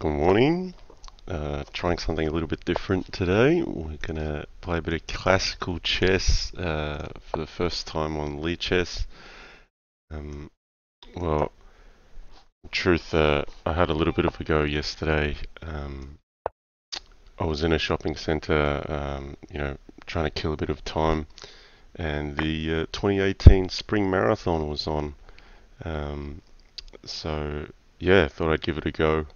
Good morning. Trying something a little bit different today. We're gonna play a bit of classical chess for the first time on Lee Chess. Um, well, in truth, I had a little bit of a go yesterday. I was in a shopping centre, trying to kill a bit of time, and the 2018 Spring Marathon was on. Um, so yeah, thought I'd give it a go.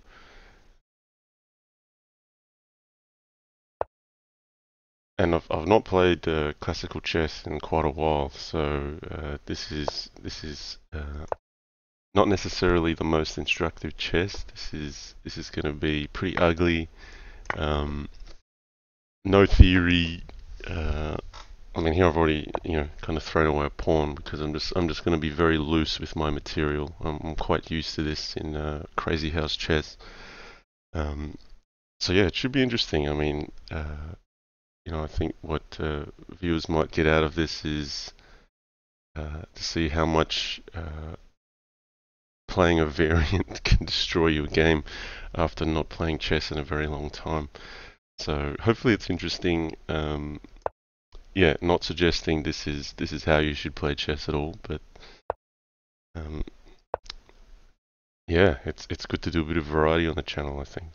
And I've not played classical chess in quite a while, so this is not necessarily the most instructive chess. This is going to be pretty ugly. Um, no theory. Uh, I mean, here I've already kind of thrown away a pawn because I'm just going to be very loose with my material. I'm quite used to this in Crazyhouse chess. Um, so yeah, it should be interesting. I mean. I think what viewers might get out of this is to see how much playing a variant can destroy your game after not playing chess in a very long time. So hopefully it's interesting. Yeah, not suggesting this is how you should play chess at all, but um, yeah, it's good to do a bit of variety on the channel, I think.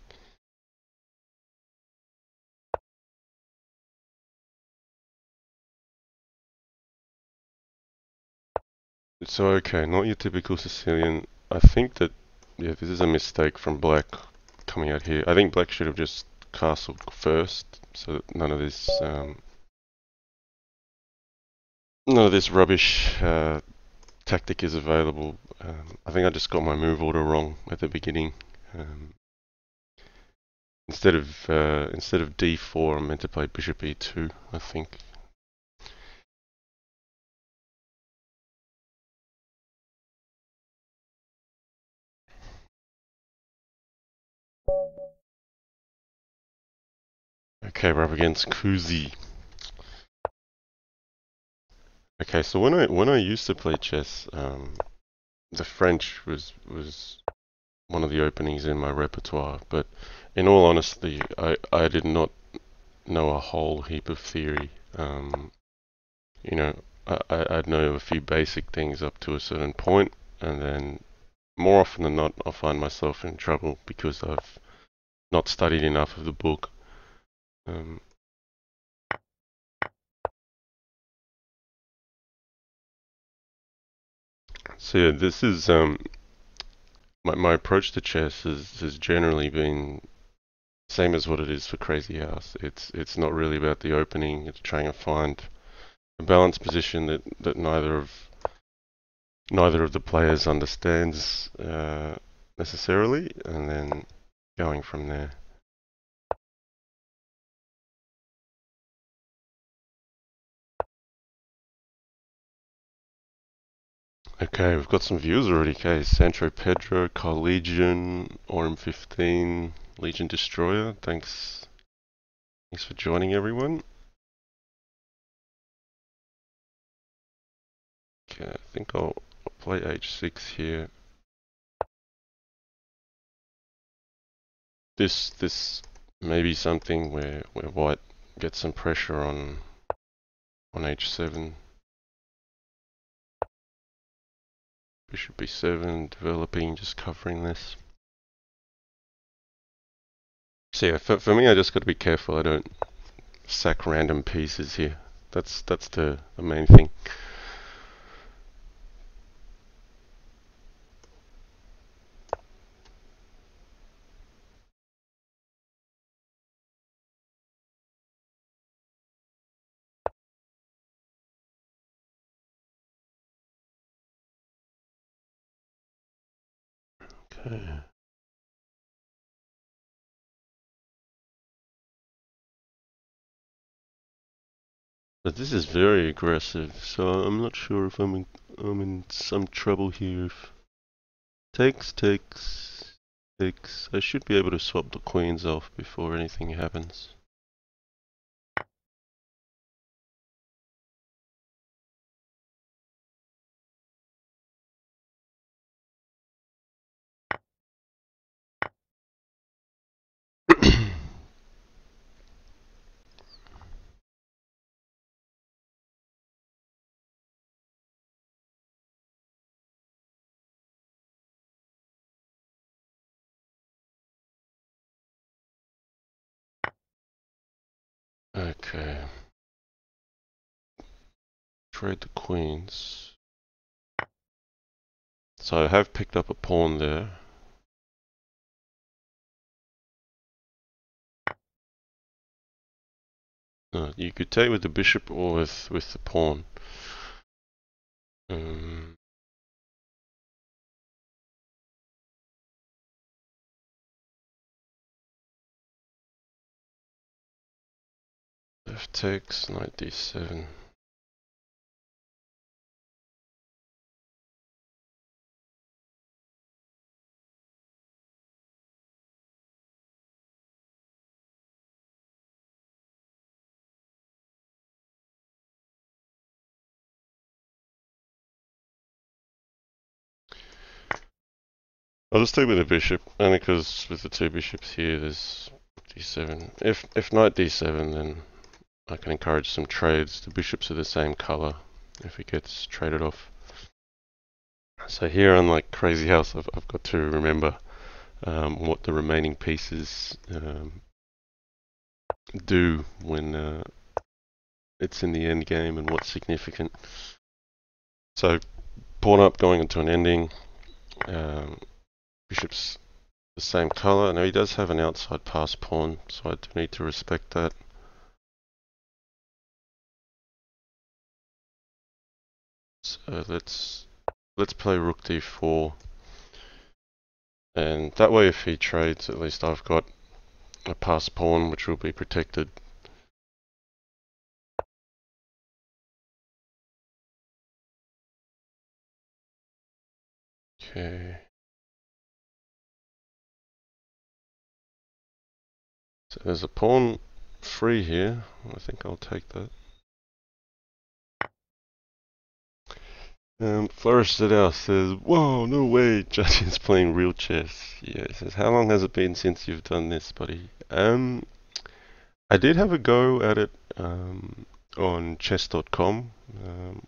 So okay, not your typical Sicilian. I think that yeah, this is a mistake from Black coming out here. I think Black should have just castled first, so that none of this rubbish tactic is available. I think I just got my move order wrong at the beginning. Um, instead of d4, I'm meant to play bishop e2. I think. Okay, we're up against Kuzi. Okay, so when I used to play chess, the French was one of the openings in my repertoire. But in all honesty, I did not know a whole heap of theory. You know, I'd know a few basic things up to a certain point, and then more often than not, I'll find myself in trouble because I've not studied enough of the book. Um, so yeah, this is my approach to chess has generally been same as what it is for Crazyhouse. It's not really about the opening. It's trying to find a balanced position that neither of the players understands necessarily, and then going from there. Okay, we've got some views already. Okay, Sancho Pedro, Carl Legion, Orem 15, Legion Destroyer. Thanks for joining, everyone. Okay, I think I'll play H6 here. This may be something where White gets some pressure on H7. Bishop B7, developing, just covering this. So yeah, for me, I just got to be careful I don't sack random pieces here. That's the main thing. Okay. But this is very aggressive, so I'm not sure if I'm in some trouble here. If takes. I should be able to swap the queens off before anything happens. Okay. Trade the queens. So I have picked up a pawn there. You could take with the bishop or with the pawn. Um, F takes, knight d7. I'll just take with the bishop, only because with the two bishops here, there's d7. If knight d7, then I can encourage some trades. The bishops are the same color if it gets traded off. So here, unlike Crazyhouse, I've got to remember what the remaining pieces do when it's in the end game and what's significant. So pawn up going into an ending. Bishop's the same color. Now he does have an outside pass pawn, so I do need to respect that. So let's play rook d4, and that way if he trades, at least I've got a pass pawn which will be protected. Okay. So there's a pawn free here. I think I'll take that. Flourish Zedao says, "Whoa, no way, Judge is playing real chess." Yeah, he says, "How long has it been since you've done this, buddy?" I did have a go at it on chess.com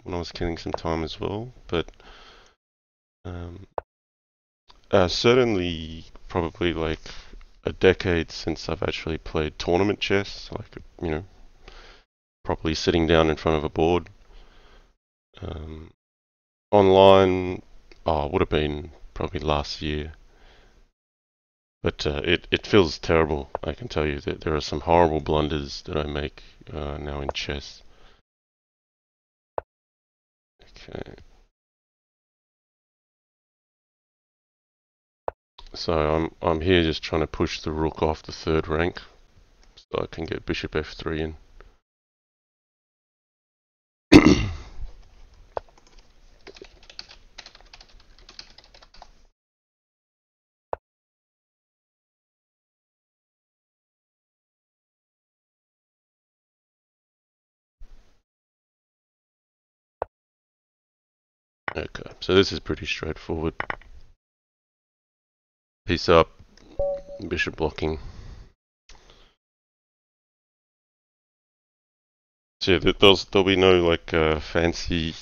when I was killing some time as well, but um, certainly probably like a decade since I've actually played tournament chess, like, you know, properly sitting down in front of a board. Um, Online, would have been probably last year. But it feels terrible. I can tell you that there are some horrible blunders that I make now in chess. Okay. So I'm here just trying to push the rook off the third rank, so I can get bishop f3 in. Okay, so this is pretty straightforward. Piece up, bishop blocking. So yeah, there'll be no like fancy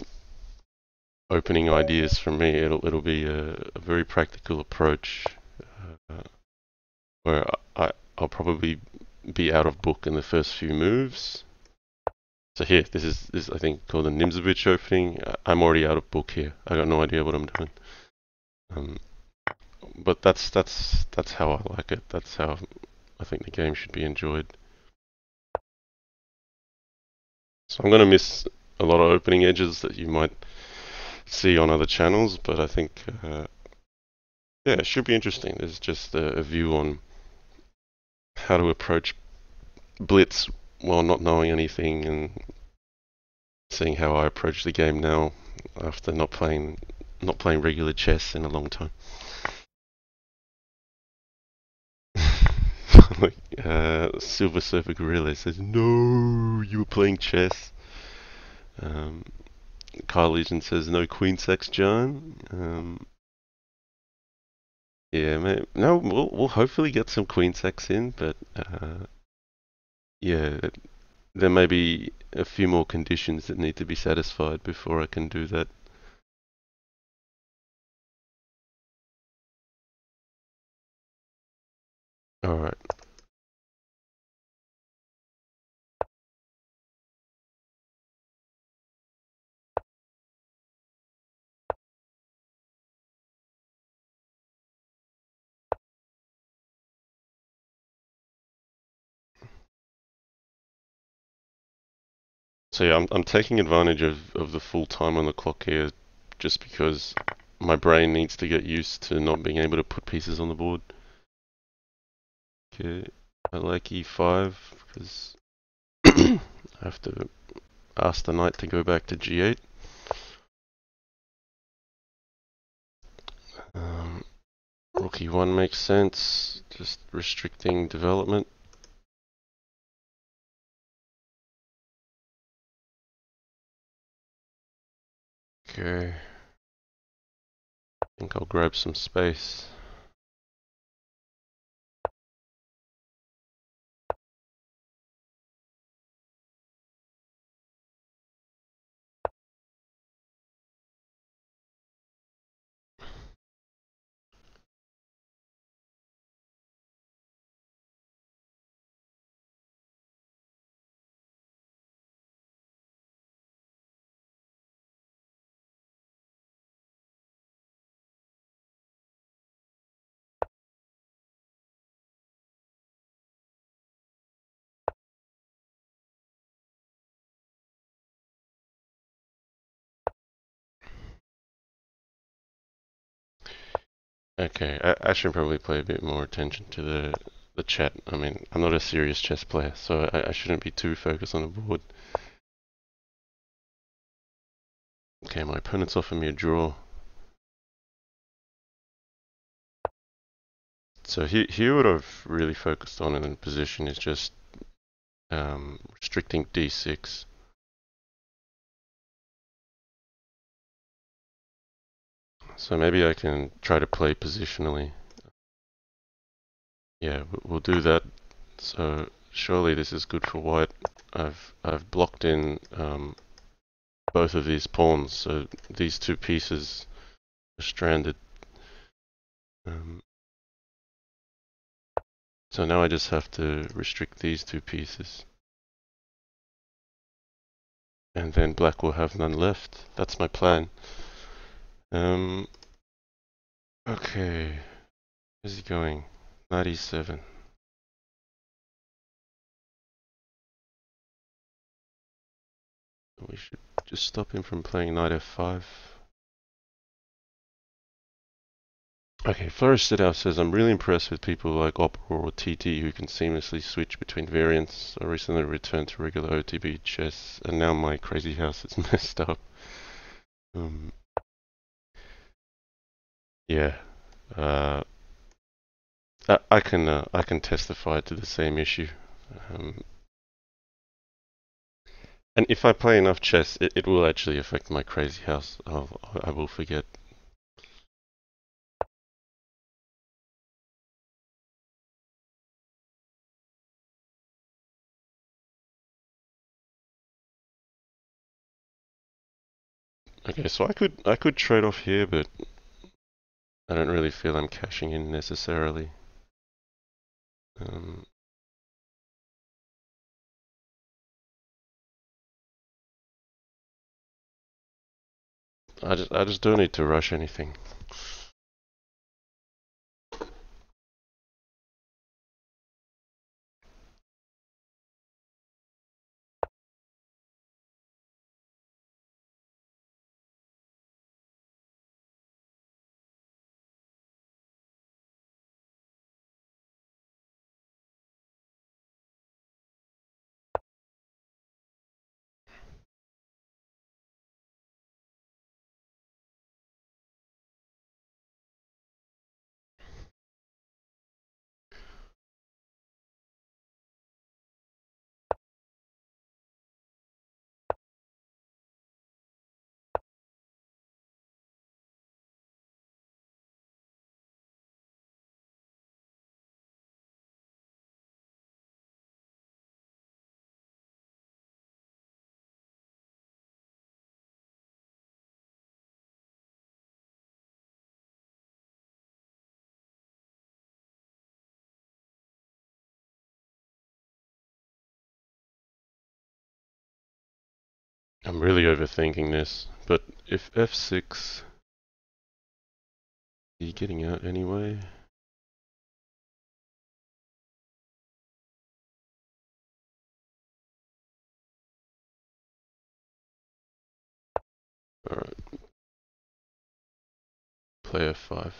opening ideas from me. It'll be a very practical approach uh, where I'll probably be out of book in the first few moves. So here, this is I think called the Nimzovich opening. I'm already out of book here. I got no idea what I'm doing. Um, but that's how I like it. That's how I think the game should be enjoyed. So I'm gonna miss a lot of opening edges that you might see on other channels, but I think yeah, it should be interesting. There's just a view on how to approach blitz while not knowing anything, and seeing how I approach the game now after not playing regular chess in a long time. Like, Silver Surfer Gorilla says, "No, you were playing chess." Um, Kyle Legend says, "No queen sex, John." Yeah, no, we'll hopefully get some queen sex in, but yeah, there may be a few more conditions that need to be satisfied before I can do that. All right. So yeah, I'm taking advantage of the full time on the clock here just because my brain needs to get used to not being able to put pieces on the board. Okay, I like e5 because I have to ask the knight to go back to g8. Rook e1 makes sense, just restricting development. Okay, I think I'll grab some space. Okay, I should probably pay a bit more attention to the chat. I mean, I'm not a serious chess player, so I shouldn't be too focused on the board. Okay, my opponent's offering me a draw. So here what I've really focused on in the position is just restricting d6. So maybe I can try to play positionally. Yeah, we'll do that. So surely this is good for white. I've blocked in both of these pawns, so these two pieces are stranded. So now I just have to restrict these two pieces. And then black will have none left. That's my plan. Okay. Where's he going? 97. We should just stop him from playing knight f5. Okay, Crazyhouse says, I'm really impressed with people like Opera or TT who can seamlessly switch between variants. I recently returned to regular OTB chess, and now my Crazyhouse is messed up. Yeah, uh, I can testify to the same issue. Um, and if I play enough chess, it will actually affect my Crazyhouse. I will forget. Okay, so I could trade off here, but I don't really feel I'm cashing in necessarily. Um, I just don't need to rush anything. I'm really overthinking this, but if f6, is he getting out anyway? Alright, player 5.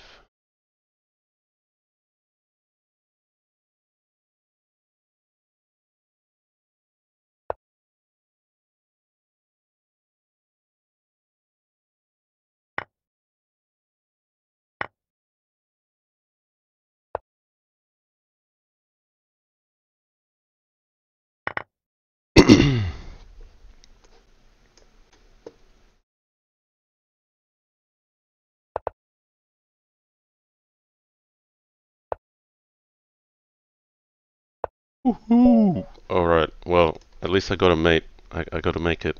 Woohoo! Alright, well, at least I got a mate. I got to make it,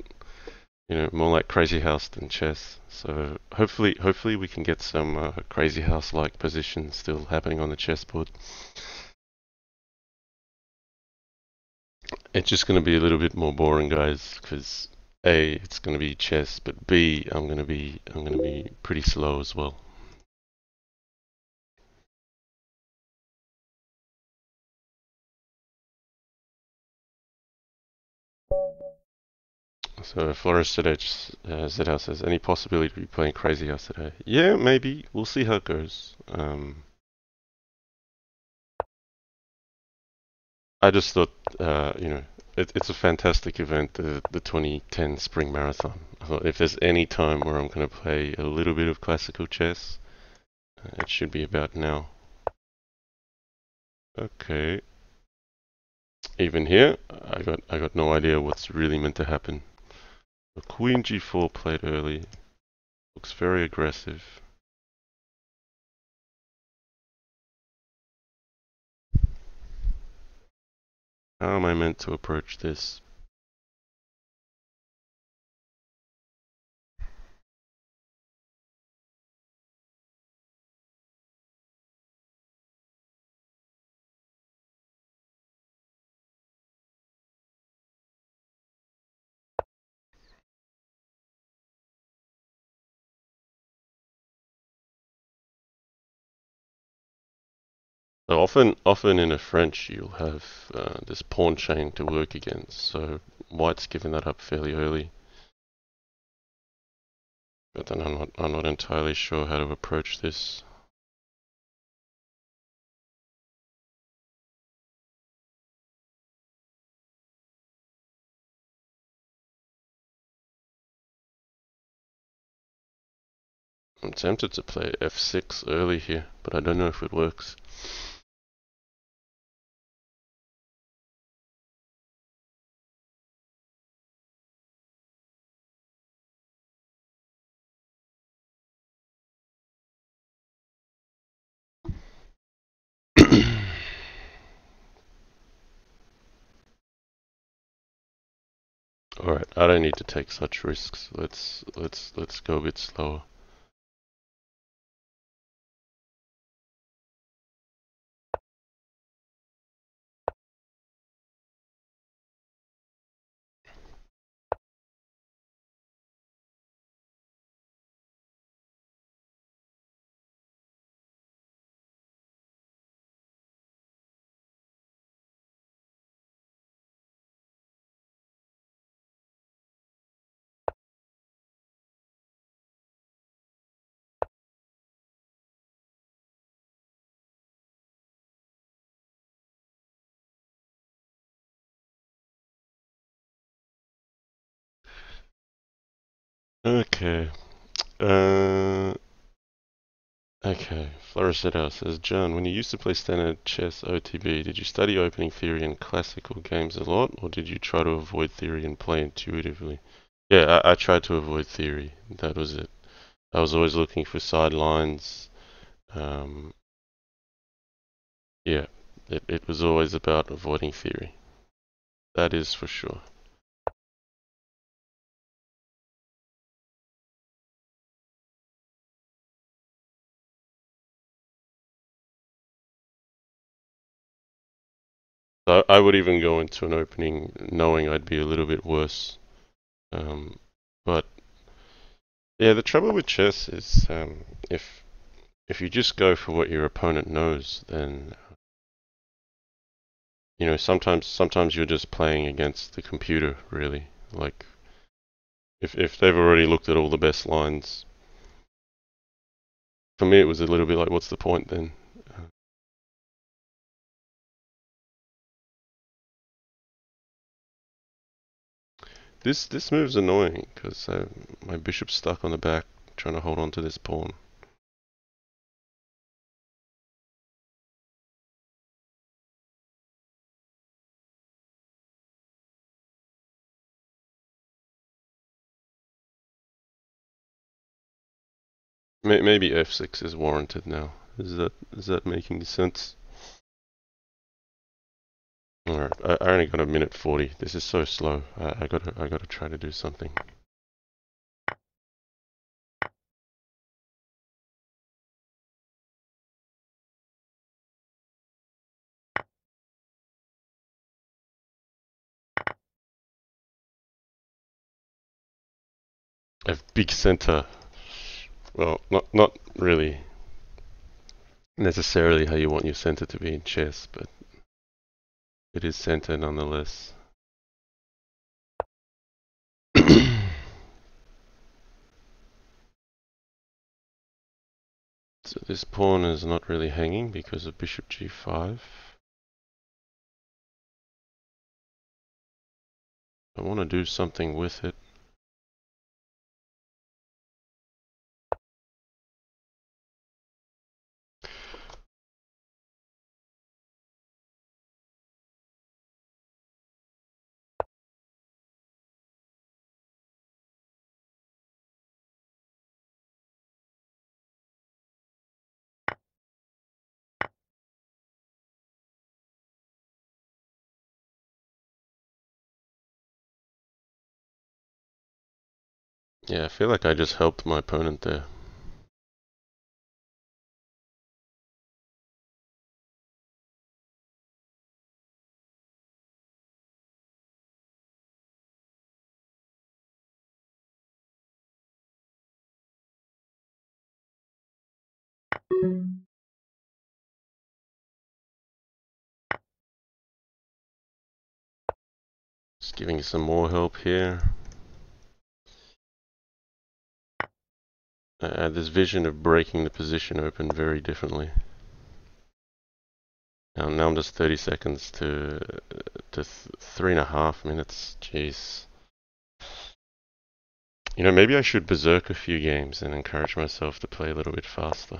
more like Crazyhouse than chess. So hopefully we can get some Crazyhouse-like positions still happening on the chessboard. It's just going to be a little bit more boring, guys, because A, it's going to be chess, but B, I'm going to be pretty slow as well. So Flores ZL says, any possibility to be playing Crazyhouse today? Yeah, maybe. We'll see how it goes. I just thought, it's a fantastic event, the 2010 Spring Marathon. I thought if there's any time where I'm going to play a little bit of classical chess, it should be about now. Okay. Even here, I got no idea what's really meant to happen. The Queen G4 played early. Looks very aggressive. How am I meant to approach this? So often in a French, you'll have this pawn chain to work against. So White's given that up fairly early, but then I'm not entirely sure how to approach this. I'm tempted to play f6 early here, but I don't know if it works. Alright, I don't need to take such risks. Let's go a bit slower. Okay. Uh, okay. Floricetta says, John, when you used to play standard chess OTB, did you study opening theory and classical games a lot, or did you try to avoid theory and play intuitively? Yeah, I tried to avoid theory. That was it. I was always looking for sidelines. Um, yeah, it was always about avoiding theory. That is for sure. So I would even go into an opening knowing I'd be a little bit worse. Um, but yeah, the trouble with chess is if you just go for what your opponent knows, then sometimes you're just playing against the computer, really. Like If they've already looked at all the best lines, for me it was a little bit like, what's the point then? This move's annoying because my bishop's stuck on the back trying to hold on to this pawn. Maybe f6 is warranted now. Is that making sense? Alright, I only got a minute 40. This is so slow. I gotta try to do something. I have big center. Well, not really necessarily how you want your center to be in chess, but it is center nonetheless. So this pawn is not really hanging because of bishop g5. I want to do something with it. Yeah, I feel like I just helped my opponent there. Just giving some more help here. I had this vision of breaking the position open very differently. Now I'm just 30 seconds to 3.5 minutes. Jeez. You know, maybe I should berserk a few games and encourage myself to play a little bit faster.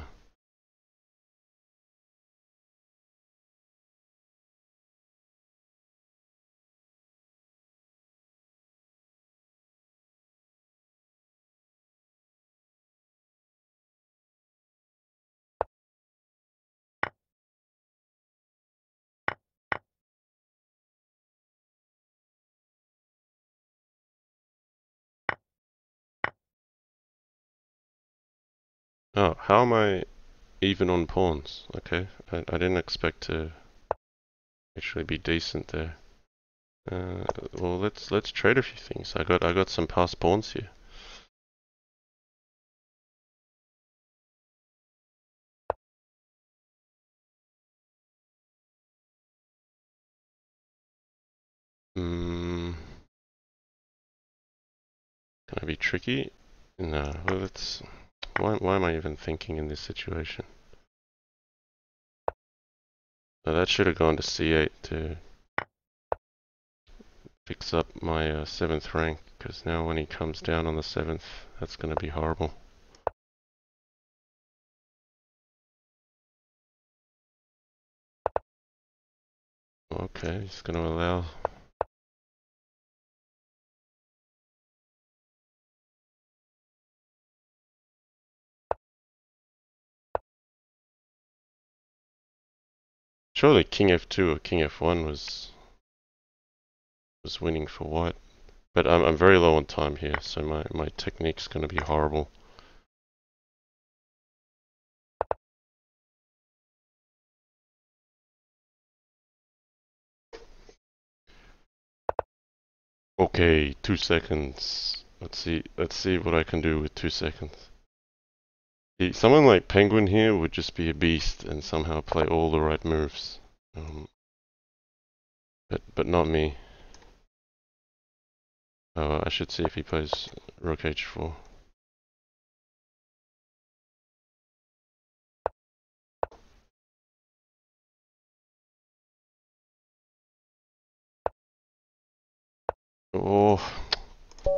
Oh, how am I even on pawns? Okay, I didn't expect to actually be decent there. Well, let's trade a few things. I got some passed pawns here. Hmm. Can I be tricky? No. Well, let's. Why am I even thinking in this situation? Oh, that should have gone to c8 to fix up my 7th rank, because now when he comes down on the 7th, that's going to be horrible. Okay, he's going to allow. Surely king f2 or king f1 was winning for white. But I'm very low on time here, so my technique's going to be horrible. Okay, 2 seconds. Let's see what I can do with 2 seconds. See, someone like Penguin here would just be a beast and somehow play all the right moves. But not me. Oh, I should see if he plays rook h4. Oh,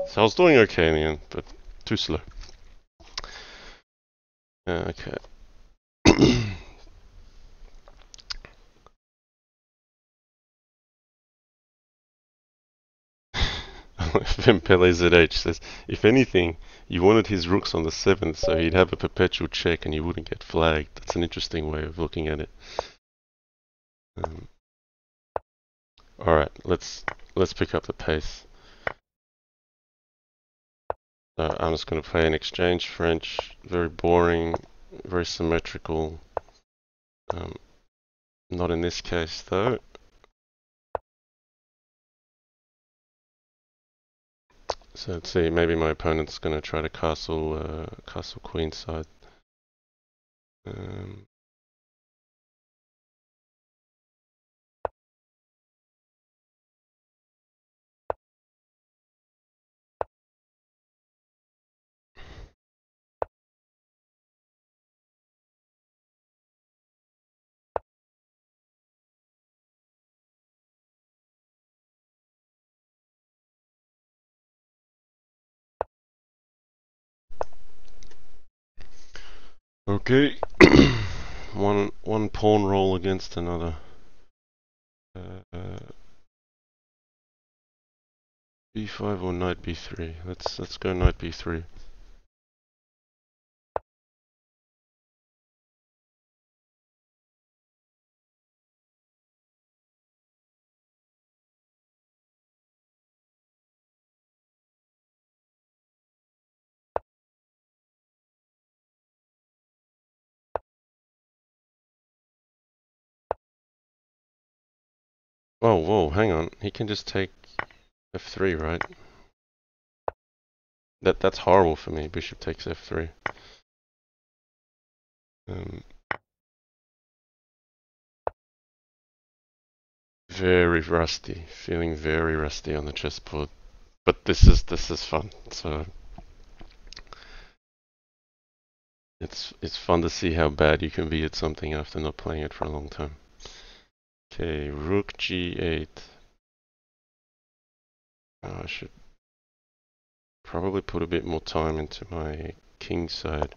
so I was doing okay in the end, but too slow. Okay. Pele ZH says, if anything, you wanted his rooks on the 7th, so he'd have a perpetual check and he wouldn't get flagged. That's an interesting way of looking at it. Alright, let's pick up the pace. I'm just going to play an exchange French, very boring, very symmetrical. Not in this case though. So let's see, maybe my opponent's going to try to castle queenside. Okay, one pawn roll against another. B5 or knight B3. Let's go knight B3. Oh, whoa, hang on. He can just take F3, right? That's horrible for me. Bishop takes F3. Very rusty. Feeling very rusty on the chessboard. But this is fun. So it's fun to see how bad you can be at something after not playing it for a long time. Okay, rook G8. I should probably put a bit more time into my king side.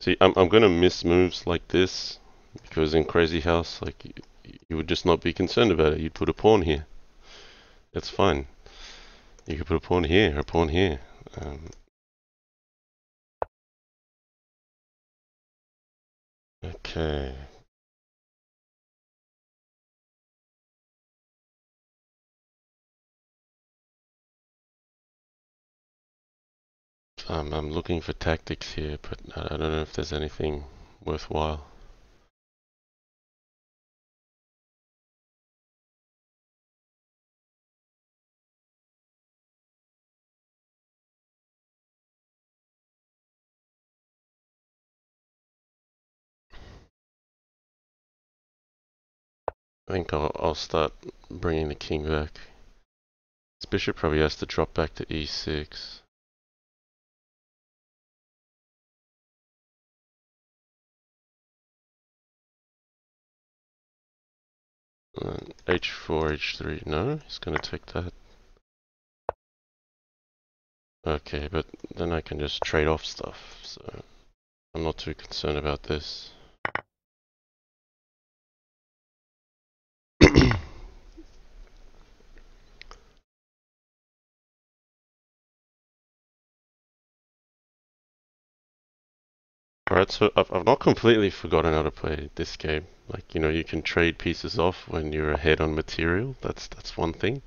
See, I'm gonna miss moves like this because in Crazyhouse, like you would just not be concerned about it. You'd put a pawn here. It's fine. You could put a pawn here, a pawn here. Okay. I'm looking for tactics here, but I don't know if there's anything worthwhile. I think I'll start bringing the king back. This bishop probably has to drop back to e6. H4, H3. No, he's gonna take that. Okay, but then I can just trade off stuff, so I'm not too concerned about this. Alright, so I've not completely forgotten how to play this game. Like, you can trade pieces off when you're ahead on material. That's one thing.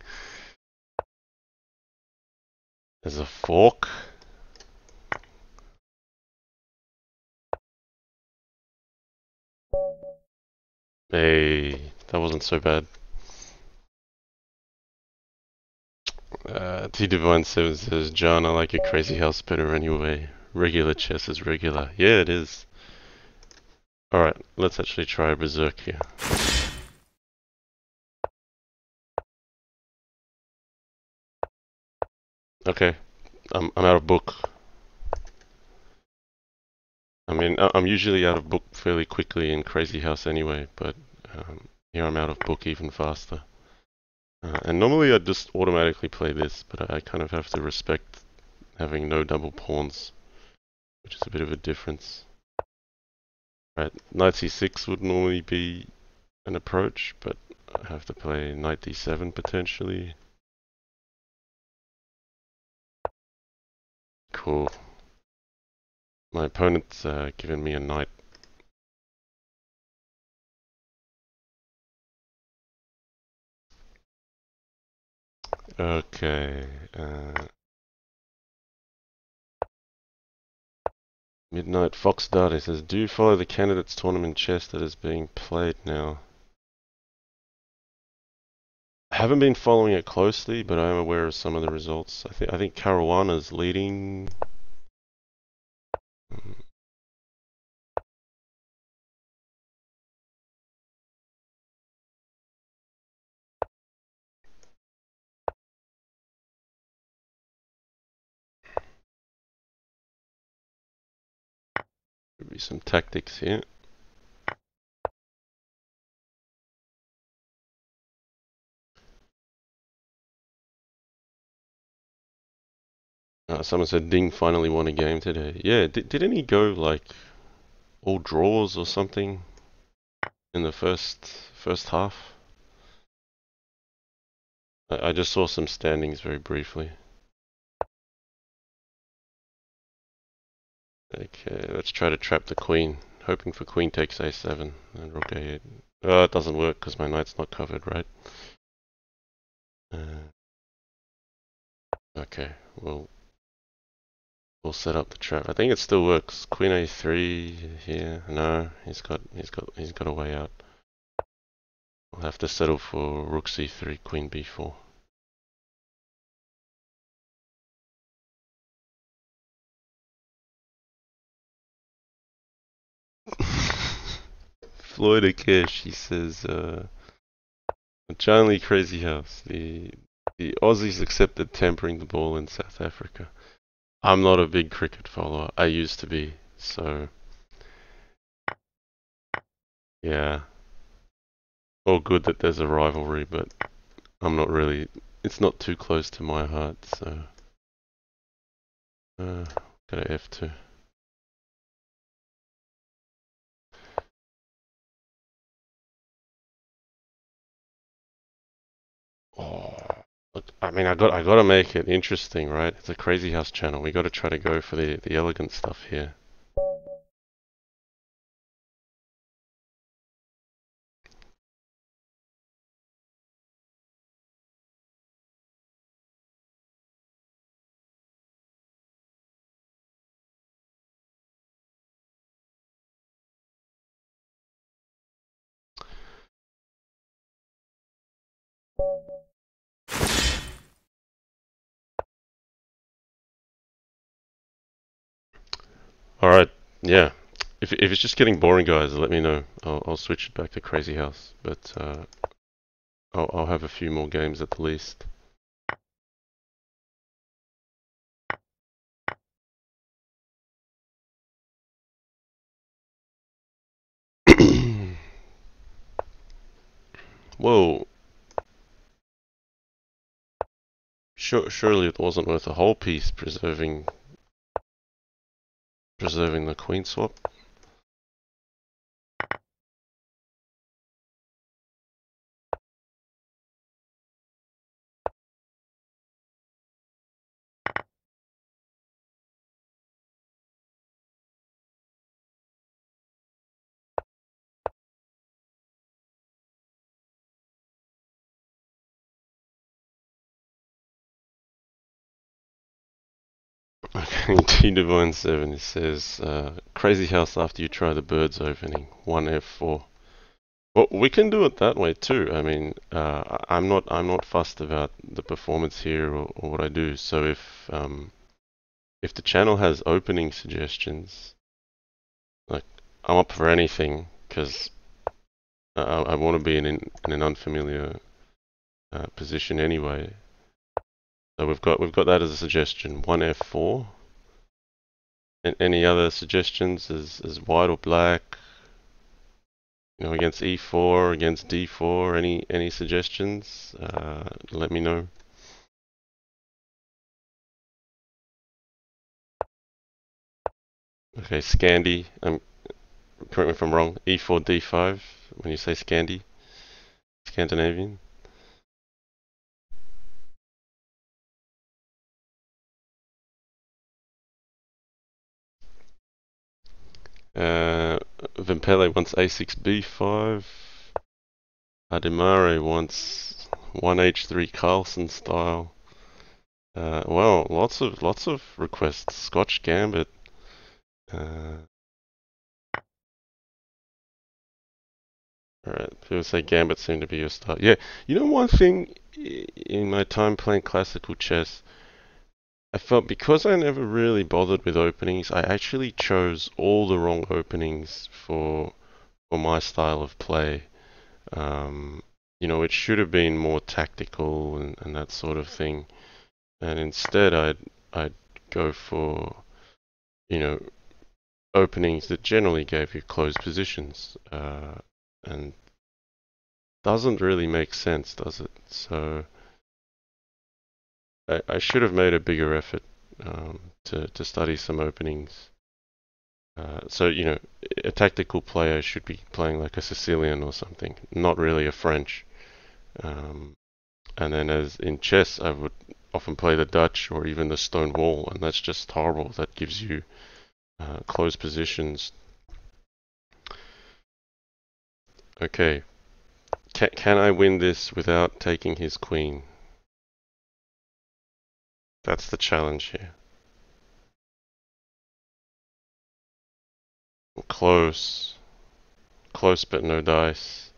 There's a fork. Hey, that wasn't so bad. T Divine 7 says, John, I like your Crazyhouse better anyway. Regular chess is regular. Yeah, it is. Alright, let's actually try a Berserk here. Okay, I'm out of book. I mean, I'm usually out of book fairly quickly in Crazyhouse anyway, but here I'm out of book even faster. And normally I'd just automatically play this, but I kind of have to respect having no double pawns, which is a bit of a difference. Right, knight c6 would normally be an approach, but I have to play knight d7 potentially. Cool. My opponent's given me a knight. Okay. Midnight Fox Data says, do you follow the candidates tournament chess that is being played now? I haven't been following it closely, but I am aware of some of the results. I think Caruana's leading. Could be some tactics here. Someone said Ding finally won a game today. Yeah, didn't he go like all draws or something in the first half? I just saw some standings very briefly. Okay, let's try to trap the queen. Hoping for queen takes a7 and rook a8. Oh, it doesn't work because my knight's not covered, right? Okay, we'll set up the trap. I think it still works. Queen a3 here. No, he's got a way out. I'll have to settle for rook c3, queen b4. Floyd Akish, he says, John Lee Crazyhouse, the Aussies accepted tampering the ball in South Africa. I'm not a big cricket follower. I used to be, so yeah. All good that there's a rivalry, but I'm not really. It's not too close to my heart, so. Got a f2. Oh, look, I mean, I gotta make it interesting, right? It's a Crazyhouse channel. We gotta try to go for the elegant stuff here. All right, yeah. If it's just getting boring, guys, let me know. I'll switch it back to Crazyhouse, but I'll have a few more games at the least. Whoa. Surely it wasn't worth a whole piece preserving the queen swap. Okay, T Divine 7, it says, Crazyhouse after you try the birds opening, 1 f4. Well, we can do it that way too. I mean, I'm not fussed about the performance here or what I do. So if the channel has opening suggestions, like I'm up for anything because I want to be in an unfamiliar position anyway. So we've got that as a suggestion. One F4. And any other suggestions as white or black? You know, against E4, against D4. Any suggestions? Let me know. Okay, Scandi. Correct me if I'm wrong. E4, D5. When you say Scandi, Scandinavian. Uh, Vimpele wants A6, B5. Ademare wants 1H3 Carlsen style. Well, lots of requests. Scotch Gambit. Uh, Alright, people say Gambit seemed to be your style. Yeah, you know one thing in my time playing classical chess, I felt because I never really bothered with openings, I actually chose all the wrong openings for my style of play. Um, you know, it should have been more tactical and that sort of thing. And instead I'd go for, you know, openings that generally gave you closed positions. And doesn't really make sense, does it? So I should have made a bigger effort to study some openings. So, you know, a tactical player should be playing like a Sicilian or something, not really a French. Um, and then as in chess, I would often play the Dutch or even the stone wall, and that's just horrible. That gives you closed positions. Okay, can I win this without taking his queen? That's the challenge here. Close. Close but no dice.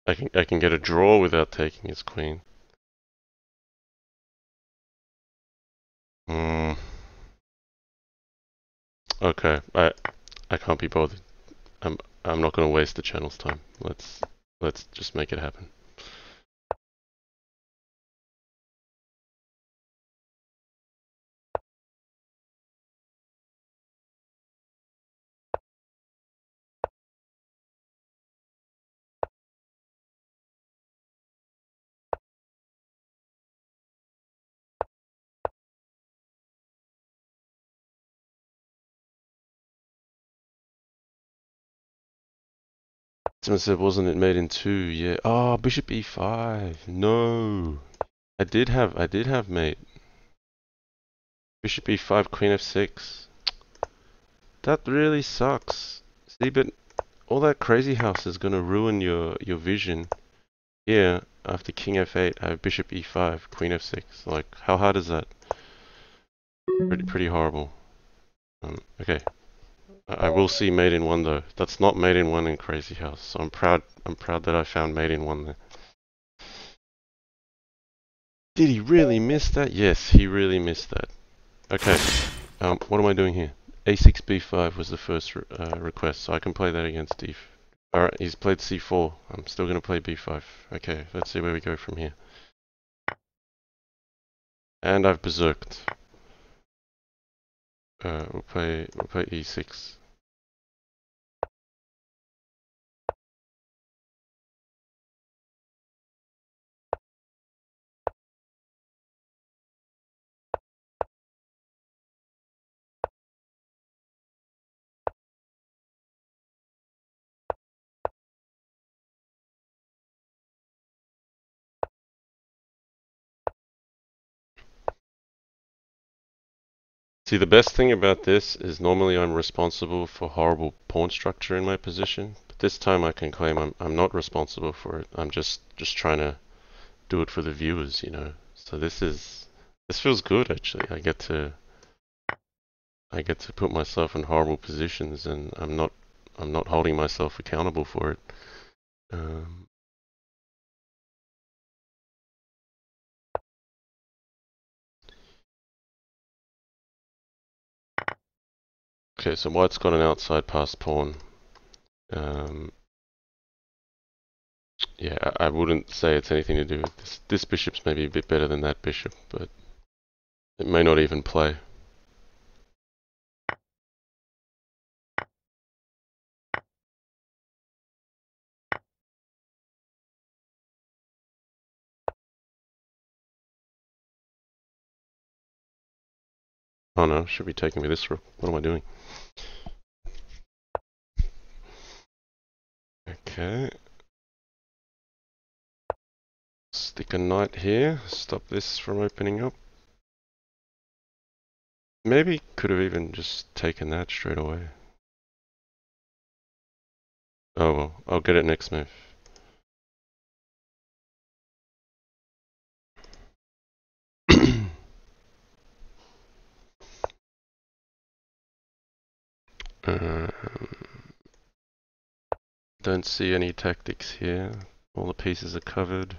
I can get a draw without taking his queen. Hmm. Okay, I can't be bothered. I'm not gonna waste the channel's time. Let's just make it happen. Someone said, wasn't it made in two? Yeah. Oh, bishop e5. No. I did have mate. Bishop e5, queen f6. That really sucks. See, but all that Crazyhouse is gonna ruin your vision. Here, after king f8, I have bishop e5, queen f6. Like, how hard is that? Pretty horrible. Okay. I will see mate in one though. That's not mate in one in Crazyhouse. So I'm proud that I found mate in one there. Did he really miss that? Yes, he really missed that. Okay. What am I doing here? A6 b5 was the first request, so I can play that against d. Alright, he's played c4. I'm still going to play b5. Okay, let's see where we go from here. And I've berserked. We'll play e6. See, the best thing about this is normally I'm responsible for horrible pawn structure in my position, but this time I can claim I'm not responsible for it. I'm just trying to do it for the viewers, you know. So this feels good actually. I get to I get to put myself in horrible positions, and I'm not holding myself accountable for it. Um, okay, so white's got an outside pass pawn. Um, yeah, I wouldn't say it's anything to do with this. This bishop's maybe a bit better than that bishop, but it may not even play. Oh no, should be taking me this rook. What am I doing? Okay. Stick a knight here. Stop this from opening up. Maybe could have even just taken that straight away. Oh well, I'll get it next move. um, don't see any tactics here. All the pieces are covered.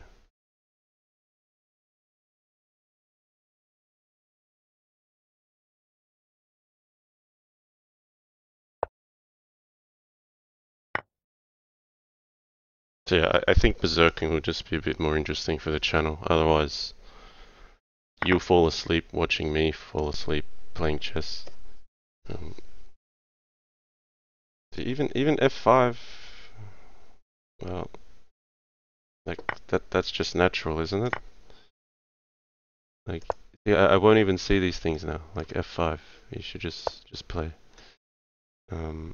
So yeah, I think berserking will just be a bit more interesting for the channel. Otherwise, you'll fall asleep watching me fall asleep playing chess. Um, even f5, well, like that's just natural, isn't it? Like, yeah, I won't even see these things now. Like f5, you should just play. So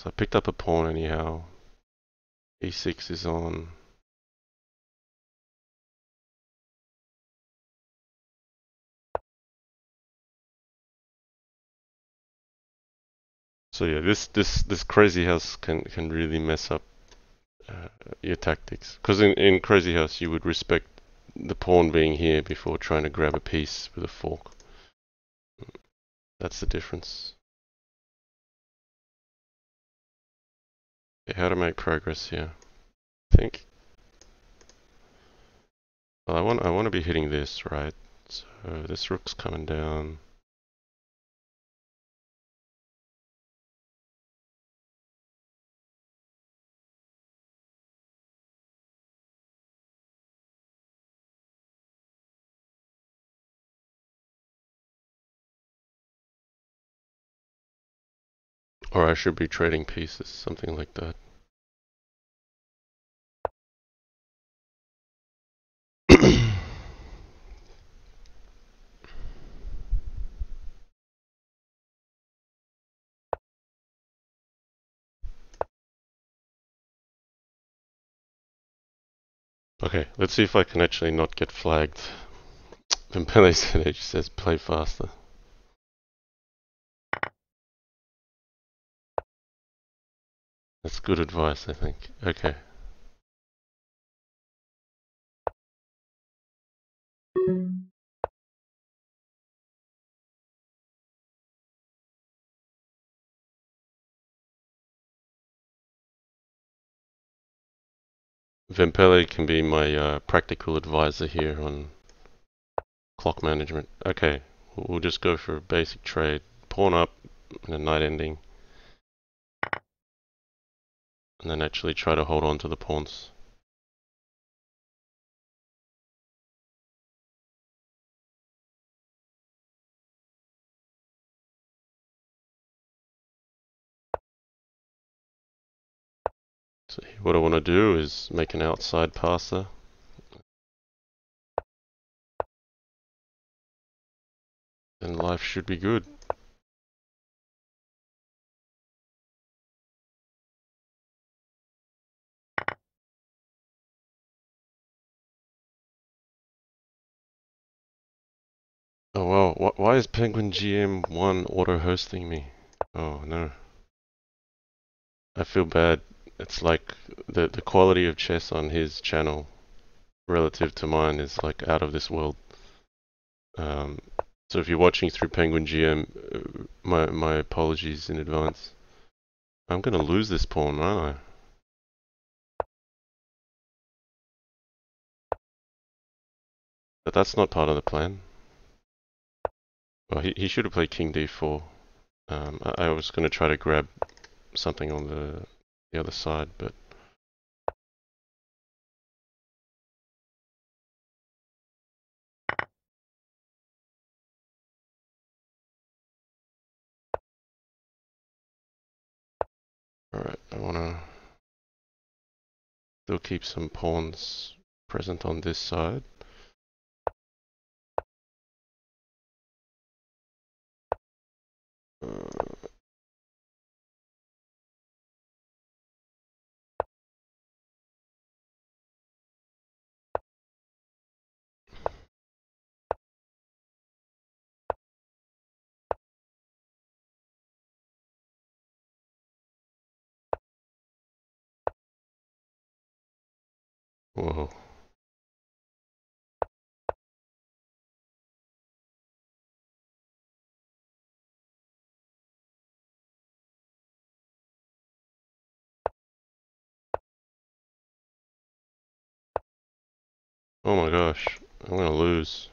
I picked up a pawn anyhow. e6 is on. So yeah, this Crazyhouse can really mess up your tactics. Because in Crazyhouse you would respect the pawn being here before trying to grab a piece with a fork. That's the difference. Okay, how to make progress here? I think. Well, I want to be hitting this, right? So this rook's coming down. Or I should be trading pieces, something like that. Okay, let's see if I can actually not get flagged. Pele says play faster. That's good advice, I think. Okay. Vempele can be my practical advisor here on clock management. Okay, we'll just go for a basic trade. Pawn up and a knight ending. And then actually try to hold on to the pawns. So what I want to do is make an outside passer. And life should be good. Oh well, why is Penguin GM1 auto-hosting me? Oh no. I feel bad. It's like the quality of chess on his channel relative to mine is like out of this world. So if you're watching through Penguin GM, my apologies in advance. I'm gonna lose this pawn, aren't I? But that's not part of the plan. Well, he should have played King D4. I was gonna try to grab something on the other side, but alright, I wanna still keep some pawns present on this side. Whoa. Oh my gosh, I'm gonna lose.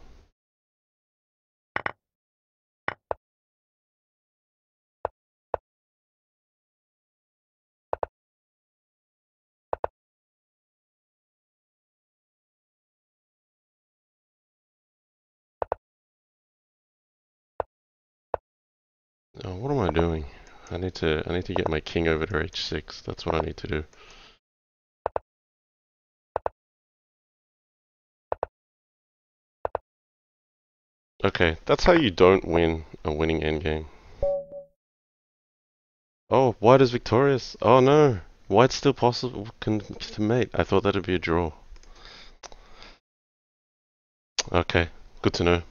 Oh, what am I doing? I need to get my king over to h6. That's what I need to do. Okay, that's how you don't win a winning endgame. Oh, white is victorious. Oh no, white's still possible to mate. I thought that'd be a draw. Okay, good to know.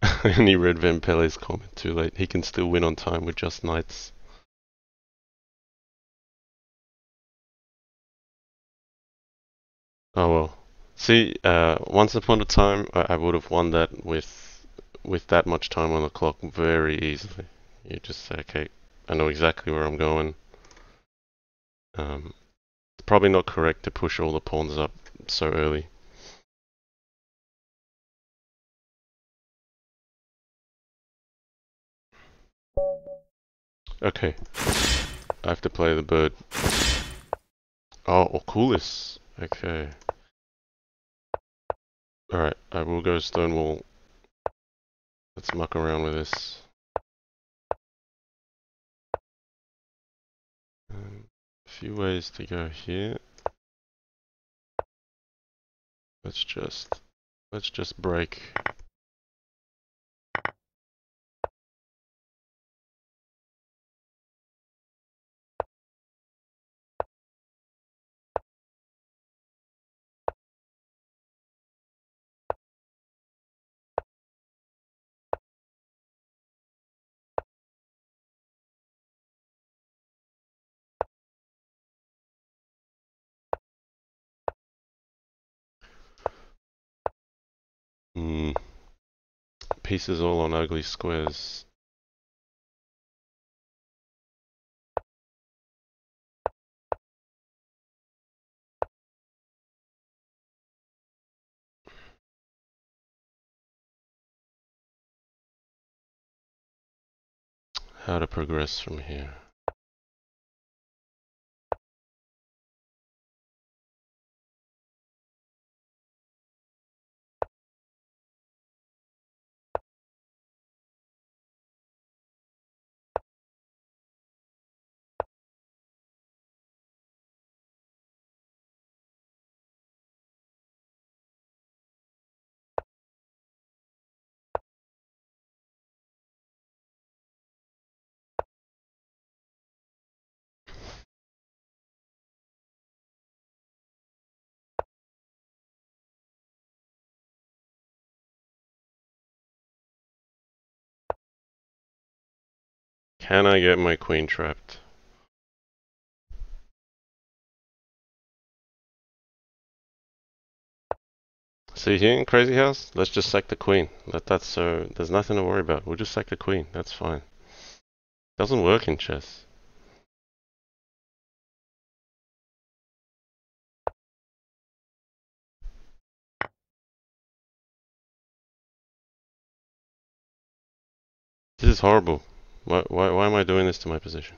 I only read Van Pelle's comment too late. He can still win on time with just knights. Oh well. See, once upon a time, I would have won that with that much time on the clock very easily. You just say, okay, I know exactly where I'm going. It's probably not correct to push all the pawns up so early. Okay, I have to play the bird. Oh, or coolest. Okay. Alright, I will go Stonewall. Let's muck around with this. A few ways to go here. Let's just break. Hmm. Pieces all on ugly squares. How to progress from here. Can I get my queen trapped? See here in Crazyhouse, let's just sack the queen. That's so there's nothing to worry about. We'll just sack the queen. That's fine. Doesn't work in chess. This is horrible. Why am I doing this to my position?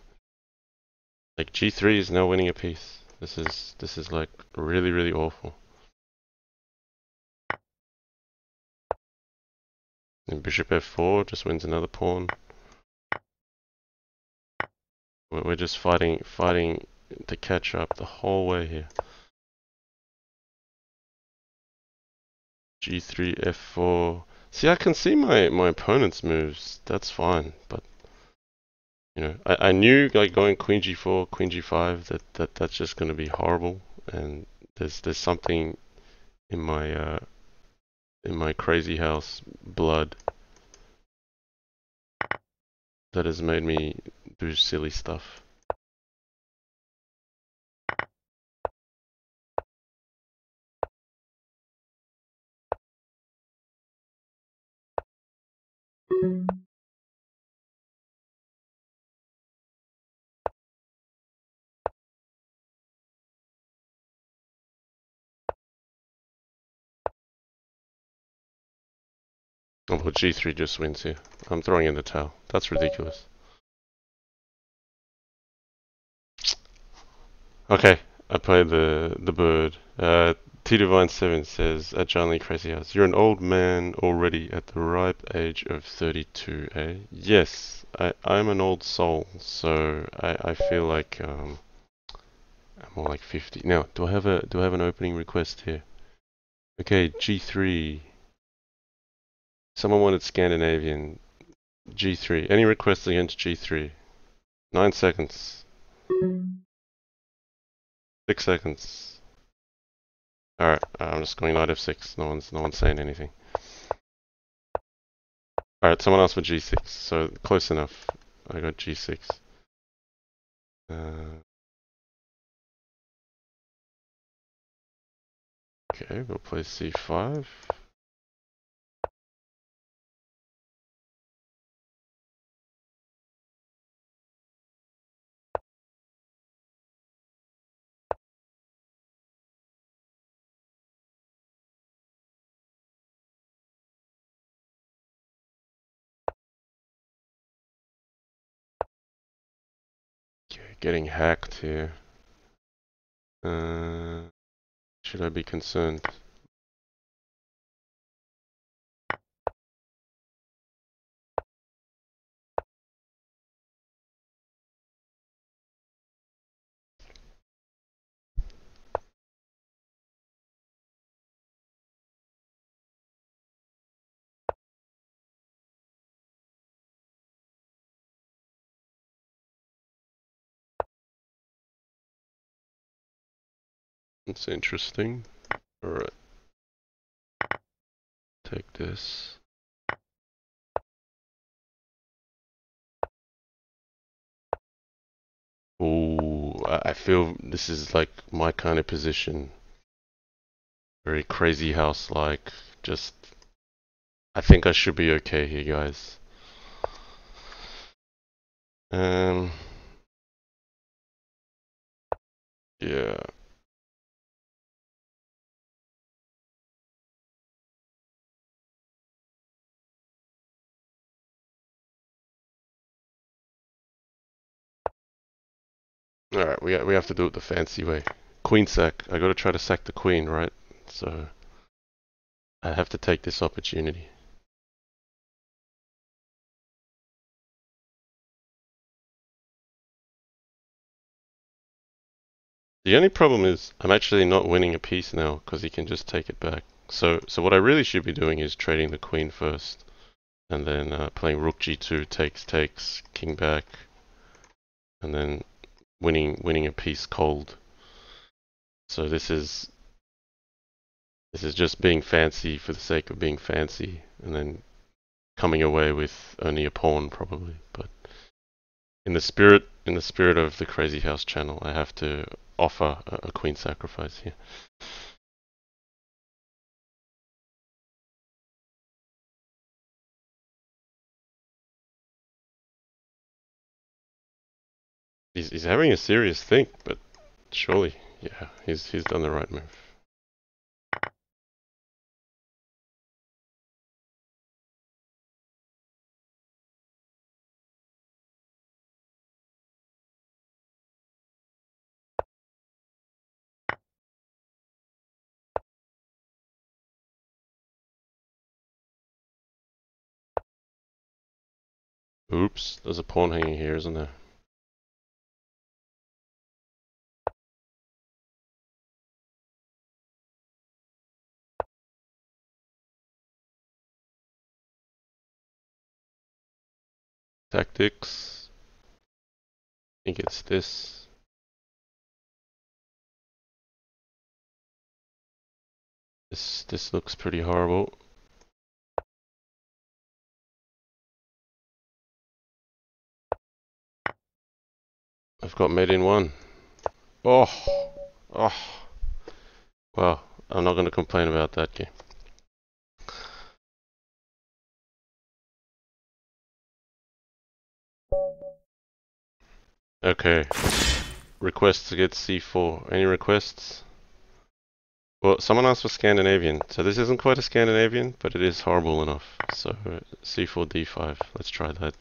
Like g3 is now winning a piece. This is like really awful. And bishop f4 just wins another pawn. We're just fighting to catch up the whole way here. g3 f4. See, I can see my opponent's moves. That's fine, but you know, I knew like going queen g4, queen g5 that's just going to be horrible, and there's something in my Crazyhouse blood that has made me do silly stuff. Oh, well, g3 just wins here. I'm throwing in the towel. That's ridiculous. Okay, I played the bird. T Divine 7 says at Johnny Crazyhouse, you're an old man already at the ripe age of 32, eh? Yes, I'm an old soul, so I feel like I'm more like 50. Now, do I have an opening request here? Okay, G3. Someone wanted Scandinavian. G3. Any requests against G3? 9 seconds. 6 seconds. Alright, I'm just going knight f6. No one's saying anything. Alright, someone asked for g6, so close enough. I got g6. Okay, we'll play c5. Okay, getting hacked here. Should I be concerned? It's interesting. Alright, take this. Ooh, I feel this is like my kind of position. Very Crazyhouse-like. Just, I think I should be okay here, guys. Yeah. Alright, we have to do it the fancy way. Queen sack. I gotta try to sack the queen, right? So I have to take this opportunity. The only problem is I'm actually not winning a piece now because he can just take it back. So what I really should be doing is trading the queen first, and then playing rook g2 takes king back, and then winning a piece cold. So this is just being fancy for the sake of being fancy, and then coming away with only a pawn probably. But in the spirit of the Crazyhouse channel, I have to offer a queen sacrifice here. He's having a serious think, but surely, yeah, he's done the right move. Oops, there's a pawn hanging here, isn't there? Tactics. I think it's this. This looks pretty horrible. I've got mate in one. Oh, oh. Well, I'm not going to complain about that game. Okay. Requests to get C4. Any requests? Well, someone asked for Scandinavian, so this isn't quite a Scandinavian, but it is horrible enough. So C4 D5. Let's try that.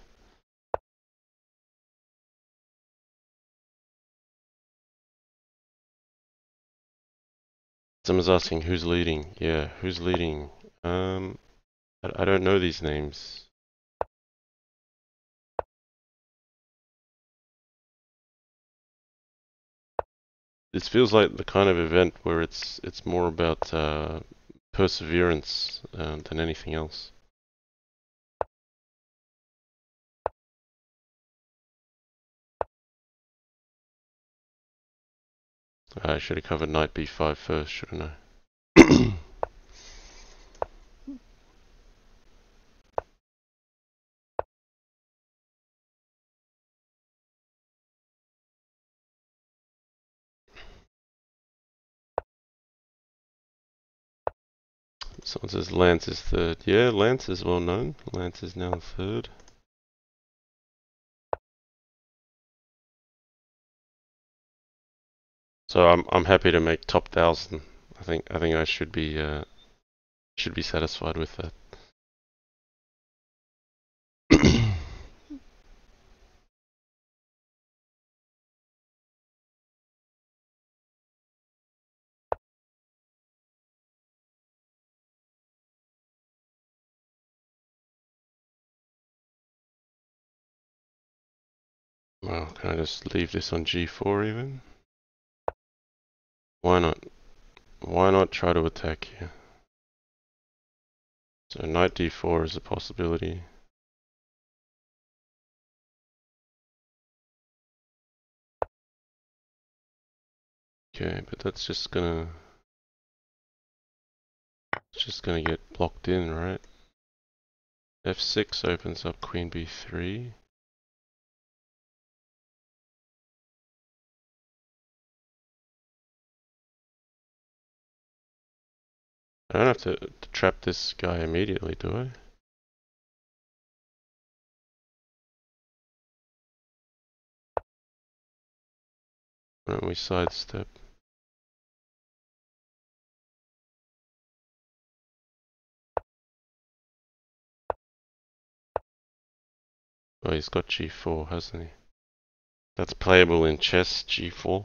Someone's asking who's leading. Yeah, who's leading? I don't know these names. This feels like the kind of event where it's more about perseverance than anything else. I should have covered knight b5 first, shouldn't I? Someone says Lance is third. Yeah, Lance is well known. Lance is now third. So I'm happy to make top 1,000. I think I should be satisfied with that. Well, can I just leave this on g4 even? Why not? Why not try to attack here? So knight d4 is a possibility. Okay, but that's just gonna get blocked in, right? f6 opens up queen b3. I don't have to trap this guy immediately, do I? Why don't we sidestep? Oh, he's got g4, hasn't he? That's playable in chess, g4.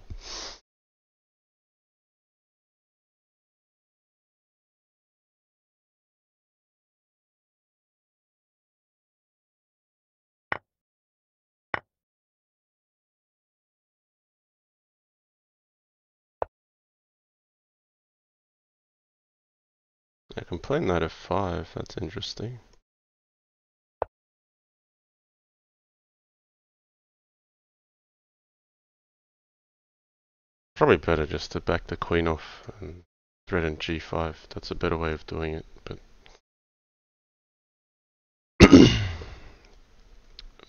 I can play knight f5, that's interesting. Probably better just to back the queen off and threaten g5. That's a better way of doing it, but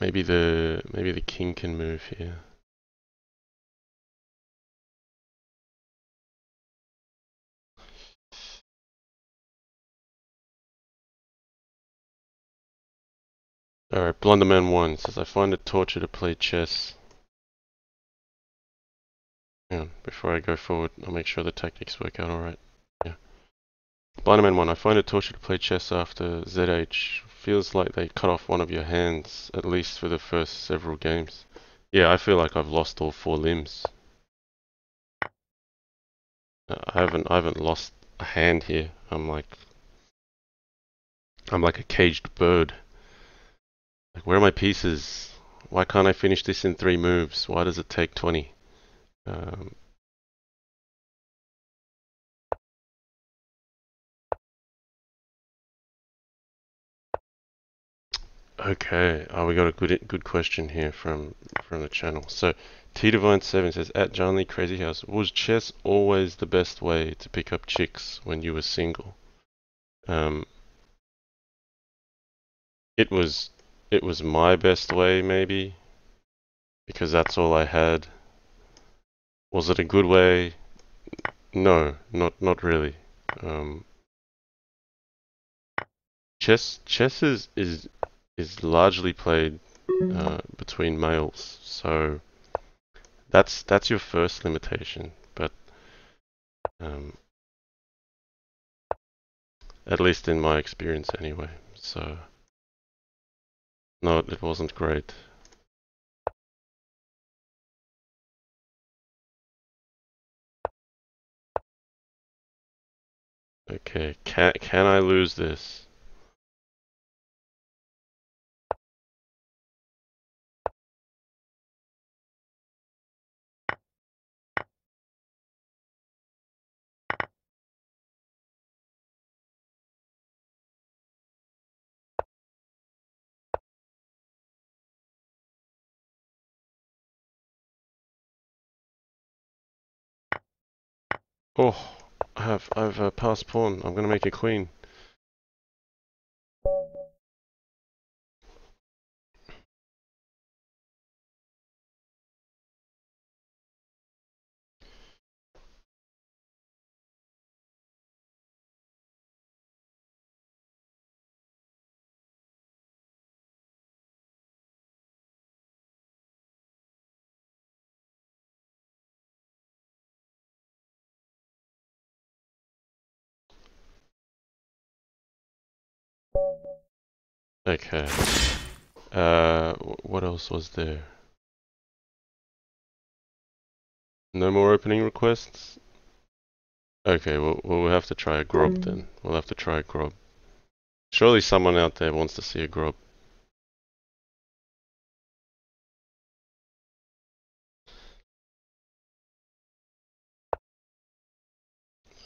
maybe the king can move here. Alright, Blunderman 1 says, I find it torture to play chess. Yeah, before I go forward, I'll make sure the tactics work out alright. Yeah. Blinderman 1, I find it torture to play chess after ZH. Feels like they cut off one of your hands, at least for the first several games. Yeah, I feel like I've lost all four limbs. I haven't lost a hand here. I'm like a caged bird. Like, where are my pieces? Why can't I finish this in 3 moves? Why does it take 20? Um, okay, we got a good question here from the channel. So, T Divine 7 says, at John Lee Crazyhouse, was chess always the best way to pick up chicks when you were single? Um, it was it was my best way, maybe, because that's all I had. Was it a good way? No, not really. Um, chess is largely played between males, so that's your first limitation. But um, at least in my experience, anyway. So no, it wasn't great. Okay, can I lose this? Oh, I've passed pawn. I'm gonna make a queen. Okay. What else was there? No more opening requests? Okay, we'll have to try a grob then. We'll have to try a grob. Surely someone out there wants to see a grob.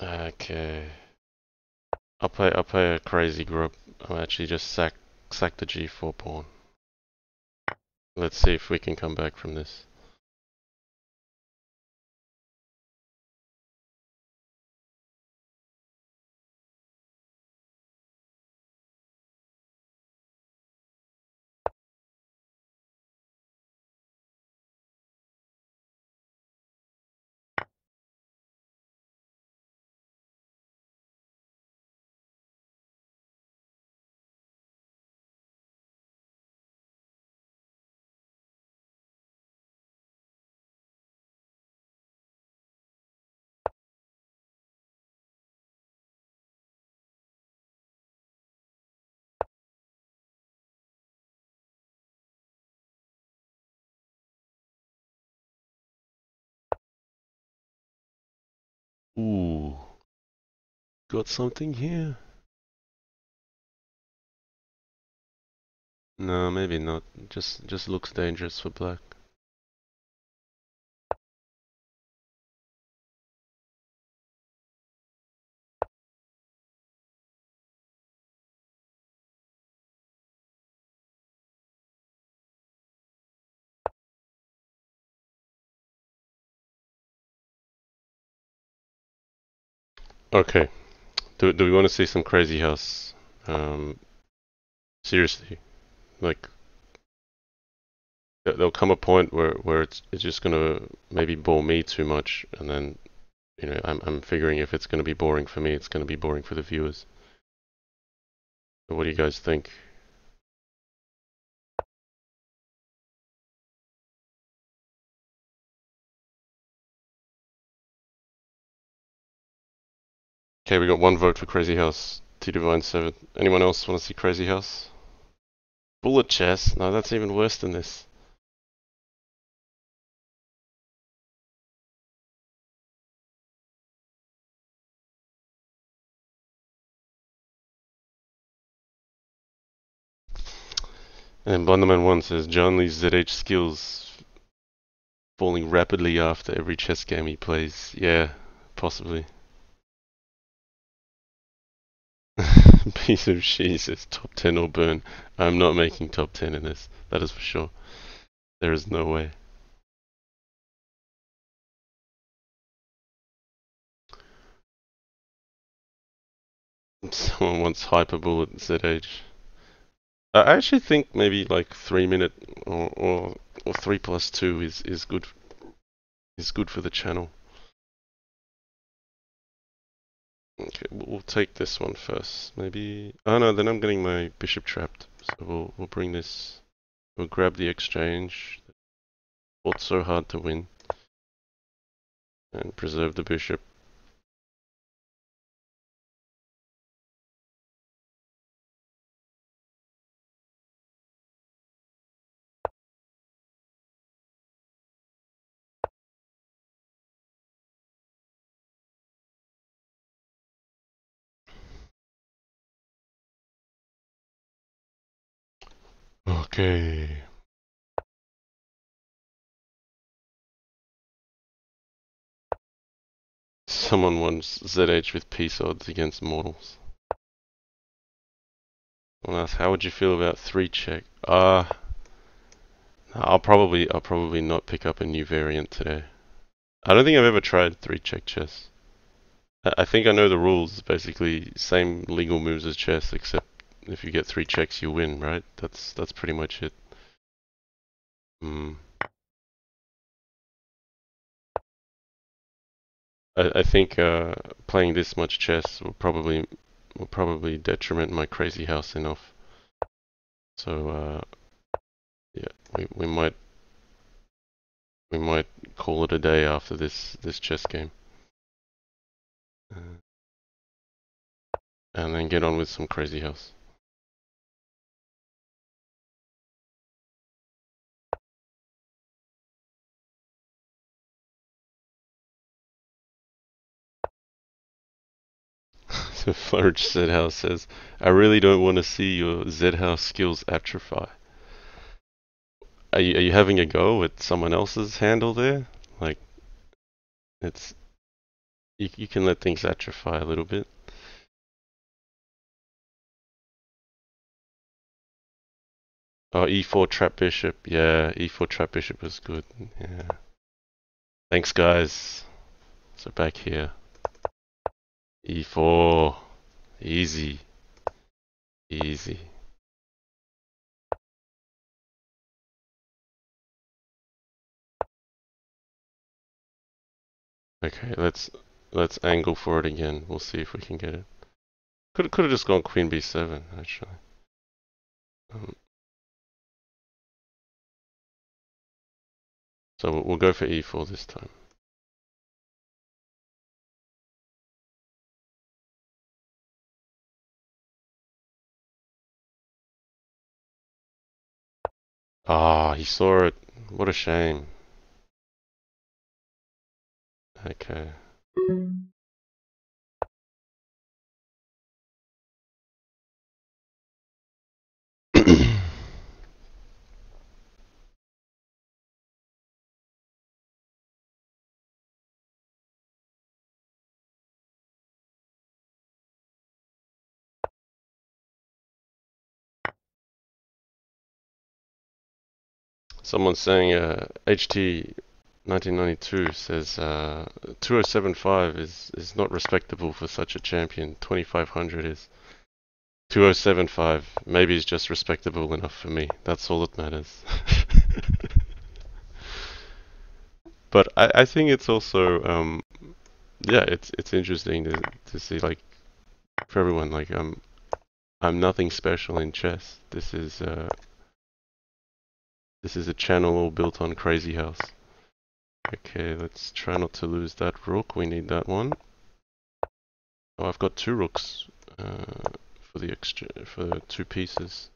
Okay. I'll play a crazy grob. I'll actually just sack the G4 pawn. Let's see if we can come back from this. Ooh, got something here. No, maybe not. Just looks dangerous for black. Okay. Do we want to see some crazy house? Um, seriously, like there'll come a point where it's just gonna maybe bore me too much, and then I'm figuring if it's gonna be boring for me, it's gonna be boring for the viewers. So what do you guys think? Okay, we got one vote for Crazyhouse. T Divine 7. Anyone else want to see Crazyhouse? Bullet chess? No, that's even worse than this. And Blunderman 1 says John Lee's ZH skills falling rapidly after every chess game he plays. Yeah, possibly. Piece of shit says top 10 or burn. I'm not making top 10 in this. That is for sure. There is no way. Someone wants Hyper Bullet ZH. I actually think maybe like 3 minute or 3+2 is good for the channel. Okay, we'll take this one first. Maybe. Oh no, then I'm getting my bishop trapped. So we'll bring this. We'll grab the exchange. Fought so hard to win, and preserve the bishop. Okay. Someone wants ZH with peace odds against mortals. Someone asks, how would you feel about 3-check? I'll probably not pick up a new variant today. I don't think I've ever tried 3-check chess. I think I know the rules. Basically, same legal moves as chess, except if you get 3 checks, you win, right? That's pretty much it. Mm. I think playing this much chess will probably detriment my Crazyhouse enough. So yeah, we might call it a day after this chess game, and then get on with some Crazyhouse. So Flourish Z-House says, I really don't want to see your Z-House skills atrophy. Are you having a go at someone else's handle there? Like, it's you can let things atrophy a little bit. Oh, E4 trap bishop. Yeah, E4 trap bishop was good. Yeah. Thanks, guys. So back here. E4. Easy. Easy. Okay, let's angle for it again. We'll see if we can get it. Could have just gone queen b7 actually. Um, so we'll go for e4 this time. Ah, he saw it. What a shame. Okay. Someone's saying HT 1992 says 2075 is not respectable for such a champion. 2500 is. 2075 maybe is just respectable enough for me. That's all that matters. But I think it's also yeah, it's interesting to see, like, for everyone, like, I'm nothing special in chess. This is a channel all built on Crazyhouse. Okay, let's try not to lose that rook. We need that one. Oh, I've got two rooks for the extra for 2 pieces.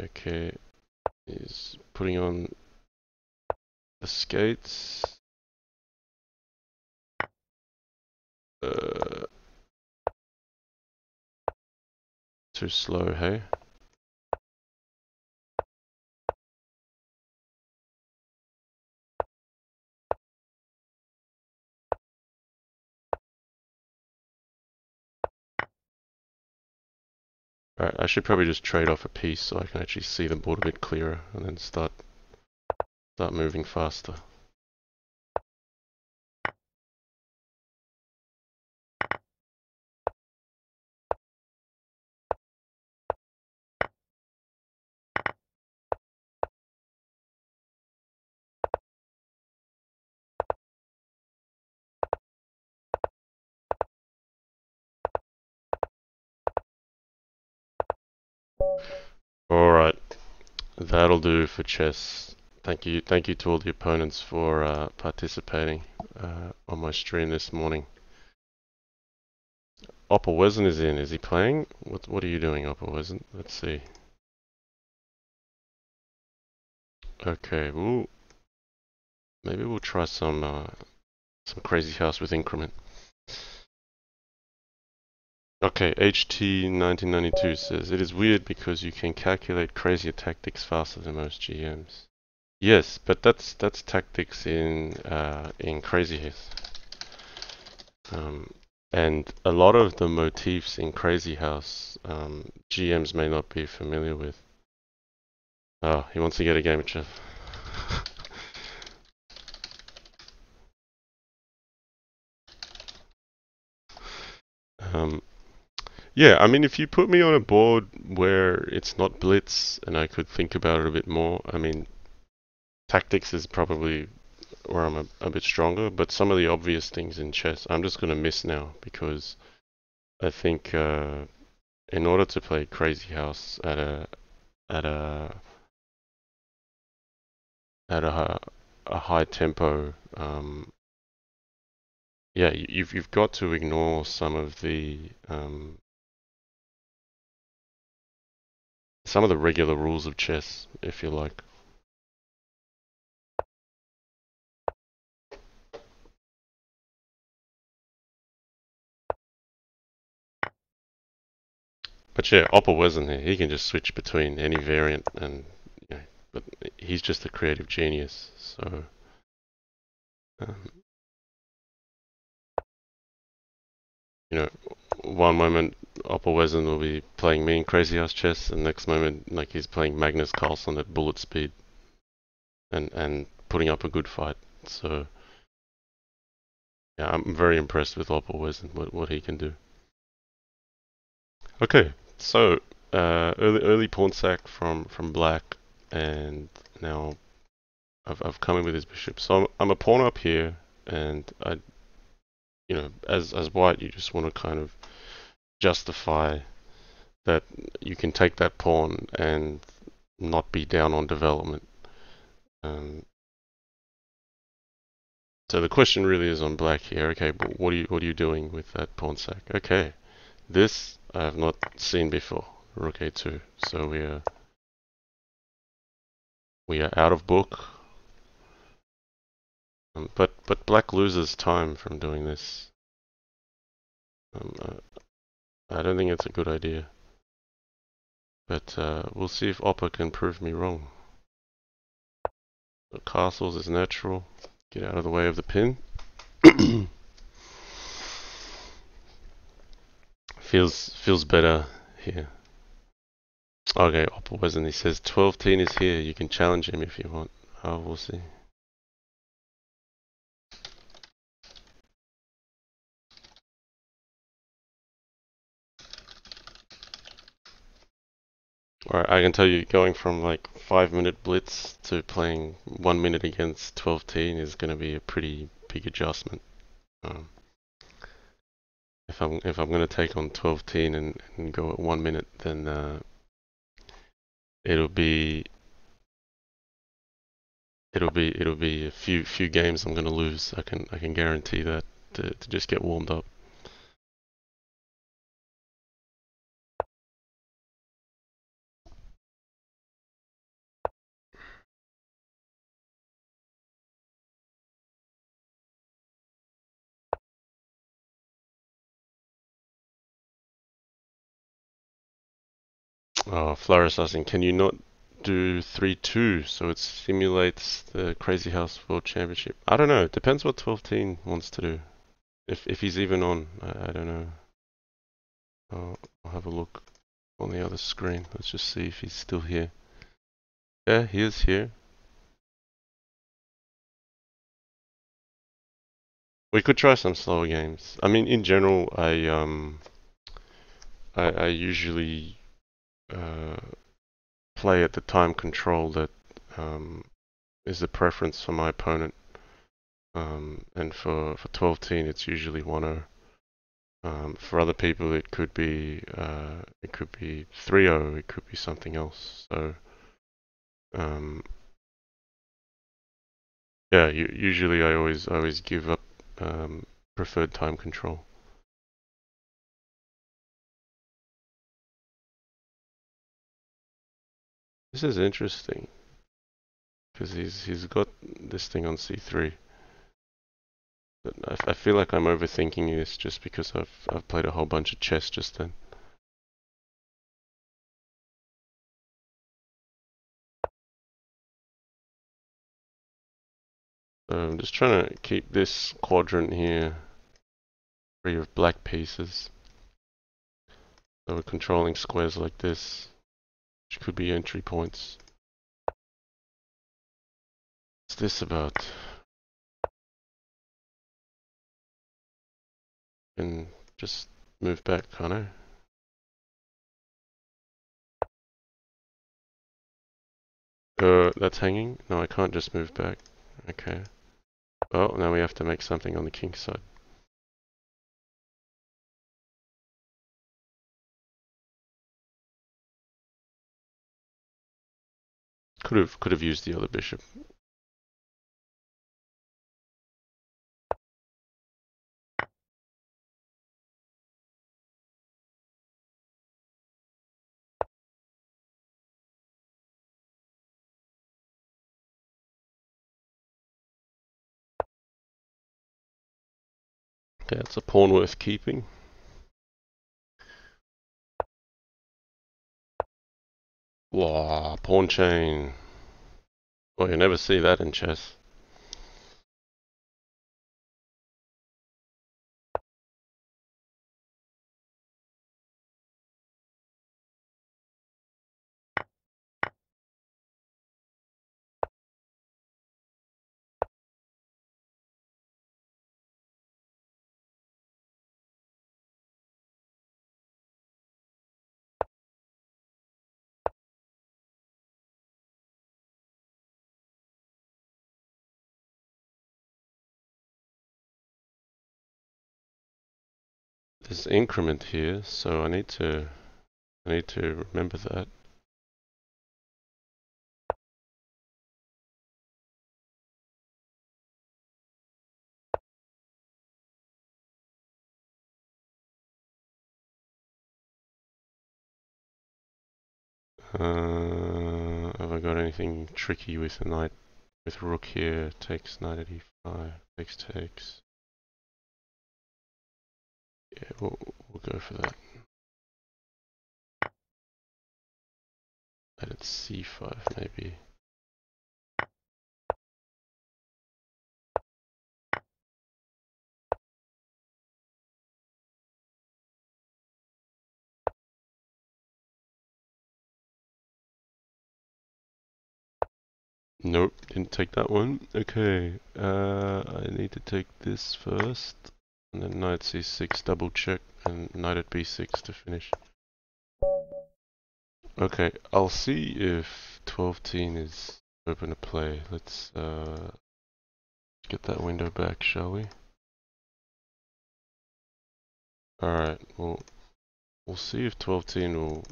Okay, he's putting on the skates. Uh, Too slow, hey? Alright, I should probably just trade off a piece so I can actually see the board a bit clearer and then start moving faster. Alright, that'll do for chess. Thank you to all the opponents for participating on my stream this morning. Opperwezen is in. Is he playing? What are you doing, Opperwezen? Let's see. Okay, maybe we'll try some Crazyhouse with increment. Okay, HT1992 says, it is weird because you can calculate crazier tactics faster than most GMs. Yes, but that's tactics in Crazyhouse. And a lot of the motifs in Crazyhouse, GMs may not be familiar with. Oh, he wants to get a game of chess. Yeah, I mean, if you put me on a board where it's not blitz and I could think about it a bit more, I mean, tactics is probably where I'm a bit stronger, but some of the obvious things in chess, I'm just going to miss now because I think in order to play Crazyhouse at a a high tempo, yeah, you've got to ignore some of the regular rules of chess, if you like. But yeah, opperwezen here, he can just switch between any variant, and you know, but he's just a creative genius. So um, you know, one moment opperwezen will be playing me in Crazyhouse chess, and next moment like he's playing Magnus Carlsen at bullet speed, and putting up a good fight. So yeah, I'm very impressed with opperwezen, what he can do. Okay, so early pawn sack from black, and now I've come in with his bishop. So I'm a pawn up here, and as white, you just want to kind of justify that you can take that pawn and not be down on development. Um, so the question really is on black here. Okay, but what are you doing with that pawn sack? Okay, this I have not seen before. Rook a2. So we are out of book. But black loses time from doing this. I don't think it's a good idea. But we'll see if Oppa can prove me wrong. The castles is natural. Get out of the way of the pin. feels better here. Okay, Oppa wasn't. He says 12-teen is here. You can challenge him if you want. Oh, we'll see. Alright, I can tell you, going from like 5-minute blitz to playing 1 minute against 12-teen is going to be a pretty big adjustment. Um, if I'm going to take on 12-teen and go at 1 minute, then it'll be a few games I'm going to lose. I can guarantee that to just get warmed up. Flores asking, can you not do 3-2 so it simulates the Crazyhouse World Championship? I don't know. It depends what 12-teen wants to do. If he's even on, I don't know. I'll have a look on the other screen. Let's just see if he's still here. Yeah, he is here. We could try some slower games. I mean, in general, I usually uh, play at the time control that is the preference for my opponent. And for 12-teen, it's usually 1-0. For other people, it could be 3-0. It could be something else. So yeah, usually I always give up preferred time control. This is interesting because he's got this thing on c3. But I feel like I'm overthinking this just because I've played a whole bunch of chess just then. So I'm just trying to keep this quadrant here free of black pieces. So we're controlling squares like this, which could be entry points. What's this about? And just move back, can't I? That's hanging? No, I can't just move back. Okay. Well, now we have to make something on the king side. Could have used the other bishop. Okay, that's a pawn worth keeping. Wow, pawn chain. Well, you never see that in chess. There's increment here, so I need to remember that. Have I got anything tricky with the knight? With rook here, takes knight at e5, takes. Yeah, we'll go for that. Knight at c5 maybe. Nope, didn't take that one. Okay, I need to take this first, and then knight c6 double check, and knight at b6 to finish. Okay, I'll see if 12-teen is open to play. Let's get that window back, shall we? Alright, well, we'll see if 12-teen will...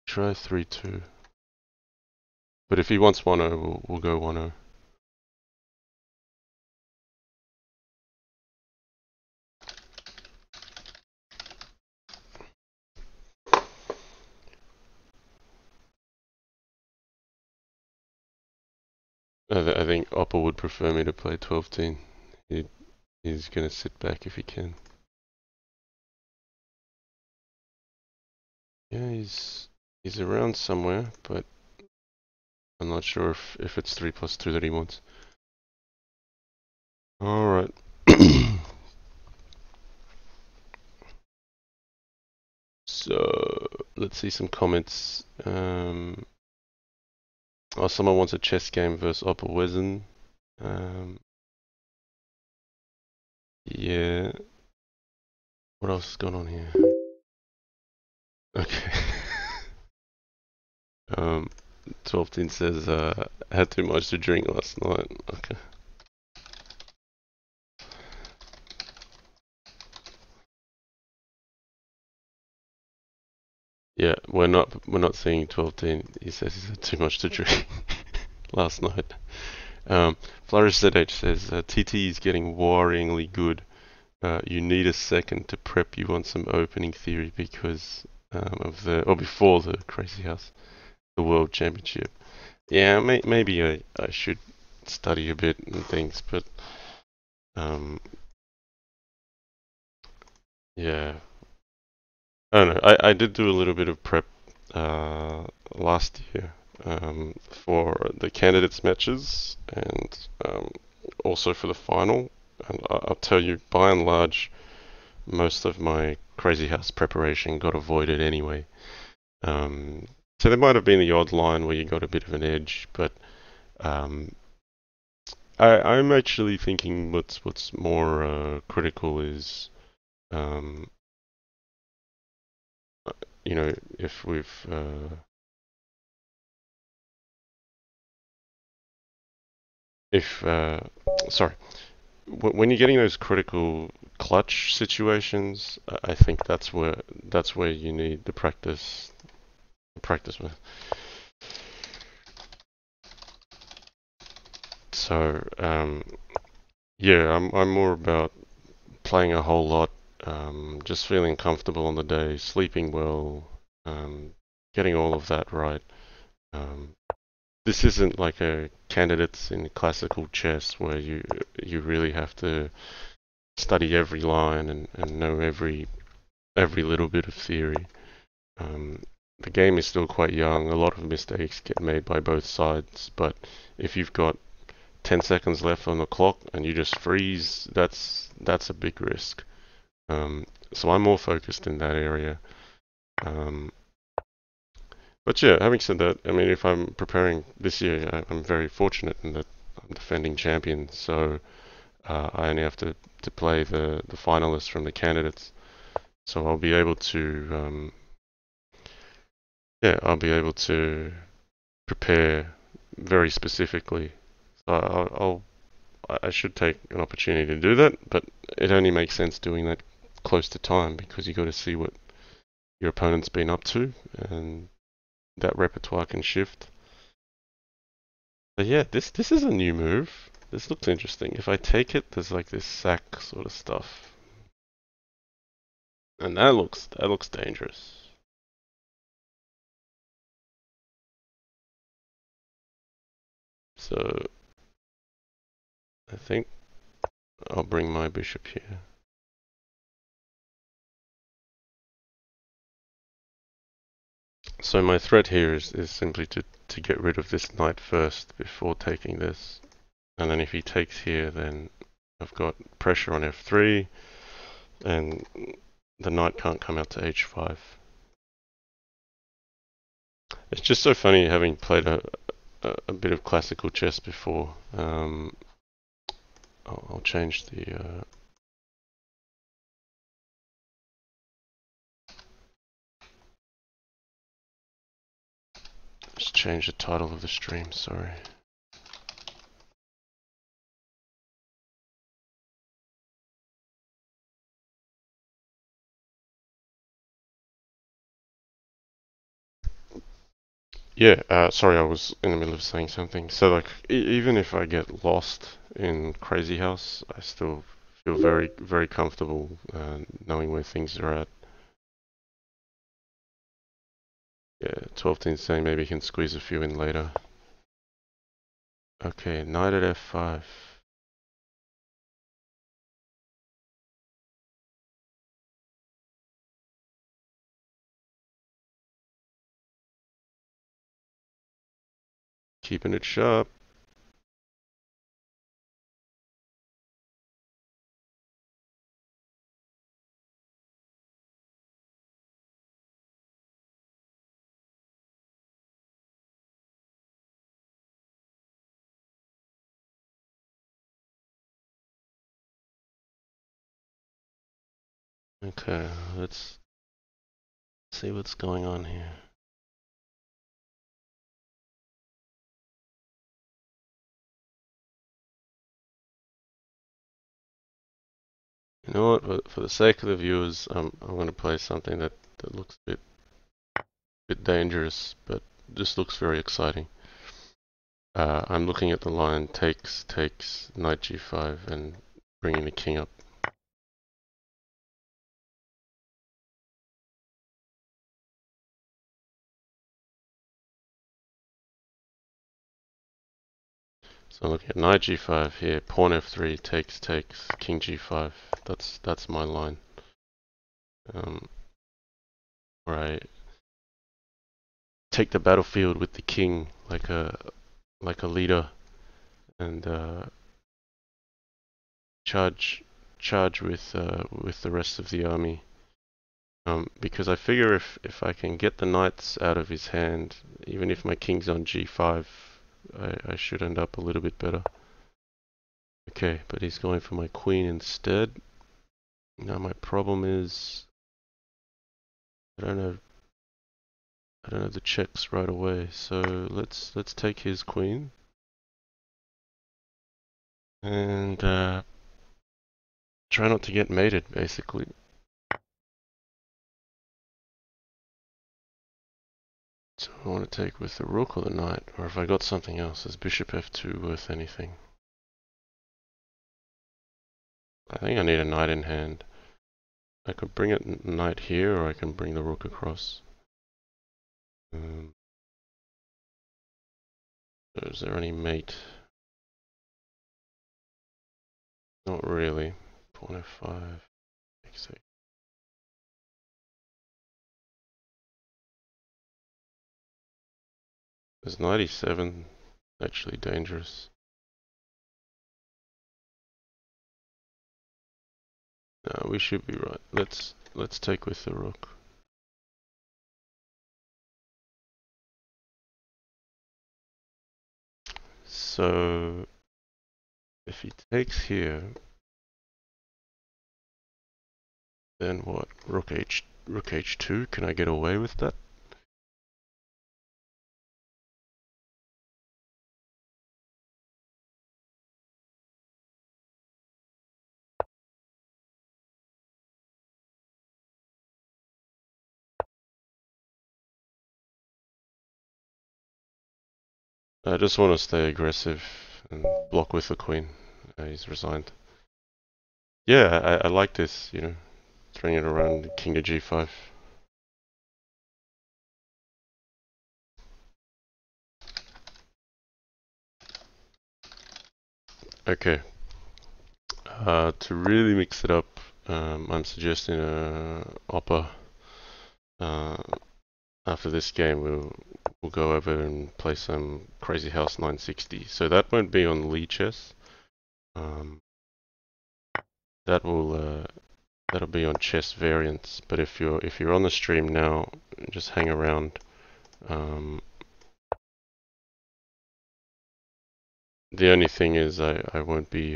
Try 3-2. But if he wants 1-0, we'll go 1-0. I think Opper would prefer me to play 12-teen. He's gonna sit back if he can. Yeah, he's around somewhere, but I'm not sure if it's 3 plus 2 that he wants. Alright. So, let's see some comments. Oh, someone wants a chess game versus opperwezen. Um, yeah. What else is going on here? Okay. um, 12 says, had too much to drink last night. Okay. Yeah, we're not seeing 12. He says he's had too much to drink last night. Flourish ZH says, TT is getting worryingly good. You need a second to prep you on some opening theory because or before the Crazyhouse, the World Championship. Yeah, maybe I should study a bit and things, but um, yeah, I don't know. I did do a little bit of prep uh, last year for the candidates matches and also for the final. And I'll tell you, by and large, most of my Crazyhouse preparation got avoided anyway. So there might have been the odd line where you got a bit of an edge, but um, I'm actually thinking what's more critical is, um, you know, if we've if sorry, when you're getting those critical clutch situations, I think that's where you need the practice with. So yeah, I'm more about playing a whole lot, just feeling comfortable on the day, sleeping well, getting all of that right. Um, this isn't like a candidates in classical chess where you really have to study every line and know every little bit of theory. Um, the game is still quite young. A lot of mistakes get made by both sides, but if you've got 10 seconds left on the clock and you just freeze, that's a big risk. So I'm more focused in that area. Um, but yeah, having said that, I mean, if I'm preparing this year, I'm very fortunate in that I'm defending champion, so I only have to play the finalists from the candidates. So I'll be able to, yeah, I'll be able to prepare very specifically. So I should take an opportunity to do that, but it only makes sense doing that close to time because you got to see what your opponent's been up to, and that repertoire can shift. But yeah, this is a new move. This looks interesting. If I take it, there's like this sack sort of stuff, and that looks dangerous. So I think I'll bring my bishop here. So my threat here is simply to get rid of this knight first before taking this. And then if he takes here, then I've got pressure on f3, and the knight can't come out to h5. It's just so funny having played a bit of classical chess before. I'll change the just change the title of the stream. Sorry. Yeah, sorry, I was in the middle of saying something. So, like, even if I get lost in Crazyhouse, I still feel very, very comfortable knowing where things are at. Yeah, 12 saying maybe he can squeeze a few in later. Okay, knight at f5. Keeping it sharp. Okay, let's see what's going on here. You know what? For the sake of the viewers, I'm going to play something that looks a bit dangerous, but just looks very exciting. I'm looking at the line takes knight g5 and bringing the king up. So I'm looking at knight g5 here, pawn f3 takes king g5. That's my line. Where I take the battlefield with the king like a leader and charge with the rest of the army. Because I figure if I can get the knights out of his hand, even if my king's on g5, I should end up a little bit better. Okay, but he's going for my queen instead. Now my problem is I don't have the checks right away. So let's take his queen and try not to get mated, basically. So I want to take with the rook or the knight, or if I got something else, is bishop f2 worth anything? I think I need a knight in hand. I could bring it knight here, or I can bring the rook across. Is there any mate? Not really. Pawn f5. X8. Is knight e7 actually dangerous? No, we should be right. Let's take with the rook. So if he takes here, then what? Rook h2. Can I get away with that? I just want to stay aggressive and block with the queen. He's resigned. Yeah, I like this, throwing it around king to g5. Okay. To really mix it up, I'm suggesting a opper. After this game, we'll go over and play some Crazyhouse 960. So that won't be on Lichess. That that'll be on chess variants. But if you're on the stream now, just hang around. The only thing is I won't be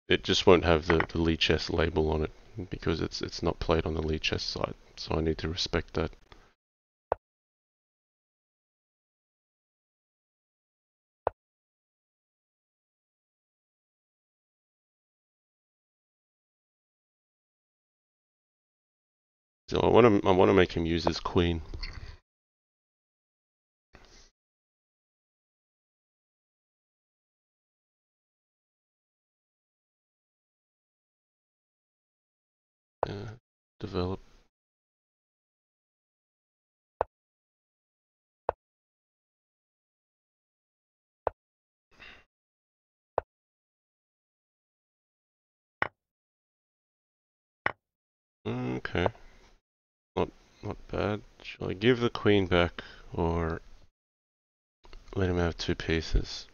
it just won't have the Lichess label on it because it's not played on the Lichess side. So I need to respect that. So I want to make him use his queen. Develop. Okay. Not bad. Shall I give the queen back or let him have 2 pieces?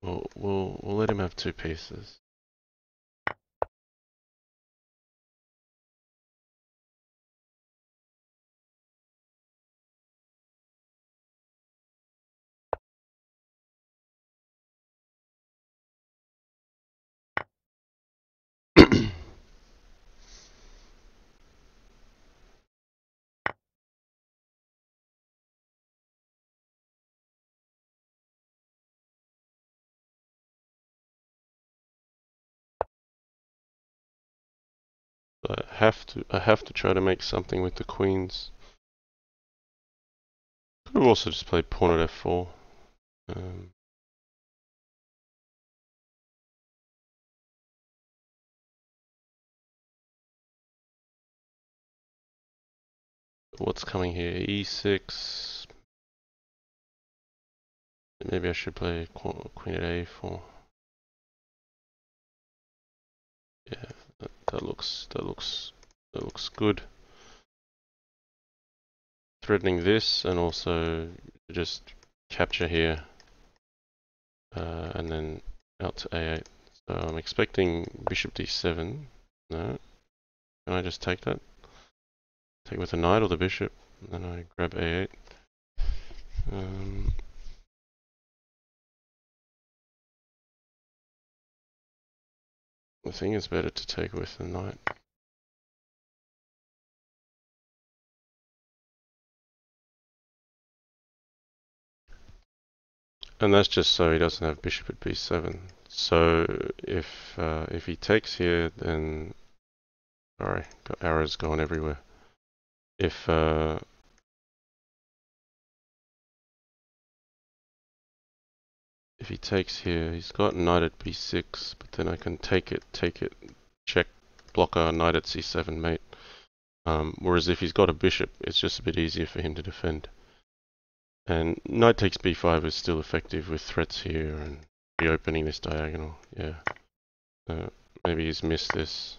We'll let him have 2 pieces. I have to try to make something with the queens. Could have also just played pawn at f4. What's coming here? e6. Maybe I should play queen at a4. Yeah, that looks good. Threatening this and also just capture here, and then out to a8. So I'm expecting bishop d7. No, can I just take that? Take with the knight or the bishop, and then I grab a8. I think it's better to take with the knight. And that's just so he doesn't have bishop at b7. So if he takes here, then sorry, got arrows going everywhere. If he takes here, he's got knight at b6, but then I can take it, check, blocker, knight at c7, mate. Whereas if he's got a bishop, it's just a bit easier for him to defend. And knight takes b5 is still effective with threats here and reopening this diagonal. Yeah. Maybe he's missed this.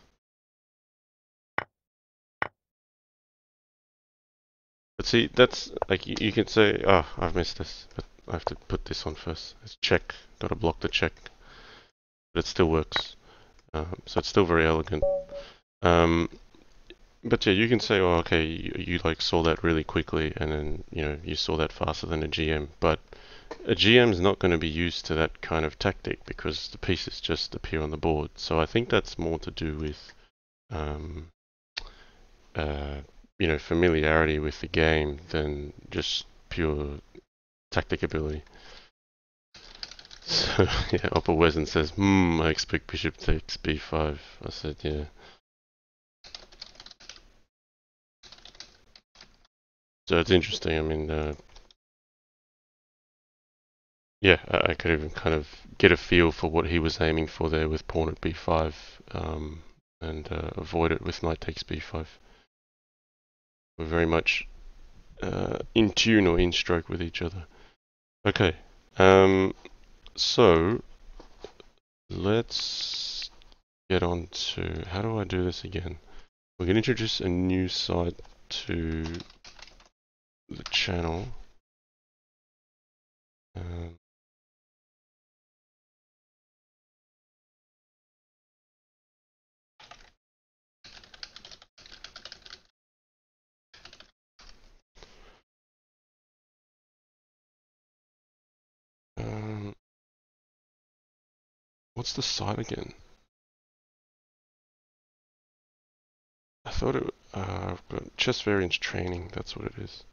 But see, that's like you can say, oh, I've missed this, but I have to put this on first. It's check. Got to block the check, but it still works. So it's still very elegant. But yeah, you can say, oh, okay, you like saw that really quickly, and then you saw that faster than a GM. But a GM is not going to be used to that kind of tactic because the pieces just appear on the board. So I think that's more to do with, familiarity with the game than just pure tactic ability. So yeah, opperwezen says, I expect bishop takes b5. I said, yeah. So it's interesting. I mean, yeah, I could even kind of get a feel for what he was aiming for there with pawn at b5, and avoid it with knight takes b5. We're very much in tune or in stroke with each other. Okay, so let's get on to, how do I do this again? We're going to introduce a new side to the channel. What's the site again? I thought it. I've got chess variance training. That's what it is.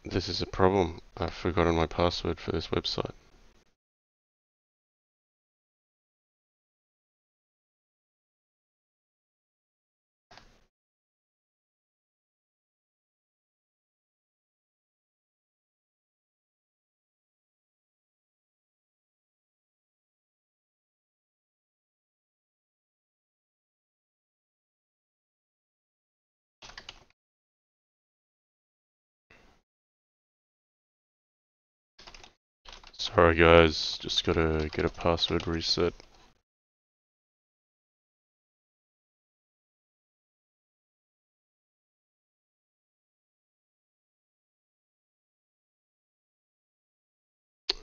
This is a problem. I've forgotten my password for this website. Sorry guys, just gotta get a password reset.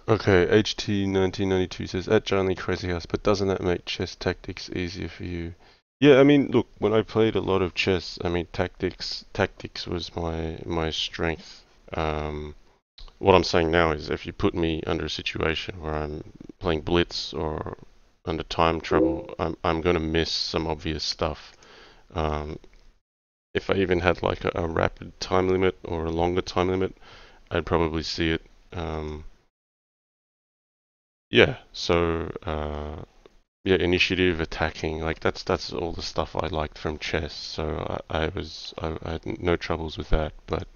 Okay, HT1992 says, at Johnny Crazyhouse, but doesn't that make chess tactics easier for you? Yeah, I mean, look, when I played a lot of chess, I mean, tactics was my strength. What I'm saying now is if you put me under a situation where I'm playing blitz or under time trouble, I'm gonna miss some obvious stuff. Um, if I even had like a rapid time limit or a longer time limit, I'd probably see it. Um, yeah, so yeah, initiative, attacking, like that's all the stuff I liked from chess. So I had no troubles with that. But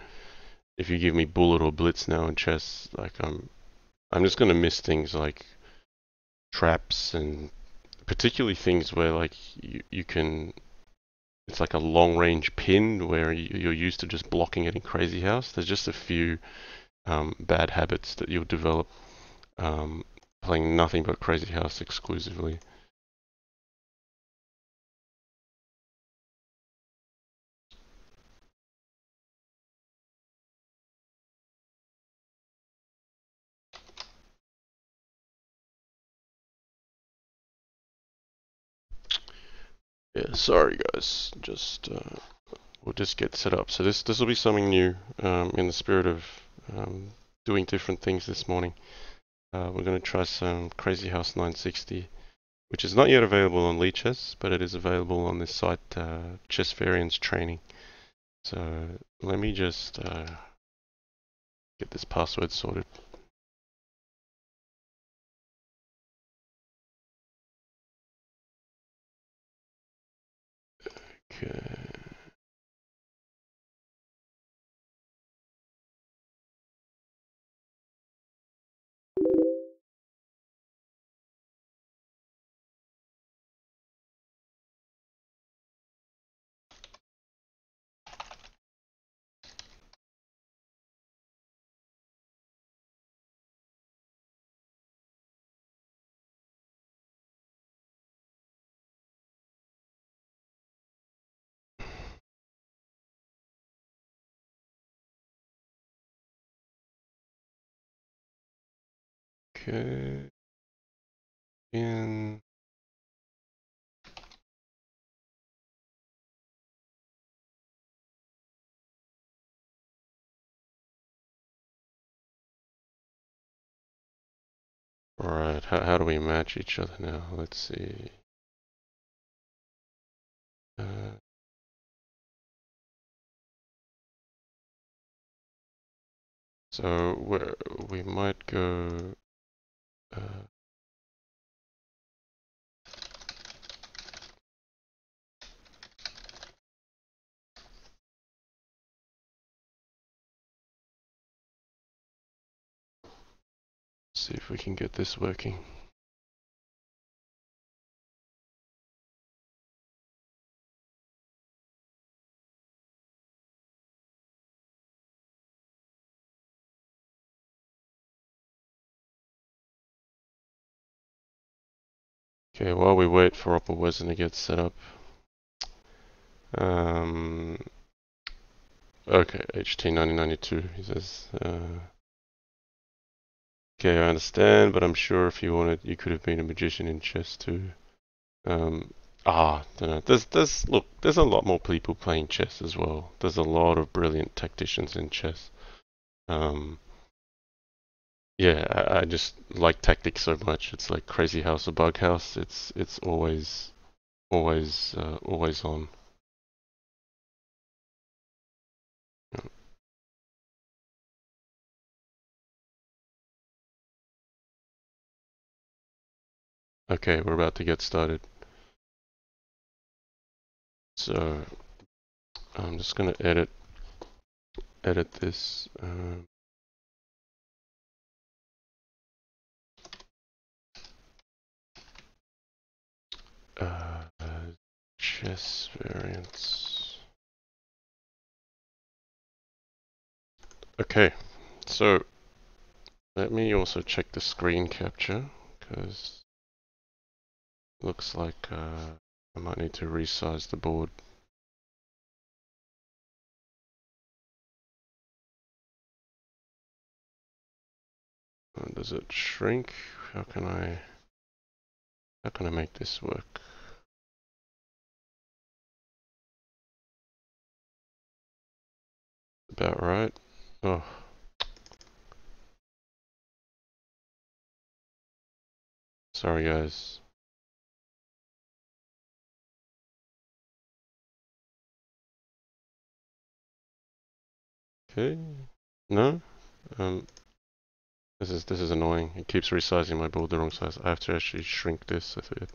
if you give me bullet or blitz now in chess, like I'm just gonna miss things like traps and particularly things where like you can. It's like a long range pin where you're used to just blocking it in Crazyhouse. There's just a few bad habits that you'll develop um, playing nothing but Crazyhouse exclusively. Yeah, sorry guys. We'll just get set up. So this will be something new in the spirit of doing different things this morning. We're going to try some Crazyhouse 960, which is not yet available on Lichess, but it is available on this site, Chess Variants Training. So let me just get this password sorted. Okay. Okay. In. Alright, how do we match each other now? Let's see. Uh, so we might go. Uh, see if we can get this working. Okay, while we wait for opperwezen to get set up. Um, okay, HT1992. He says, okay, I understand, but I'm sure if you wanted, you could have been a magician in chess too. Um, don't know. Look, there's a lot more people playing chess as well. There's a lot of brilliant tacticians in chess. Um, yeah, I just like tactics so much. It's like Crazyhouse or Bughouse. It's always on. Okay, we're about to get started. So I'm just gonna edit this. Uh, chess variants. Okay, so Let me also check the screen capture, because it looks like I might need to resize the board. Does it shrink? How can I make this work? About right. Oh, sorry guys. Okay. No. Um. This is annoying. It keeps resizing my board the wrong size. I have to actually shrink this a bit.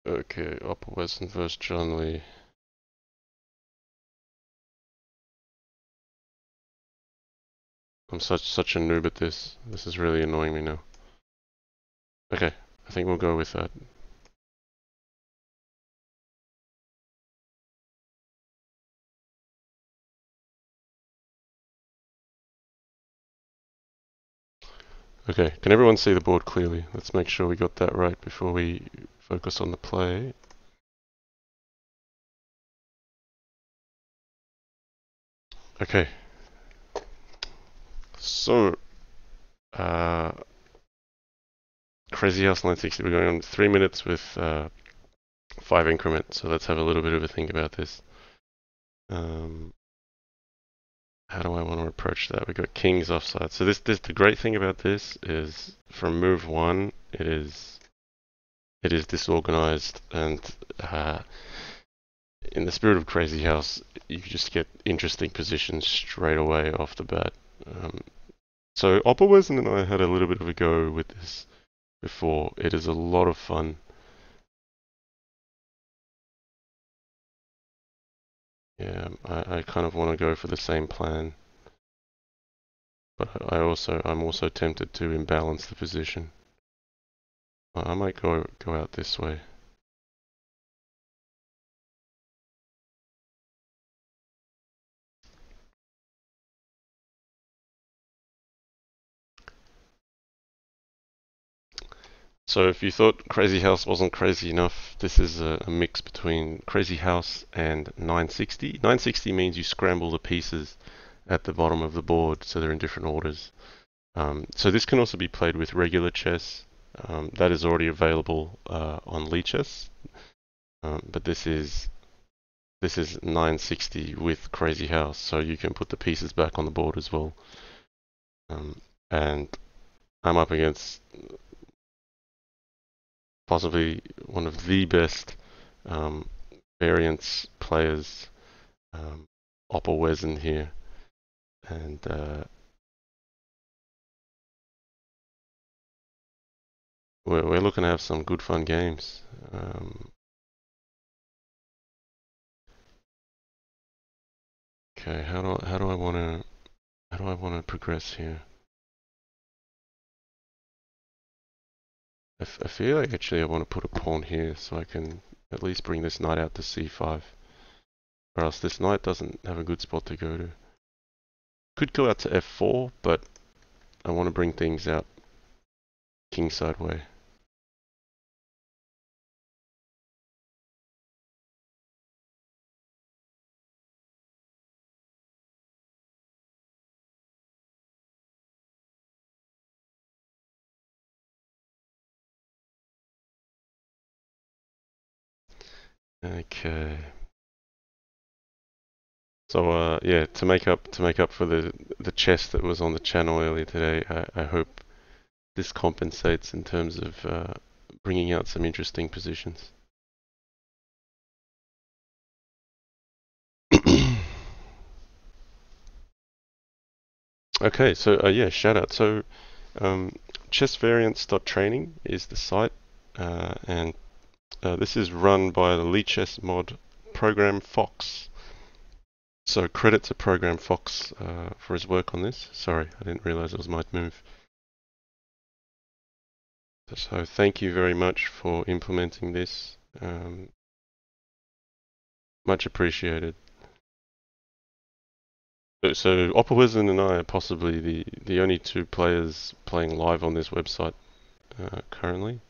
Okay, opperwezen versus John Lee. I'm such a noob at this. This is really annoying me now. Okay, I think we'll go with that. Okay, can everyone see the board clearly? Let's make sure we got that right before we focus on the play. Okay. So, Crazyhouse 960, we're going on 3 minutes with 5 increments, so let's have a little bit of a think about this. How do I want to approach that? We got kings offside. So this the great thing about this is from move 1, it is disorganized, and in the spirit of Crazyhouse, you just get interesting positions straight away off the bat. So opperwezen and I had a little bit of a go with this before. It is a lot of fun. Yeah, I kind of want to go for the same plan, but I'm also tempted to imbalance the position. I might go out this way. So if you thought Crazyhouse wasn't crazy enough, this is a mix between Crazyhouse and 960. 960 means you scramble the pieces at the bottom of the board, so they're in different orders. So this can also be played with regular chess. That is already available on Lichess, but this is 960 with Crazyhouse, so you can put the pieces back on the board as well. And I'm up against possibly one of the best variance players, opperwezen here, and we're looking to have some good fun games. Okay, how do I want to progress here? I feel like actually I want to put a pawn here so I can at least bring this knight out to c5, or else this knight doesn't have a good spot to go to. Could go out to f4, but I want to bring things out kingside way. Okay. So yeah, to make up for the chess that was on the channel earlier today, I hope this compensates in terms of bringing out some interesting positions. Okay, so yeah, shout out. So chessvariants.training is the site, and this is run by the Lichess mod Program Fox. So credit to Program Fox for his work on this. Sorry, I didn't realize it was my move. So thank you very much for implementing this. Much appreciated. So opperwezen and I are possibly the only two players playing live on this website currently.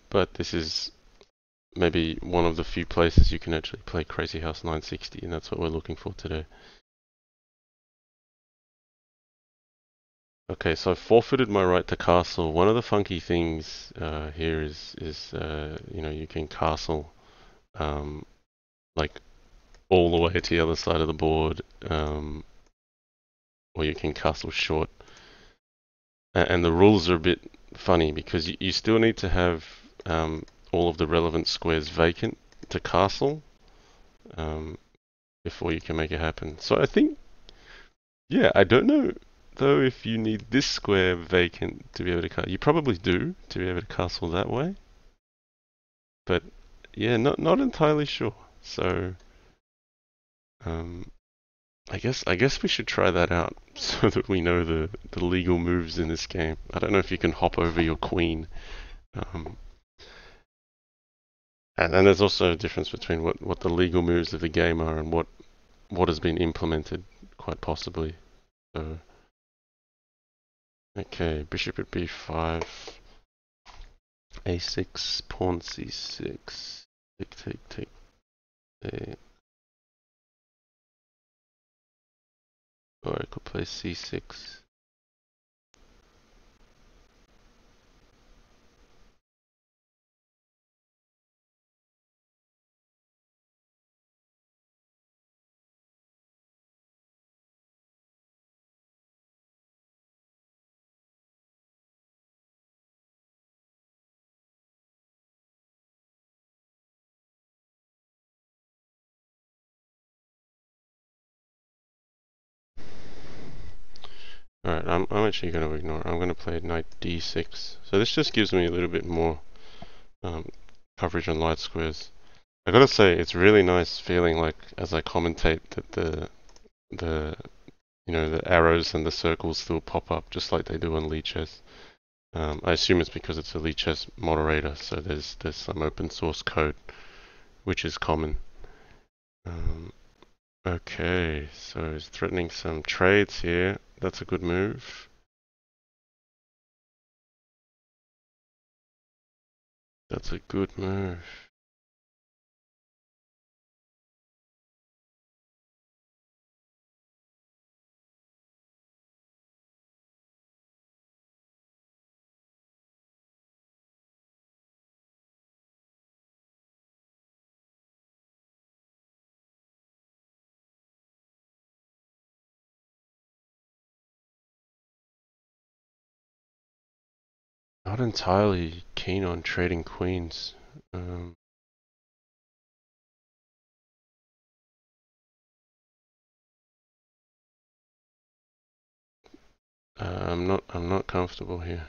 But this is maybe one of the few places you can actually play Crazyhouse 960, and that's what we're looking for today. Okay, so I forfeited my right to castle. One of the funky things here is you know, you can castle um, like all the way to the other side of the board, or you can castle short. And the rules are a bit funny because you still need to have all of the relevant squares vacant to castle um, before you can make it happen. So I think, yeah, I don't know though if you need this square vacant to be able to castle. You probably do to be able to castle that way, but yeah, not entirely sure. So um, I guess we should try that out so that we know the legal moves in this game. I don't know if you can hop over your queen. Um, and there's also a difference between what the legal moves of the game are and what has been implemented, quite possibly. So, okay, bishop at b5, a6, pawn c6, take. Or I could play c6. Alright, I'm actually going to ignore it. I'm going to play knight d6. So this just gives me a little bit more um, coverage on light squares. I gotta say, it's really nice feeling like as I commentate that the you know, the arrows and the circles still pop up just like they do on Lichess. I assume it's because it's a Lichess moderator, so there's some open source code which is common. Okay, so he's threatening some trades here. That's a good move. That's a good move. Not entirely keen on trading queens. Um, I'm not comfortable here.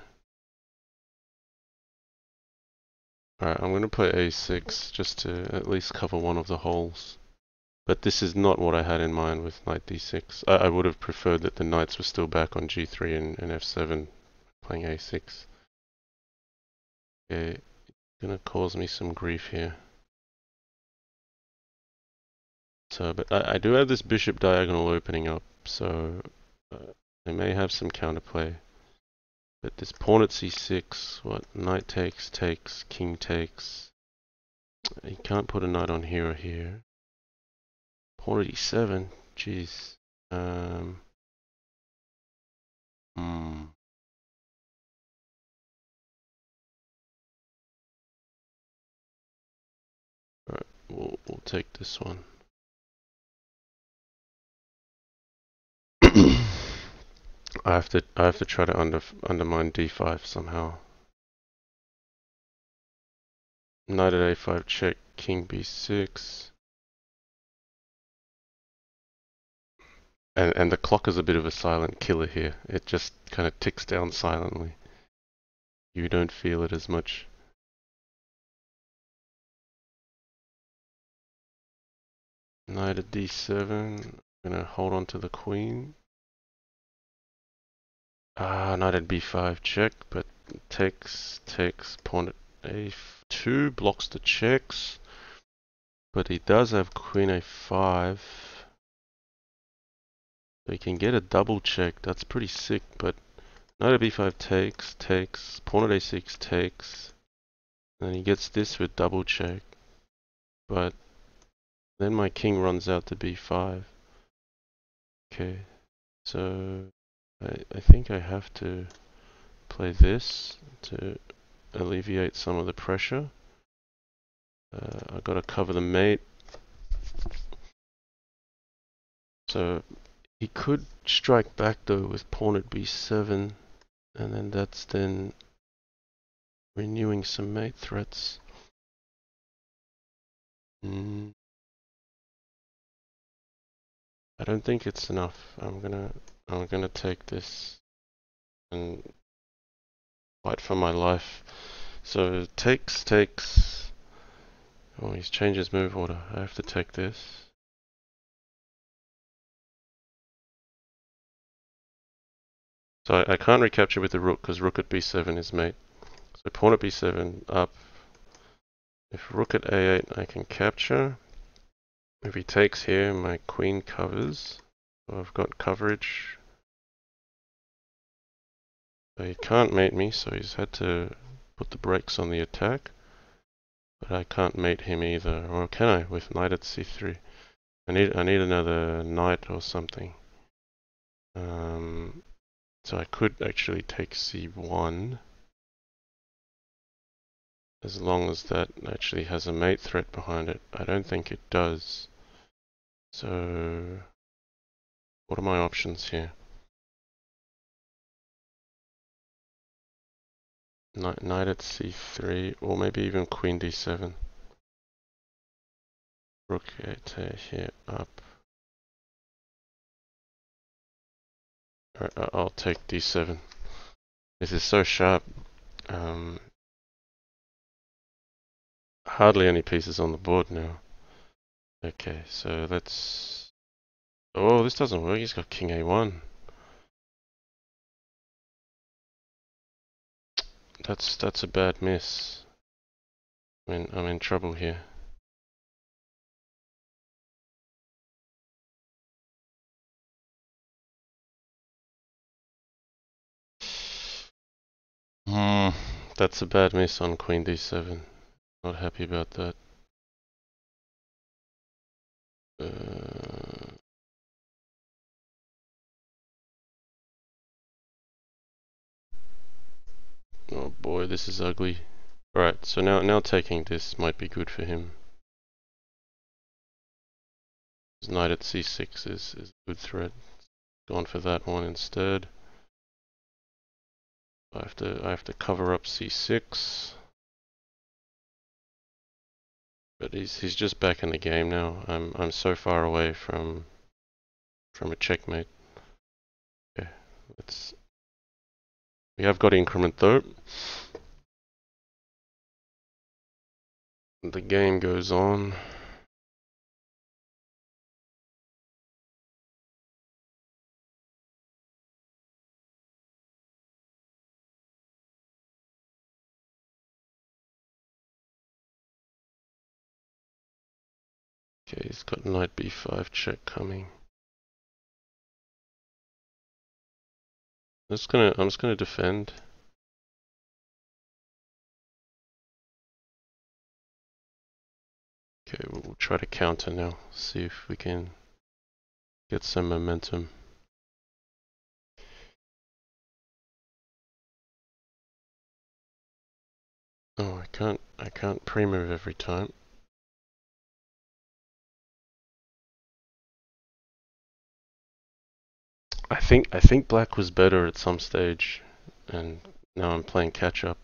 Alright, I'm gonna play a6 just to at least cover one of the holes. But this is not what I had in mind with knight d6. I would have preferred that the knights were still back on g3 and f7 playing a6. Okay, gonna cause me some grief here. So, but I do have this bishop diagonal opening up, so I may have some counterplay. But this pawn at c6, what, knight takes, king takes. You can't put a knight on here or here. Pawn at e7, jeez. Hmm. Alright, we'll take this one. I have to try to undermine d5 somehow. Knight at a5 check, king b6. And the clock is a bit of a silent killer here. It just kind of ticks down silently. You don't feel it as much. Knight at d7. I'm gonna hold on to the queen. Knight at b5 check, but takes, pawn at a2 blocks the checks, but he does have queen a5. So he can get a double check. That's pretty sick, but knight at b5 takes, pawn at a6 takes. Then he gets this with double check, but then my king runs out to b5. Okay, so I think I have to play this to alleviate some of the pressure. I've got to cover the mate. So he could strike back though with pawn at b7, and then that's then renewing some mate threats. I don't think it's enough. I'm gonna take this and fight for my life. So takes. Oh, he's changed his move order. I have to take this. So I can't recapture with the rook because rook at b7 is mate. So pawn at b7 up. If rook at a8 I can capture. If he takes here, my queen covers. So I've got coverage. So he can't mate me, so he's had to put the brakes on the attack. But I can't mate him either. Or can I with knight at c3? I need another knight or something. So I could actually take c1 as long as that actually has a mate threat behind it. I don't think it does. So what are my options here? Knight at c3, or maybe even queen d7. Rook here up. I'll take d7. This is so sharp. Hardly any pieces on the board now. Okay, so let's... Oh, this doesn't work. He's got king a1. That's a bad miss. I'm in trouble here. That's a bad miss on queen d7. Not happy about that. Oh boy, this is ugly. Right, so now taking this might be good for him. His knight at c6 is a good threat. Gone for that one instead. I have to cover up c6. But he's just back in the game now. I'm so far away from a checkmate. Okay, we have got increment though. The game goes on. Okay, he's got knight b5 check coming. I'm just gonna defend. Okay, we'll try to counter now. See if we can get some momentum. Oh, I can't pre-move every time. I think black was better at some stage, and now I'm playing catch up.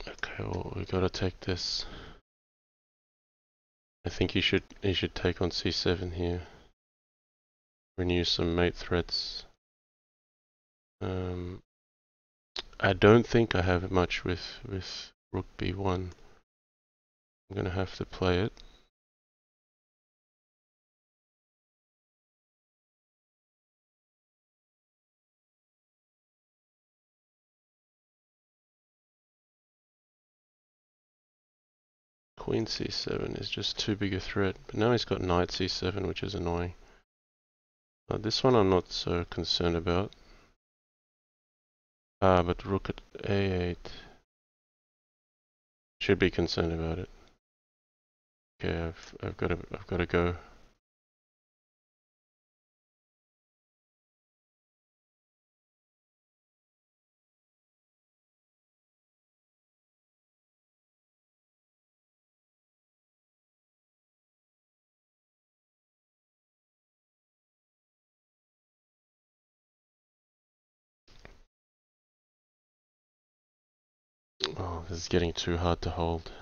Okay, well we gotta take this. I think he should take on c7 here. Renew some mate threats. I don't think I have much with rook b1. I'm gonna have to play it. Queen c7 is just too big a threat, but now he's got knight c7, which is annoying. This one I'm not so concerned about. But rook at a8. Should be concerned about it. Okay, I've got to go. Oh, this is getting too hard to hold.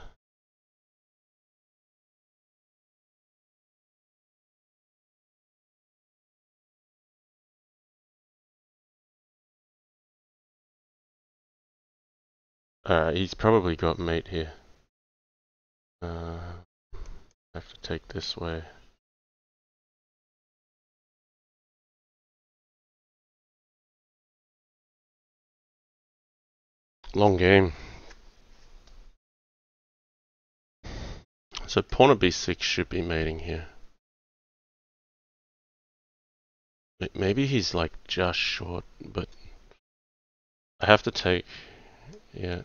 He's probably got mate here. I have to take this way. Long game. So pawn of b6 should be mating here. Maybe he's like just short, but I have to take, yeah.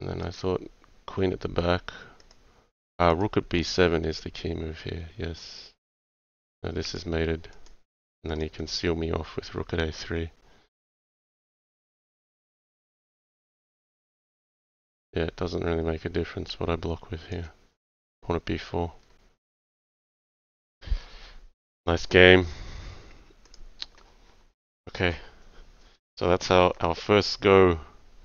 And then I thought queen at the back. Rook at b7 is the key move here, yes. Now this is mated. And then he can seal me off with rook at a3. Yeah, it doesn't really make a difference what I block with here. Pawn at b4. Nice game. Okay, so that's our first go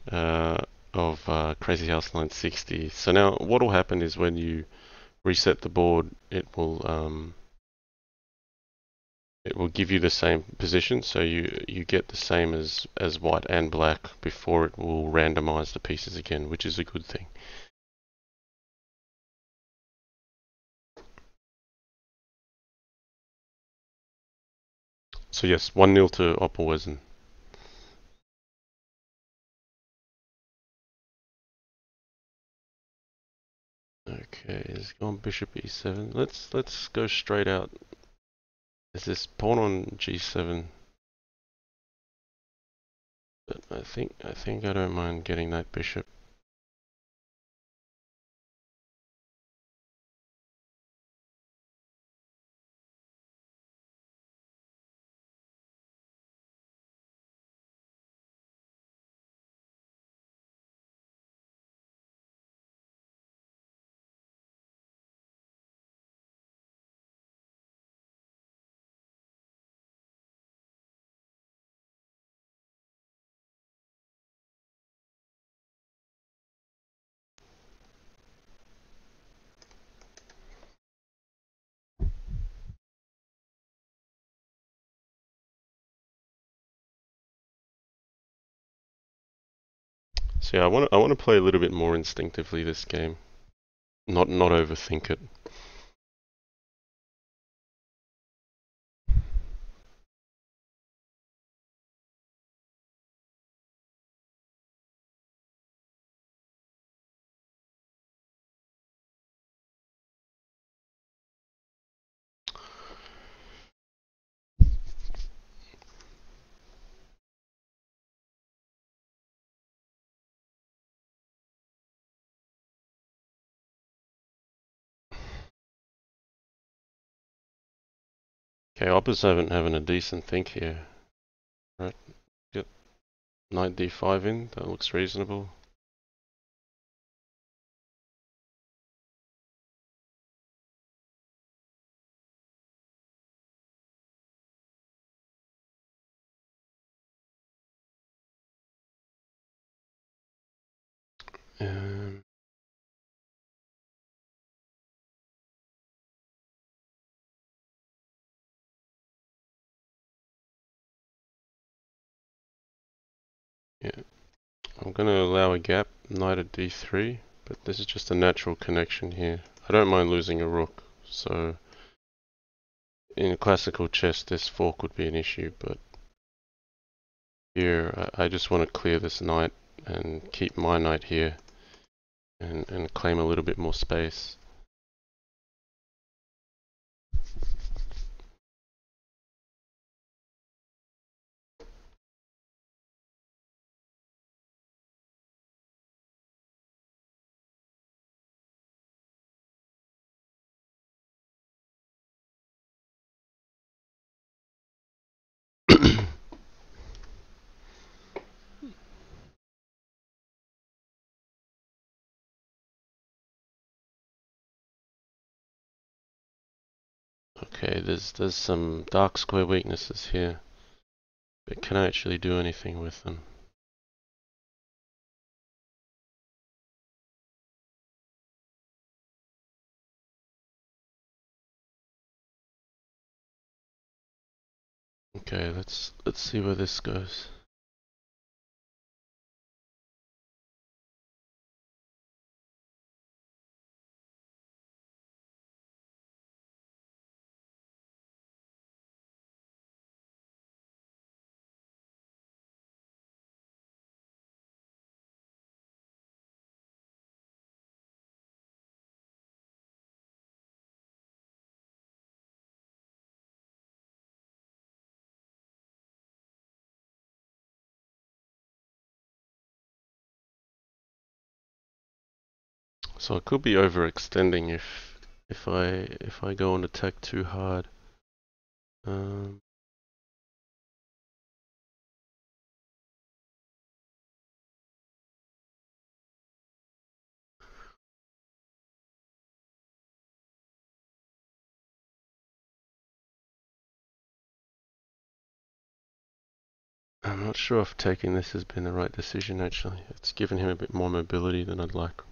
of Crazyhouse 960. So now what will happen is when you reset the board, it will give you the same position, so you get the same as white and black before it will randomize the pieces again, which is a good thing. So yes, 1-0 to opperwezen. Okay, he's gone bishop e7. Let's go straight out. Is this pawn on g7? But I think I don't mind getting that bishop. So yeah, I want to play a little bit more instinctively this game, not overthink it. Okay, Opper's having a decent think here. Right, get knight d5 in. That looks reasonable. Um, Yeah, I'm going to allow a gap, knight at d3, but this is just a natural connection here. I don't mind losing a rook, so in classical chess this fork would be an issue, but here I just want to clear this knight and keep my knight here and claim a little bit more space. Okay, there's some dark square weaknesses here, but can I actually do anything with them? Okay, let's see where this goes. So I could be overextending if I go on attack too hard. Um, I'm not sure if taking this has been the right decision actually. It's given him a bit more mobility than I'd like.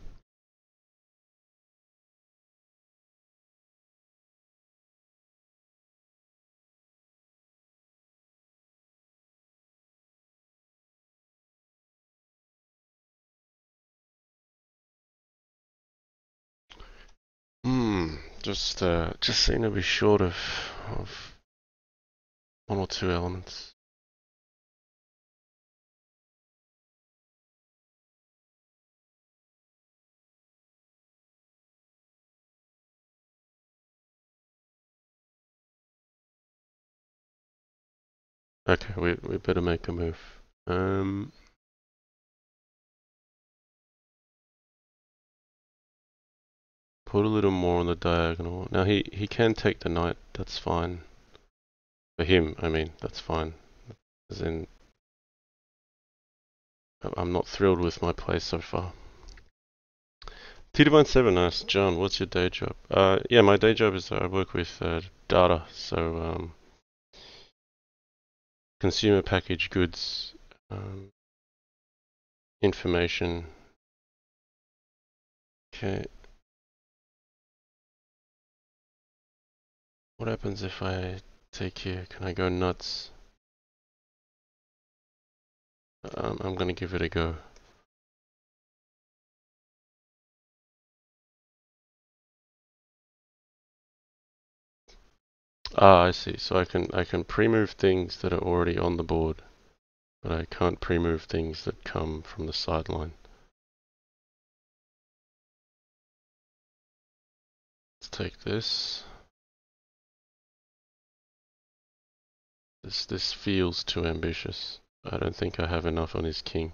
Just seem to be short of one or two elements. Okay, we better make a move. Um, Put a little more on the diagonal. Now he can take the knight. That's fine. For him, I mean, that's fine. As in, I'm not thrilled with my play so far. T-Divine7 asks, John, what's your day job? Yeah, my day job is I work with data, so consumer packaged goods, um, information. Okay, what happens if I take here? Can I go nuts? I'm gonna give it a go. Ah, I see. So I can pre-move things that are already on the board, but I can't pre-move things that come from the sideline. Let's take this. This feels too ambitious. I don't think I have enough on his king.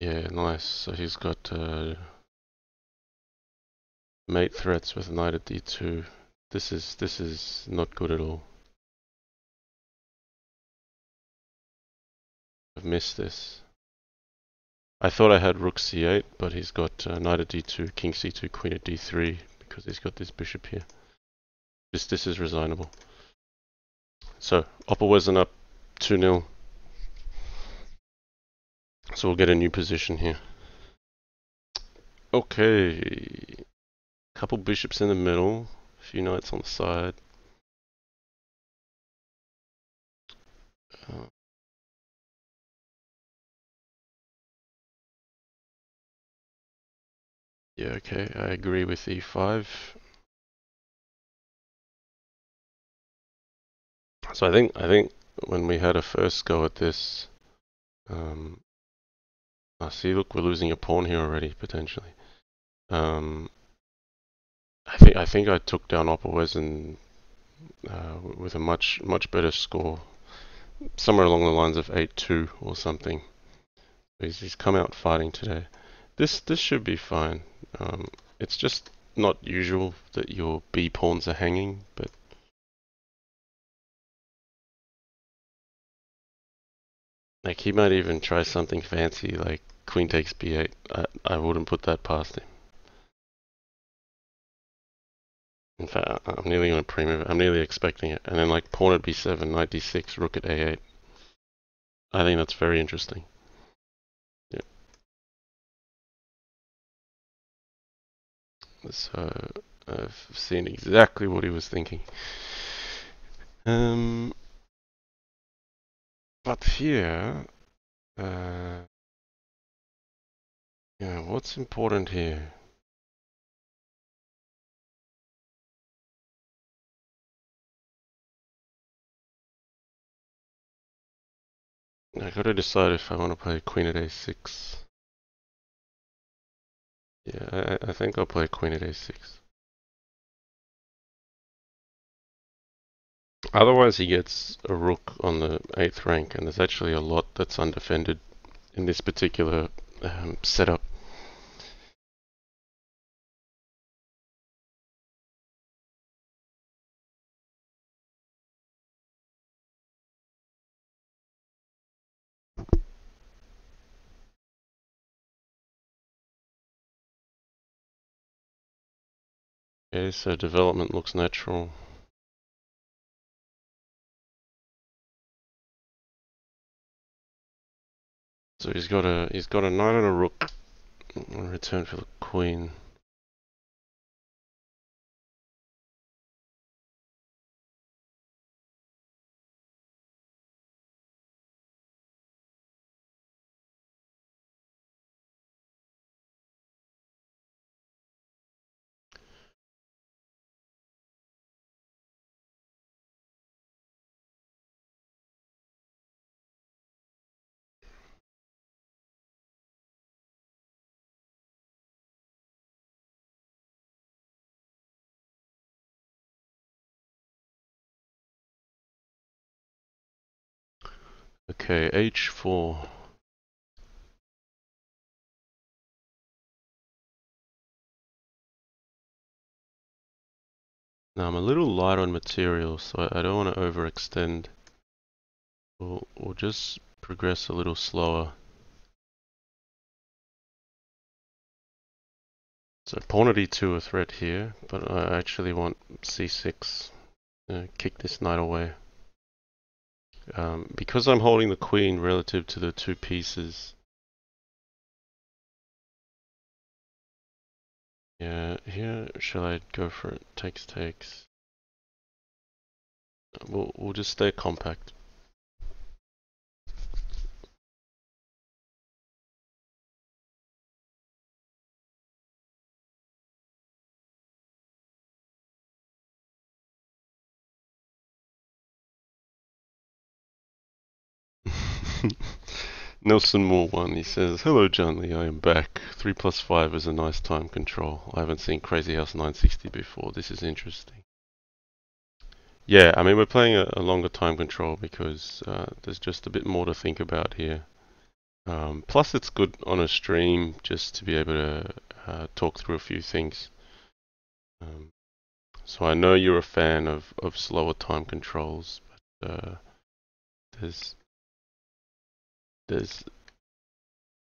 Yeah, nice. So he's got mate threats with knight at d2. This is not good at all. I've missed this. I thought I had rook c8, but he's got knight at d2, king c2, queen at d3 because he's got this bishop here. This is resignable. So opperwezen up 2-0. So we'll get a new position here. Okay, couple bishops in the middle, a few knights on the side. Uh, yeah, okay, I agree with e5. So I think when we had a first go at this, um, I see. Look, we're losing a pawn here already potentially. Um, I think I took down opperwezen with a much better score, somewhere along the lines of 8-2 or something. He's come out fighting today. This should be fine. It's just not usual that your b pawns are hanging, but like he might even try something fancy like queen takes b8. I wouldn't put that past him. In fact, I'm nearly going to pre-move. I'm nearly expecting it. And then like pawn at b7, knight d6, rook at a8. I think that's very interesting. Yeah. So I've seen exactly what he was thinking. But here, yeah, what's important here? I gotta decide if I want to play queen at a6. Yeah, I think I'll play queen at a6. Otherwise, he gets a rook on the 8th rank, and there's actually a lot that's undefended in this particular setup. Okay, so development looks natural. So he's got a knight and a rook in return for the queen. Okay, h4. Now I'm a little light on material, so I don't want to overextend. We'll just progress a little slower. So pawn at e2 a threat here, but I actually want c6. Kick this knight away. Because I'm holding the queen relative to the two pieces. Yeah, here, shall I go for it? Takes. We'll just stay compact. Nelson Moore 1, he says, "Hello John Lee, I am back. 3 plus 5 is a nice time control. I haven't seen Crazyhouse 960 before. This is interesting." Yeah, I mean we're playing a longer time control because there's just a bit more to think about here. Plus it's good on a stream just to be able to talk through a few things. So I know you're a fan of slower time controls, but there's there's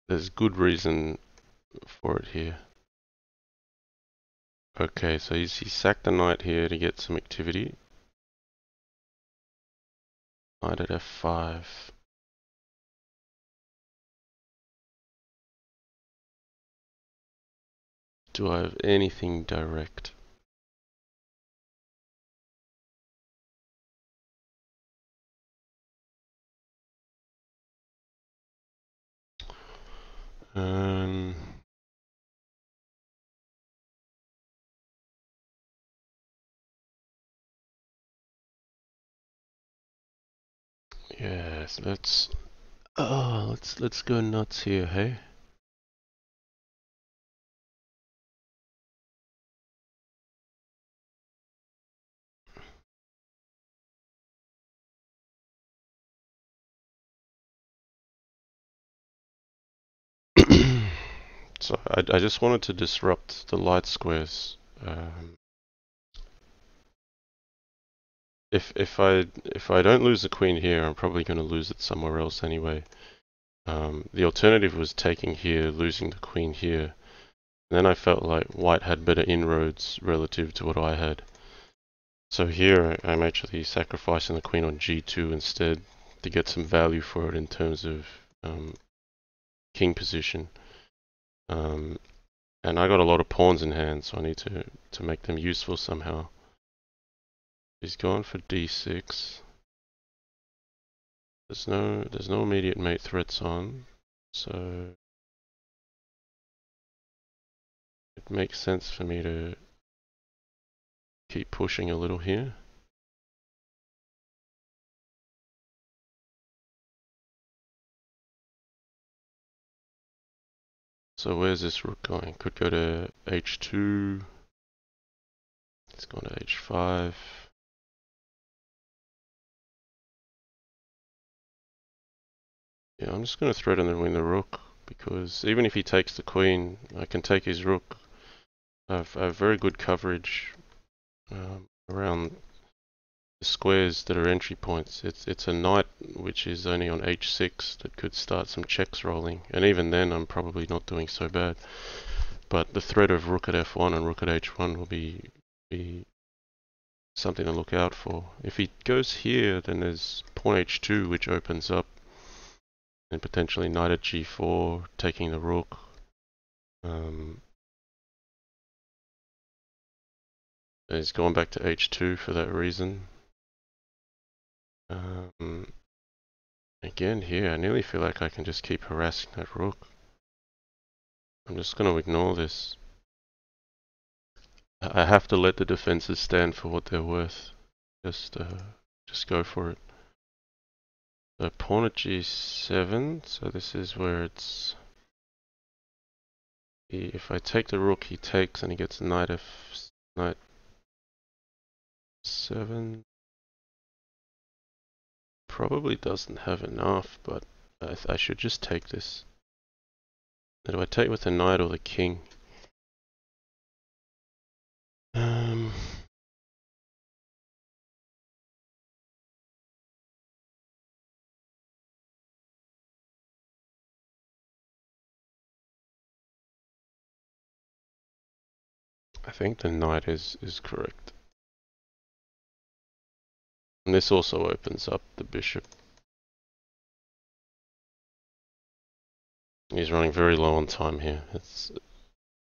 there's good reason for it here. Okay, so he sacked the knight here to get some activity. Knight at f5. Do I have anything direct? Um, yes, let's go nuts here, hey? So I just wanted to disrupt the light squares. If I don't lose the queen here, I'm probably going to lose it somewhere else anyway. The alternative was taking here, losing the queen here. And then I felt like white had better inroads relative to what I had. So here I'm actually sacrificing the queen on g2 instead to get some value for it in terms of king position. And I got a lot of pawns in hand, so I need to make them useful somehow. He's gone for d6. There's no immediate mate threats on, so it makes sense for me to keep pushing a little here. So where's this rook going? Could go to h2. It's going to h5. Yeah, I'm just going to threaten to win the rook, because even if he takes the queen, I can take his rook. I have very good coverage around the squares that are entry points. It's a knight which is only on h6 that could start some checks rolling, and even then I'm probably not doing so bad. But the threat of rook at f1 and rook at h1 will be something to look out for. If he goes here, then there's pawn h2 which opens up, and potentially knight at g4 taking the rook. He's going back to h2 for that reason. Again here, I nearly feel like I can just keep harassing that rook. I'm just going to ignore this. I have to let the defenses stand for what they're worth. Just go for it. So pawn at g7, so this is where it's... If I take the rook, he takes and he gets knight f7. Probably doesn't have enough, but I should just take this. Now, do I take with the knight or the king? I think the knight is correct. And this also opens up the bishop. He's running very low on time here.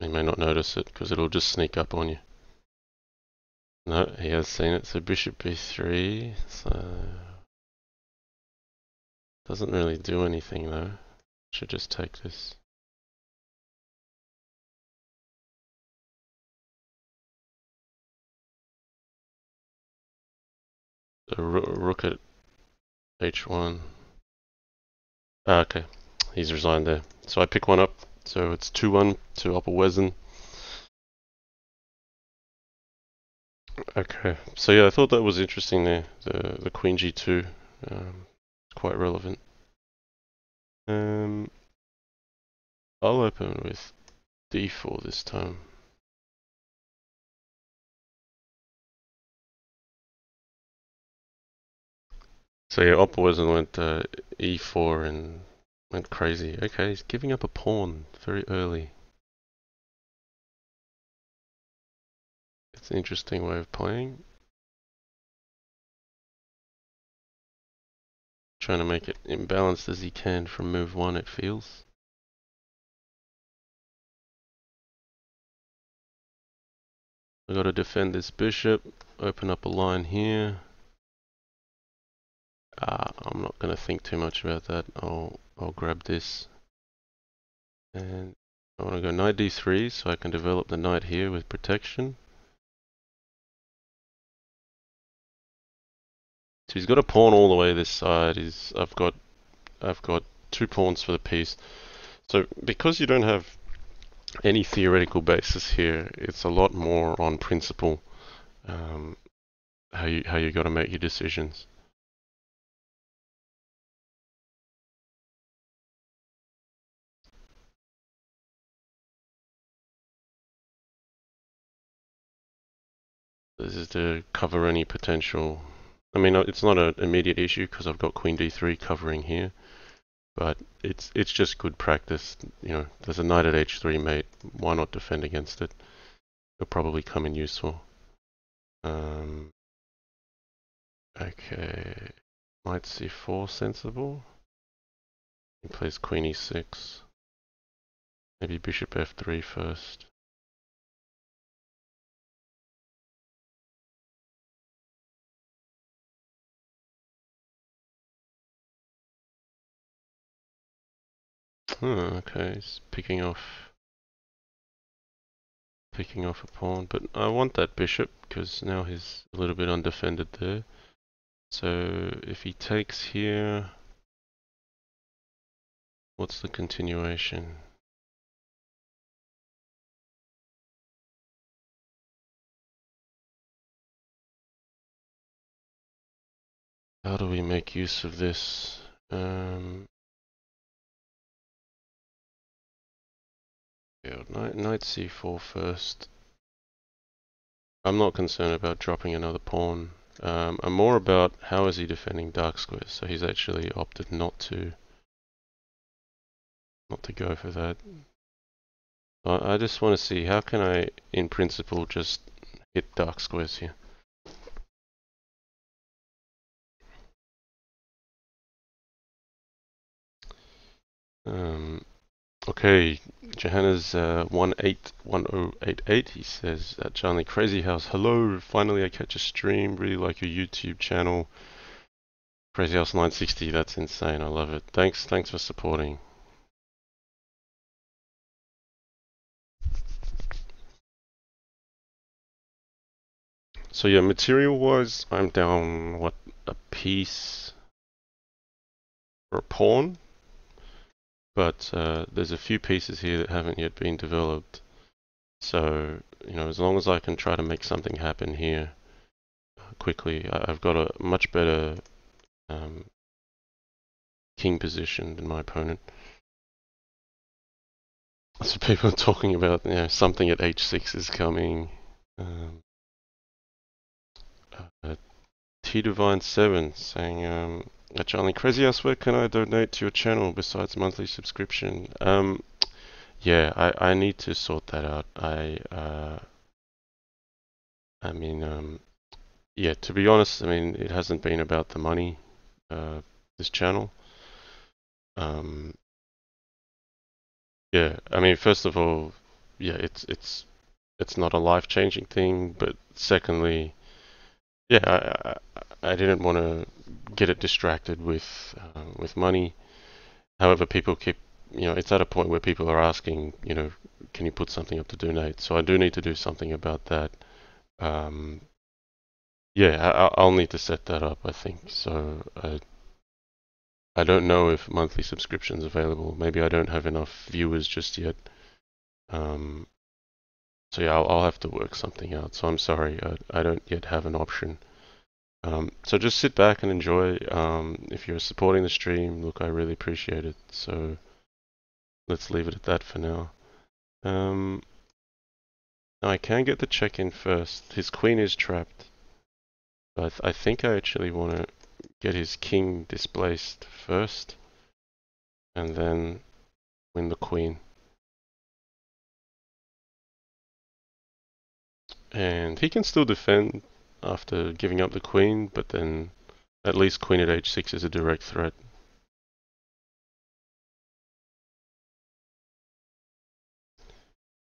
You may not notice it because it'll just sneak up on you. No, he has seen it. So bishop b3. So doesn't really do anything though. Should just take this. So rook at h1. Okay, he's resigned there. So I pick one up. So it's 2-1 to opperwezen. Okay, so yeah, I thought that was interesting there. The queen g2, quite relevant. I'll open with d4 this time. So yeah, opperwezen went e4 and went crazy. Okay, he's giving up a pawn very early. It's an interesting way of playing. Trying to make it imbalanced as he can from move 1, it feels. I gotta defend this bishop, open up a line here. I'm not gonna think too much about that. I'll grab this. And I want to go knight d3 so I can develop the knight here with protection. So he's got a pawn all the way this side. I've got 2 pawns for the piece. So because you don't have any theoretical basis here, it's a lot more on principle, um, how you got to make your decisions. This is to cover any potential. I mean, it's not an immediate issue because I've got queen d3 covering here, but it's just good practice. You know, there's a knight at h3 mate. Why not defend against it? It'll probably come in useful. Okay, knight c4 sensible. He plays queen e6. Maybe bishop f3 first. Okay, he's picking off a pawn, but I want that bishop because now he's a little bit undefended there. So if he takes here, what's the continuation? How do we make use of this? Yeah, knight c4 first. I'm not concerned about dropping another pawn. I'm more about how is he defending dark squares. So he's actually opted not to go for that. I just want to see how can I, in principle, just hit dark squares here. Okay, Johanna's 181088. He says, Charlie Crazyhouse, hello. Finally, I catch a stream. Really like your YouTube channel. Crazyhouse 960. That's insane. I love it. Thanks for supporting. So yeah, material-wise, I'm down what, a piece or a pawn, but there's a few pieces here that haven't yet been developed. So, you know, as long as I can try to make something happen here quickly, I've got a much better king position than my opponent. So people are talking about, you know, something at h6 is coming. T Divine 7 saying, Charlie Crazyhouse, where can I donate to your channel besides monthly subscription? Yeah, I need to sort that out. I mean, yeah, to be honest, I mean, it hasn't been about the money, this channel. Yeah, I mean, first of all, yeah, it's not a life-changing thing, but secondly, yeah, I didn't want to get it distracted with money. However, people keep, you know, it's at a point where people are asking, you know, can you put something up to donate? So I do need to do something about that. Yeah, I'll need to set that up, I think. So I don't know if monthly subscription's available. Maybe I don't have enough viewers just yet. So yeah, I'll have to work something out. So I'm sorry, I don't yet have an option. So just sit back and enjoy. If you're supporting the stream, look, I really appreciate it. So let's leave it at that for now. I can get the check-in first. His queen is trapped. But I think I actually want to get his king displaced first, and then win the queen. And he can still defend after giving up the queen, but then at least queen at h6 is a direct threat.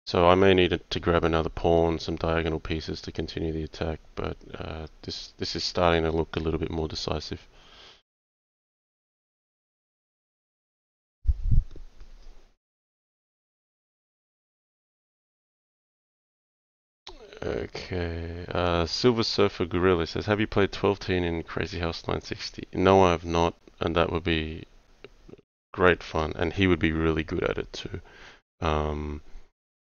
So I may need to grab another pawn, some diagonal pieces to continue the attack, but this is starting to look a little bit more decisive. Okay. Silver Surfer Gorilla says, have you played 12 in Crazyhouse 960? No, I have not, and that would be great fun, and he would be really good at it too. Um,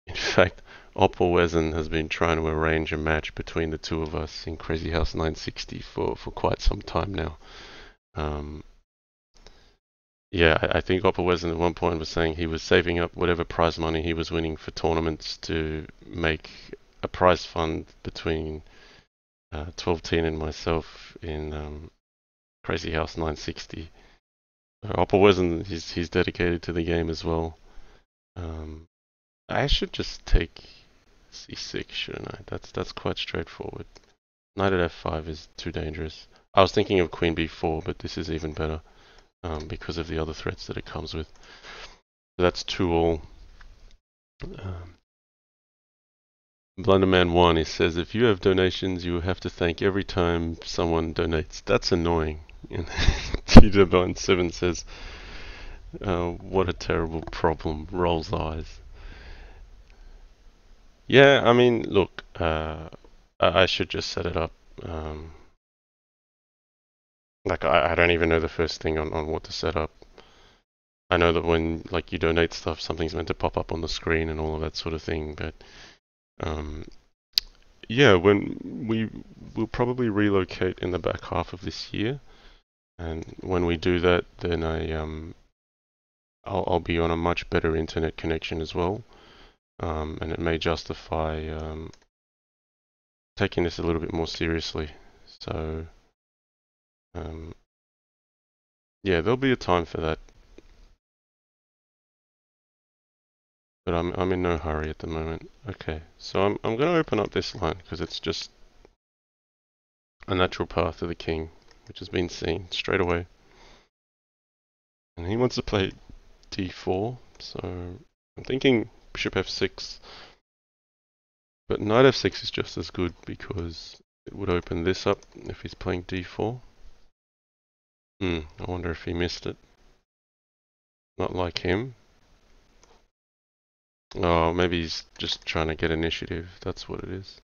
in fact, opperwezen has been trying to arrange a match between the two of us in Crazyhouse 960 for quite some time now. Um, yeah, I think opperwezen at one point was saying he was saving up whatever prize money he was winning for tournaments to make a prize fund between 12 and myself in Crazyhouse 960. Opperwezen, he's dedicated to the game as well. Um, I should just take c6, shouldn't I? That's quite straightforward. Knight at f5 is too dangerous. I was thinking of queen b4, but this is even better because of the other threats that it comes with. So that's 2-all. Blunderman1, he says, if you have donations, you will have to thank every time someone donates. That's annoying. And Tdabine7 says, what a terrible problem. Rolls eyes. Yeah, I mean, look, I should just set it up. Like, I don't even know the first thing on what to set up. I know that when, like, you donate stuff, something's meant to pop up on the screen and all of that sort of thing, but, yeah, we'll probably relocate in the back half of this year, and when we do that, then I'll be on a much better internet connection as well, and it may justify taking this a little bit more seriously. So, yeah, there'll be a time for that, but I'm in no hurry at the moment. Okay, so I'm going to open up this line because it's just a natural path to the king, which has been seen straight away. And he wants to play d4, so I'm thinking bishop f6, but knight f6 is just as good because it would open this up if he's playing d4. I wonder if he missed it. Not like him. Oh, maybe he's just trying to get initiative. That's what it is.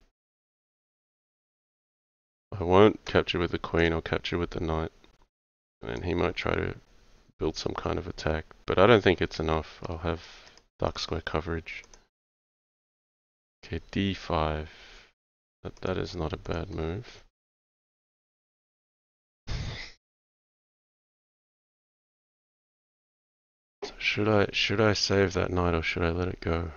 I won't capture with the queen, I'll capture with the knight. And he might try to build some kind of attack, but I don't think it's enough. I'll have dark square coverage. Okay, d5. That is not a bad move. So should I save that knight or should I let it go?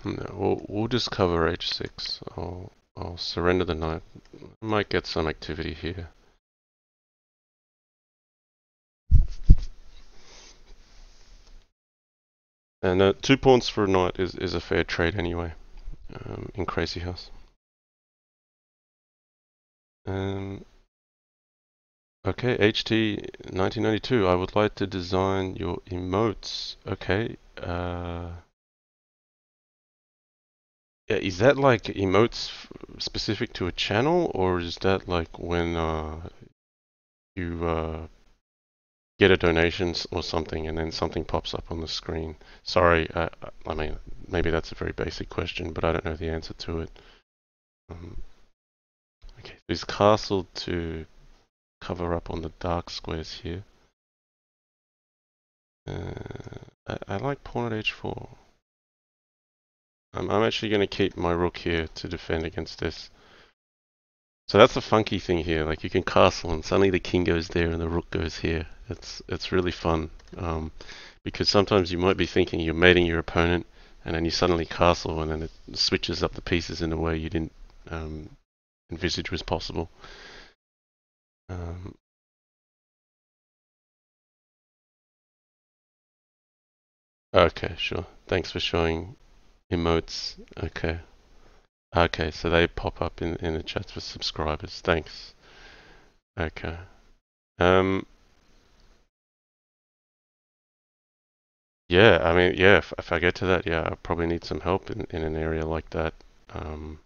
No, we'll just cover h6. I'll surrender the knight. I might get some activity here. And 2 pawns for a knight is a fair trade anyway, in Crazyhouse. Okay, HT 1992. I would like to design your emotes. Okay. Yeah, is that like emotes specific to a channel, or is that like when you get a donation or something and then something pops up on the screen? Sorry, I mean, maybe that's a very basic question, but I don't know the answer to it. Okay, is castle to cover up on the dark squares here? I like pawn at h4. I'm actually going to keep my rook here to defend against this. So that's the funky thing here. Like you can castle and suddenly the king goes there and the rook goes here. It's really fun because sometimes you might be thinking you're mating your opponent and then you suddenly castle and then it switches up the pieces in a way you didn't envisage was possible. Okay, sure. Thanks for showing emotes. Okay. Okay, so they pop up in the chat for subscribers. Thanks. Okay. Yeah, I mean, yeah, if I get to that, yeah, I probably need some help in an area like that. Um,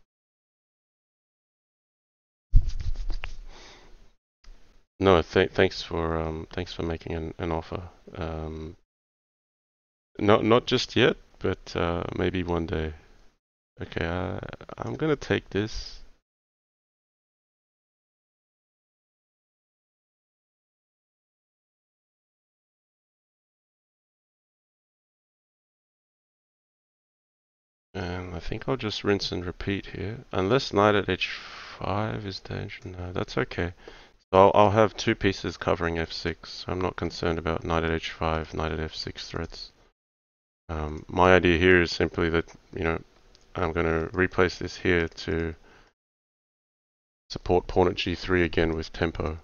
no, thanks for making an offer. Not just yet, but maybe one day. Okay, I'm gonna take this. And I think I'll just rinse and repeat here. Unless knight at h5 is danger. No, that's okay. So I'll have two pieces covering f6. I'm not concerned about knight at h5, knight at f6 threats. My idea here is simply that, I'm going to replace this here to support pawn at g3 again with tempo.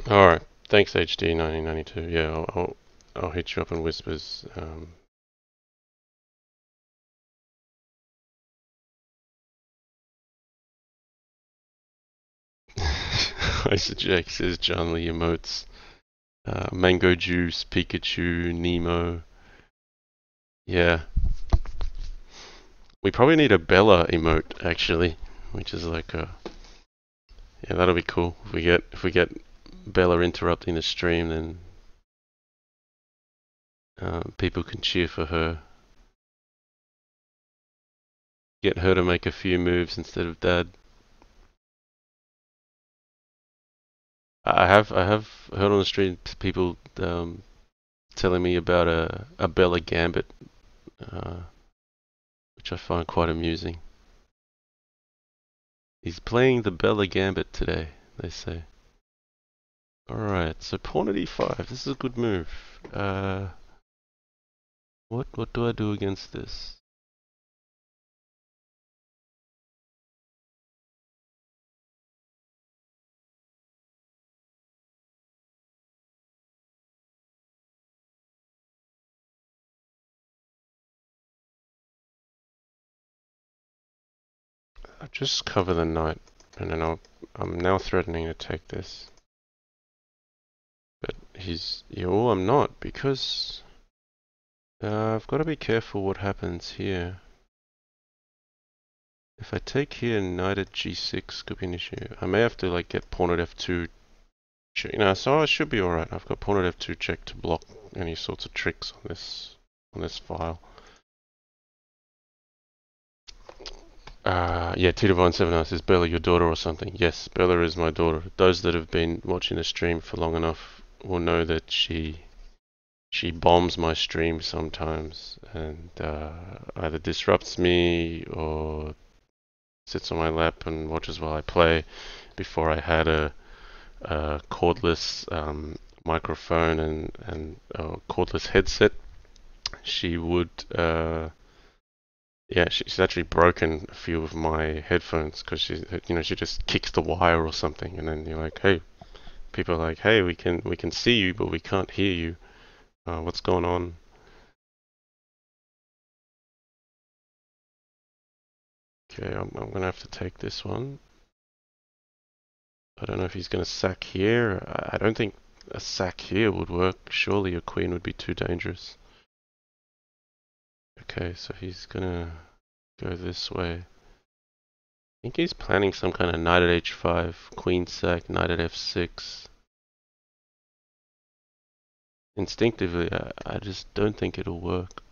Alright, thanks HD 1992. Yeah, I'll hit you up in whispers. Isaac says John Lee emotes. Mango Juice, Pikachu, Nemo. Yeah. We probably need a Bella emote actually, which is like a yeah, that'll be cool. If we get Bella interrupting the stream, then people can cheer for her. Get her to make a few moves instead of Dad. I have heard on the street people telling me about a Bella Gambit, uh, which I find quite amusing. He's playing the Bella Gambit today, they say. Alright, so pawn at e5. This is a good move. What do I do against this? I'll just cover the knight, and then I'm now threatening to take this. But I'm not, because I've got to be careful what happens here. If I take here, knight at g6 could be an issue. I may have to like get pawn at f2 check. So I should be alright. I've got pawn at f2 check to block any sorts of tricks on this file. Yeah, T Divine 7 asks, is Bella your daughter or something? Yes, Bella is my daughter. Those that have been watching the stream for long enough will know that she bombs my stream sometimes and either disrupts me or sits on my lap and watches while I play. Before I had a cordless microphone and a cordless headset, she would yeah, she's actually broken a few of my headphones because she just kicks the wire or something, and then you're like, hey, people are like, hey, we can see you, but we can't hear you. What's going on? Okay, I'm gonna have to take this one. I don't know if he's gonna sack here. I don't think a sack here would work. Surely a queen would be too dangerous. Okay, so he's gonna go this way. I think he's planning some kind of knight at h5, queen sack, knight at f6. Instinctively, I just don't think it'll work.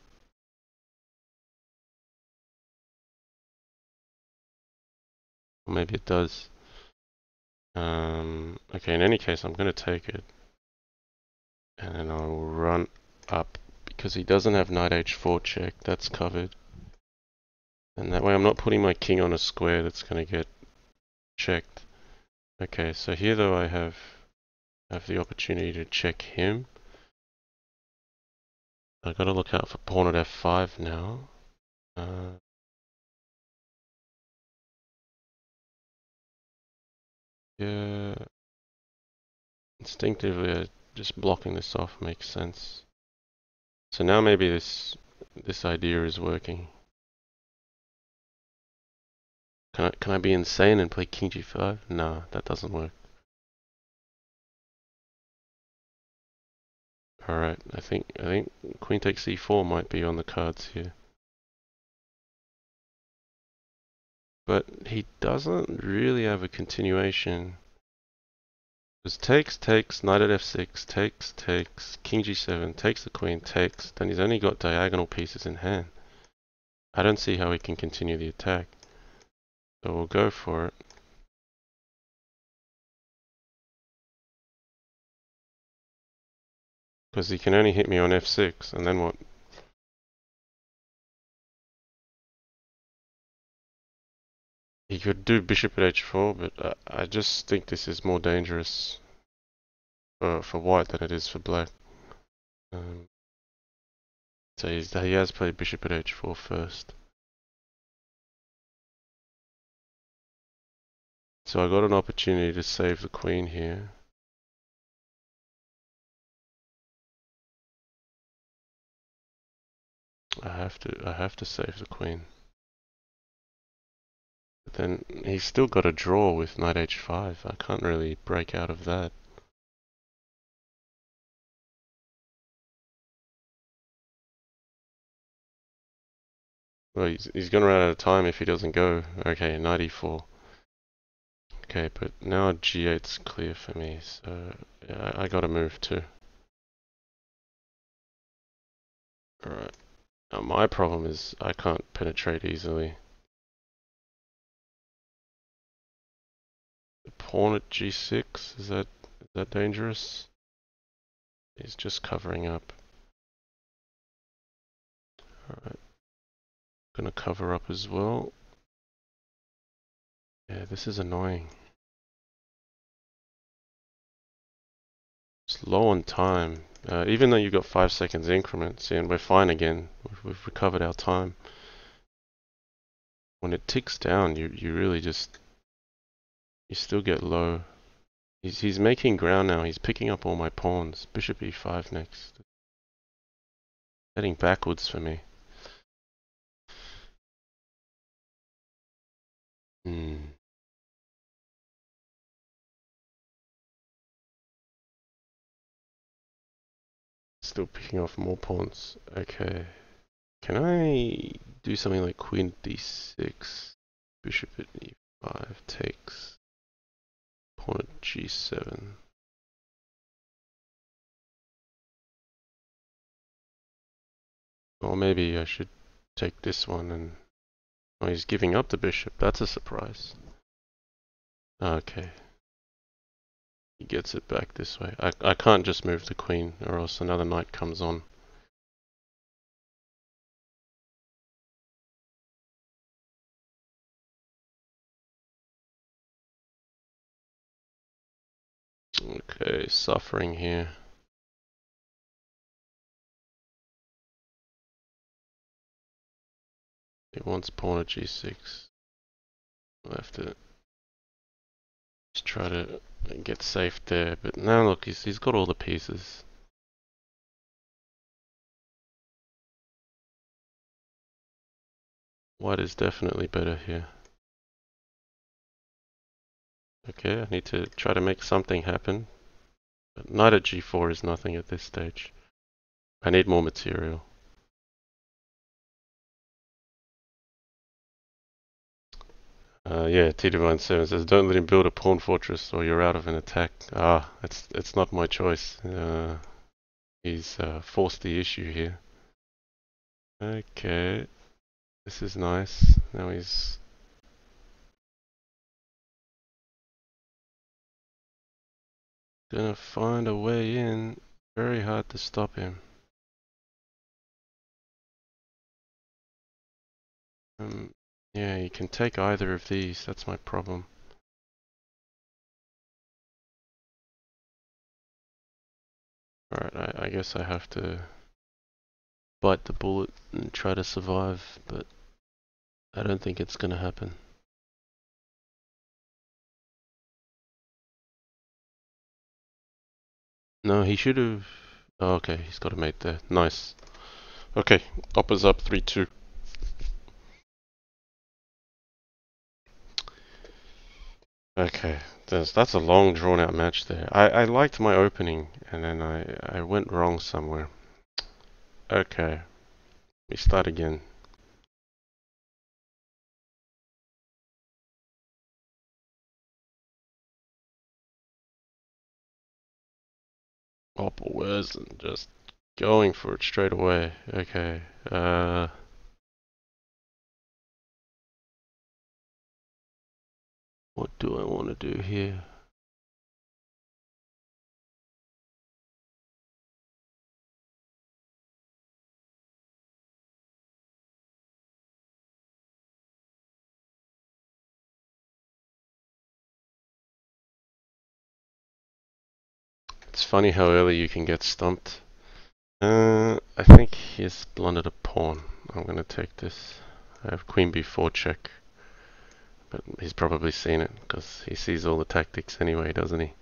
Or maybe it does. Okay, in any case, I'm going to take it. And then I'll run up. Because he doesn't have knight h4 check. That's covered. And that way I'm not putting my king on a square that's going to get checked. Okay, so here though I have the opportunity to check him. I've got to look out for pawn at f5 now. Yeah. Instinctively, just blocking this off makes sense. So now maybe this idea is working. Can I be insane and play king g5? Nah, that doesn't work. Alright, I think queen takes c4 might be on the cards here. But he doesn't really have a continuation. Because takes, knight at f6, takes, king g7, takes the queen, takes, then he's only got diagonal pieces in hand. I don't see how he can continue the attack. So we'll go for it. Because he can only hit me on f6, and then what? He could do bishop at h4, but I just think this is more dangerous for white than it is for black. So he has played bishop at h4 first. So I got an opportunity to save the queen here. I have to save the queen. But then he's still got a draw with knight h5. I can't really break out of that. Well, he's gonna run out of time if he doesn't go. Okay, knight e4. Okay, but now g8's clear for me, so yeah, I gotta move too. Alright. Now my problem is I can't penetrate easily. The pawn at g6, is that dangerous? He's just covering up. Alright. Gonna cover up as well. Yeah, this is annoying. It's low on time. Even though you've got 5 seconds increments, and we're fine again. We've recovered our time. When it ticks down, you really just you still get low. He's making ground now. He's picking up all my pawns. Bishop e5 next. Heading backwards for me. Still picking off more pawns. Okay. Can I do something like queen d6? Bishop at e5 takes. Pawn at g7. Or maybe I should take this one and... Oh, he's giving up the bishop. That's a surprise. Okay. He gets it back this way. I can't just move the queen or else another knight comes on. Okay, suffering here. He wants pawn at g6. I'll have to just try to get safe there. But now look, he's got all the pieces. White is definitely better here. Okay, I need to try to make something happen. But knight at g4 is nothing at this stage. I need more material. Yeah, T-Divine7 says, don't let him build a pawn fortress or you're out of an attack. Ah, it's not my choice. He's forced the issue here. Okay, this is nice. Now he's... gonna find a way in. Very hard to stop him. Yeah, you can take either of these. That's my problem. Alright, I guess I have to bite the bullet and try to survive, but I don't think it's gonna happen. No, he should have... Oh, okay, he's got a mate there. Nice. Okay, Opper's up 3-2. Okay, that's a long drawn out match there. I liked my opening and then I went wrong somewhere. Okay, we start again. Opperwezen, just going for it straight away. Okay, what do I want to do here? It's funny how early you can get stumped. I think he's blundered a pawn. I'm gonna take this. I have queen b4 check, but he's probably seen it because he sees all the tactics anyway, doesn't he?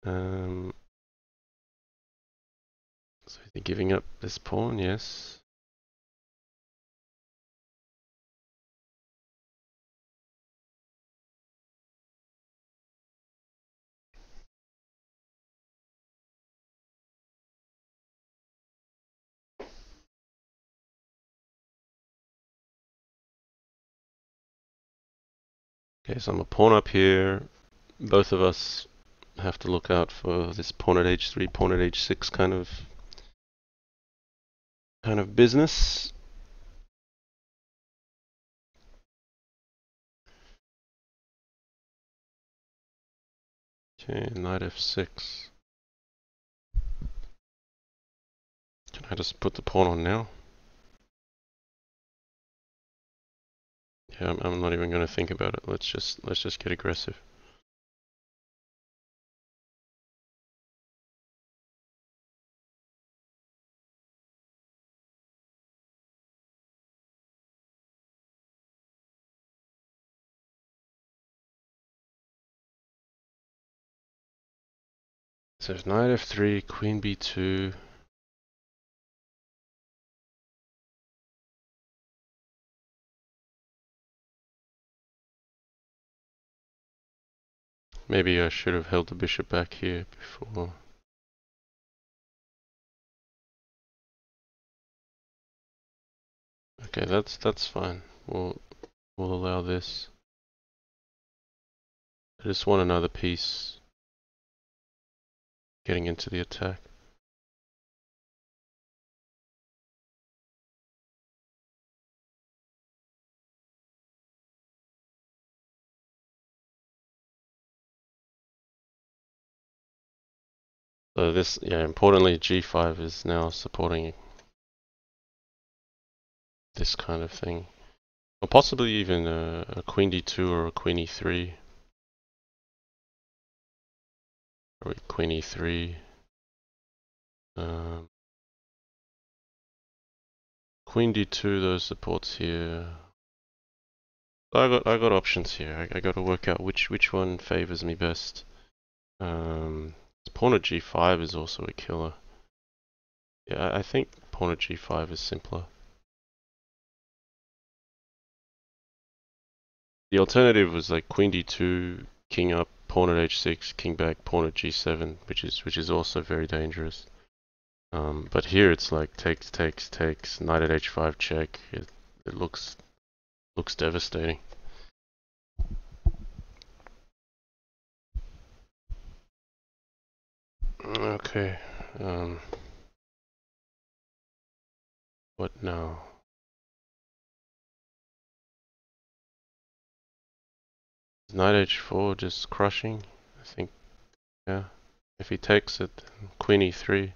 Um, so is he giving up this pawn? Yes. Okay, so I'm a pawn up here. Both of us have to look out for this pawn at h3, pawn at h6 kind of business. Okay, knight f6. Can I just put the pawn on now? Yeah, I'm not even going to think about it. Let's just get aggressive. So if knight f3, queen b2. Maybe I should have held the bishop back here before. Okay, that's fine. We'll allow this. I just want another piece getting into the attack. So this, yeah, importantly, g5 is now supporting this kind of thing. Or possibly even a queen d2 or a queen e3. Or queen e3. Um, queen d2, those supports here. I got options here. I got to work out which one favors me best. Pawn at g5 is also a killer. Yeah, I think pawn at g5 is simpler. The alternative was like queen d2, king up, pawn at h6, king back, pawn at g7, which is also very dangerous. But here it's like takes, knight at h5 check. It looks devastating. Okay. What now? Knight h4 just crushing. I think, yeah. If he takes it, queen e3.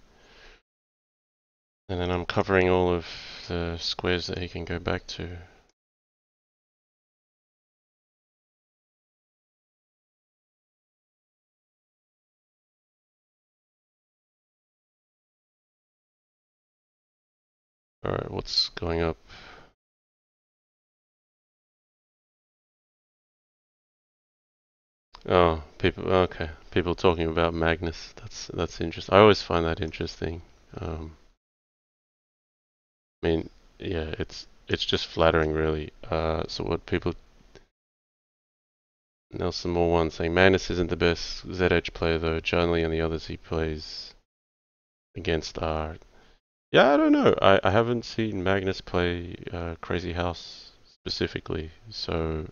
And then I'm covering all of the squares that he can go back to. Alright, what's going up? Oh, people. Okay, people talking about Magnus. That's interesting. I always find that interesting. I mean, yeah, it's just flattering, really. So what people? Nelson Moore one saying Magnus isn't the best ZH player though. Johnley and the others he plays against are. Yeah, I don't know. I haven't seen Magnus play Crazyhouse specifically, so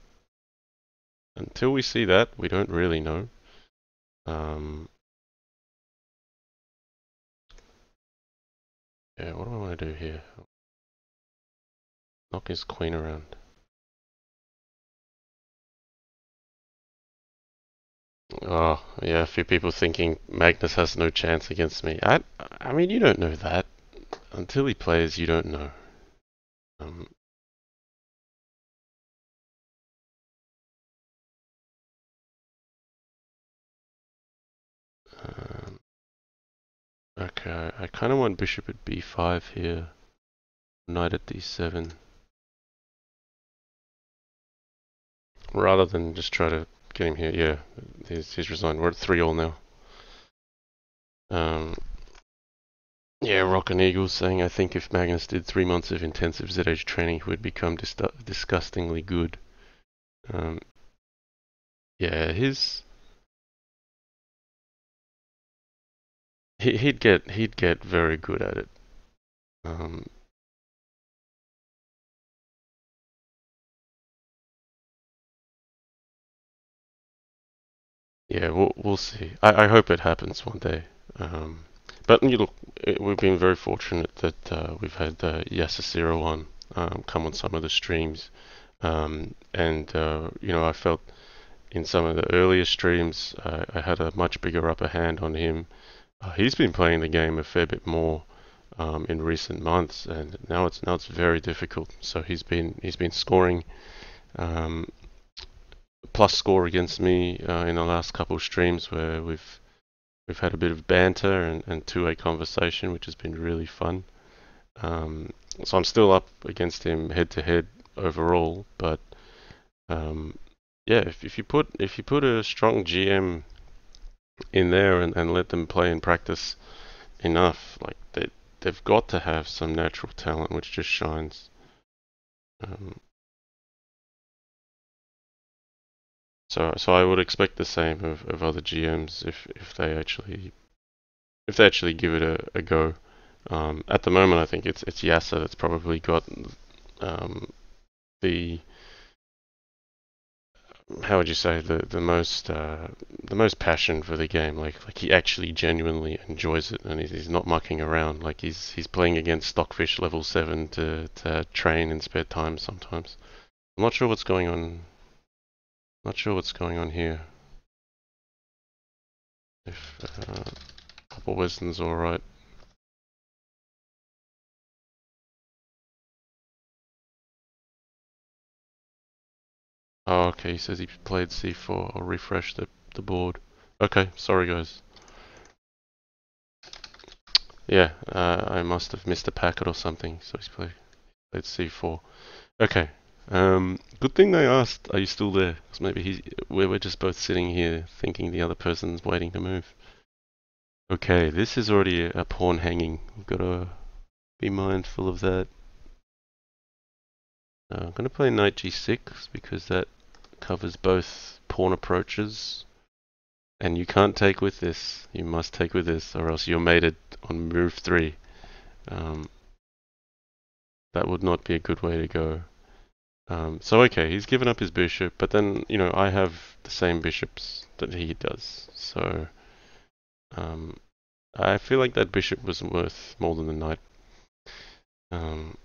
until we see that, we don't really know. Um, yeah, what do I want to do here? Knock his queen around. Oh, yeah, a few people thinking Magnus has no chance against me. I mean, you don't know that. Until he plays, you don't know. Um, um, okay, I kind of want bishop at b5 here. Knight at d7. Rather than just try to get him here. Yeah, he's resigned. We're at 3-all now. Um, yeah, Rock and Eagle saying, I think if Magnus did 3 months of intensive ZH training, he would become disgustingly good. Um, yeah, he'd get very good at it. Um, yeah, we'll see. I hope it happens one day. But you look, we've been very fortunate that we've had Yasasiro on come on some of the streams, and I felt in some of the earlier streams I had a much bigger upper hand on him. He's been playing the game a fair bit more in recent months, and now it's very difficult. So he's been scoring um, plus score against me in the last couple of streams where we've had a bit of banter and two-way conversation, which has been really fun. Um, so I'm still up against him head to head overall, but um, yeah, if you put a strong GM in there and let them play and practice enough, like they've got to have some natural talent which just shines. Um, so I would expect the same of other GMs if they actually give it a go. At the moment, I think it's Yasser that's probably got um, the how would you say the most passion for the game. Like he actually genuinely enjoys it, and he's not mucking around. Like he's playing against Stockfish level 7 to train in spare time sometimes. I'm not sure what's going on. Not sure what's going on here. If opperwezen's all right. Oh, okay. He says he played c4. I'll refresh the board. Okay, sorry guys. Yeah, I must have missed a packet or something. So he's played c4. Okay. Good thing I asked, are you still there? Because maybe we're just both sitting here thinking the other person's waiting to move. Okay, this is already a pawn hanging. We've got to be mindful of that. I'm going to play knight g6 because that covers both pawn approaches. And you can't take with this. You must take with this, or else you're mated on move 3. Um, that would not be a good way to go. So okay, he's given up his bishop, but then I have the same bishops that he does. So um, I feel like that bishop was worth more than the knight. Um,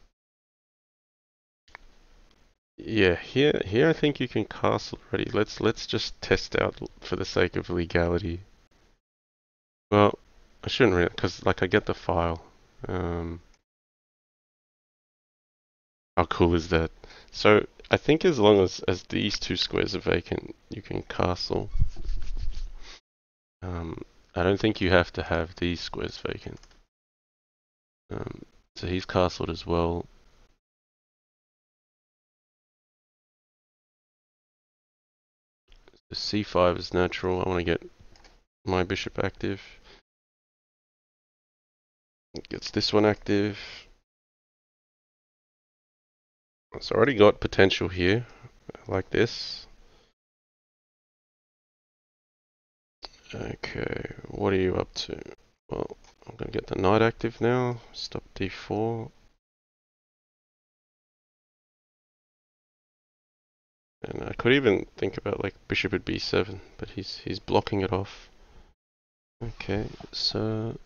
yeah, here I think you can castle already. Let's just test out for the sake of legality. Well, I shouldn't really, because like I get the file. Um, how cool is that? So I think as long as these two squares are vacant, you can castle. I don't think you have to have these squares vacant. So he's castled as well. The c5 is natural. I want to get my bishop active. It gets this one active. It's already got potential here, like this. Okay, what are you up to? Well, I'm gonna get the knight active now. Stop d4. And I could even think about like bishop at b7, but he's blocking it off. Okay, so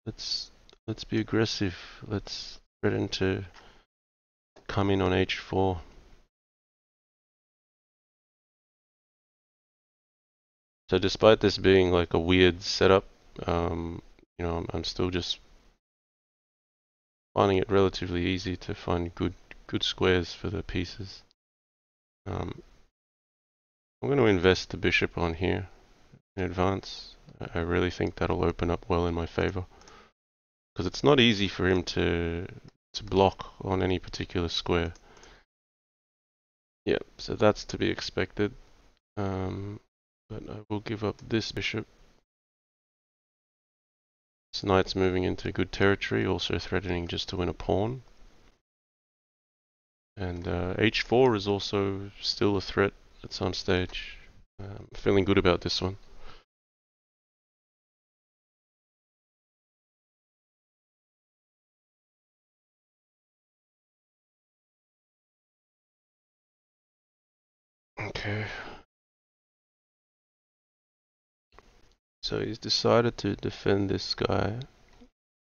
let's be aggressive. Let's threaten to come in on h4. So despite this being like a weird setup, you know, I'm still just finding it relatively easy to find good squares for the pieces. I'm going to invest the bishop on here in advance. I really think that'll open up well in my favor, because it's not easy for him to block on any particular square. Yeah, so that's to be expected. But I will give up this bishop. This knight's moving into good territory, also threatening just to win a pawn. And h4 is also still a threat at some stage. I'm feeling good about this one. Okay. So he's decided to defend this guy.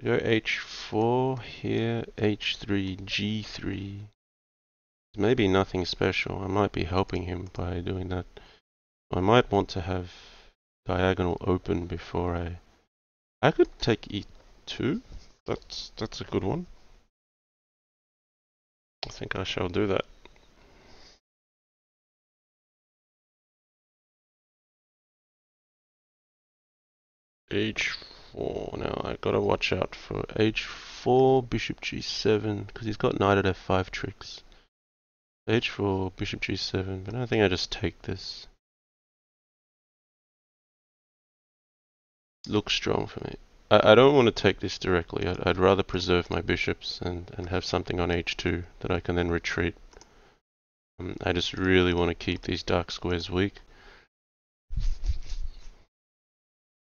Go h4 here, h3, g3. Maybe nothing special. I might be helping him by doing that. I might want to have diagonal open before I could take e2. That's a good one. I think I shall do that. h4. Now I gotta watch out for h4, bishop g7, because he's got knight at f5 tricks. h4, bishop g7, but I think I just take this. Looks strong for me. I don't want to take this directly. I'd rather preserve my bishops and have something on h2 that I can then retreat. I just really want to keep these dark squares weak.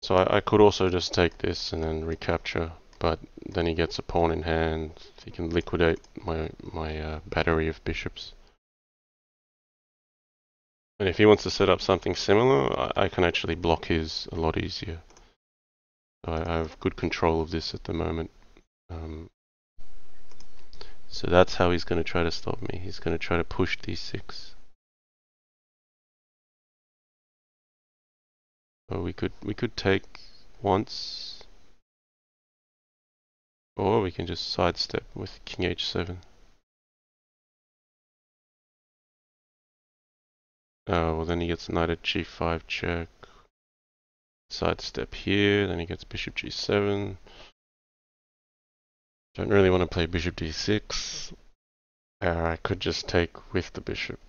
So I could also just take this and then recapture, but then he gets a pawn in hand. He can liquidate my battery of bishops. And if he wants to set up something similar, I can actually block his a lot easier. So I have good control of this at the moment. So that's how he's going to try to stop me. He's going to try to push d6. So we could take once, or we can just sidestep with king h7. Oh, well then he gets knight at g5 check. Sidestep here, then he gets bishop g7. Don't really want to play bishop d6. I could just take with the bishop.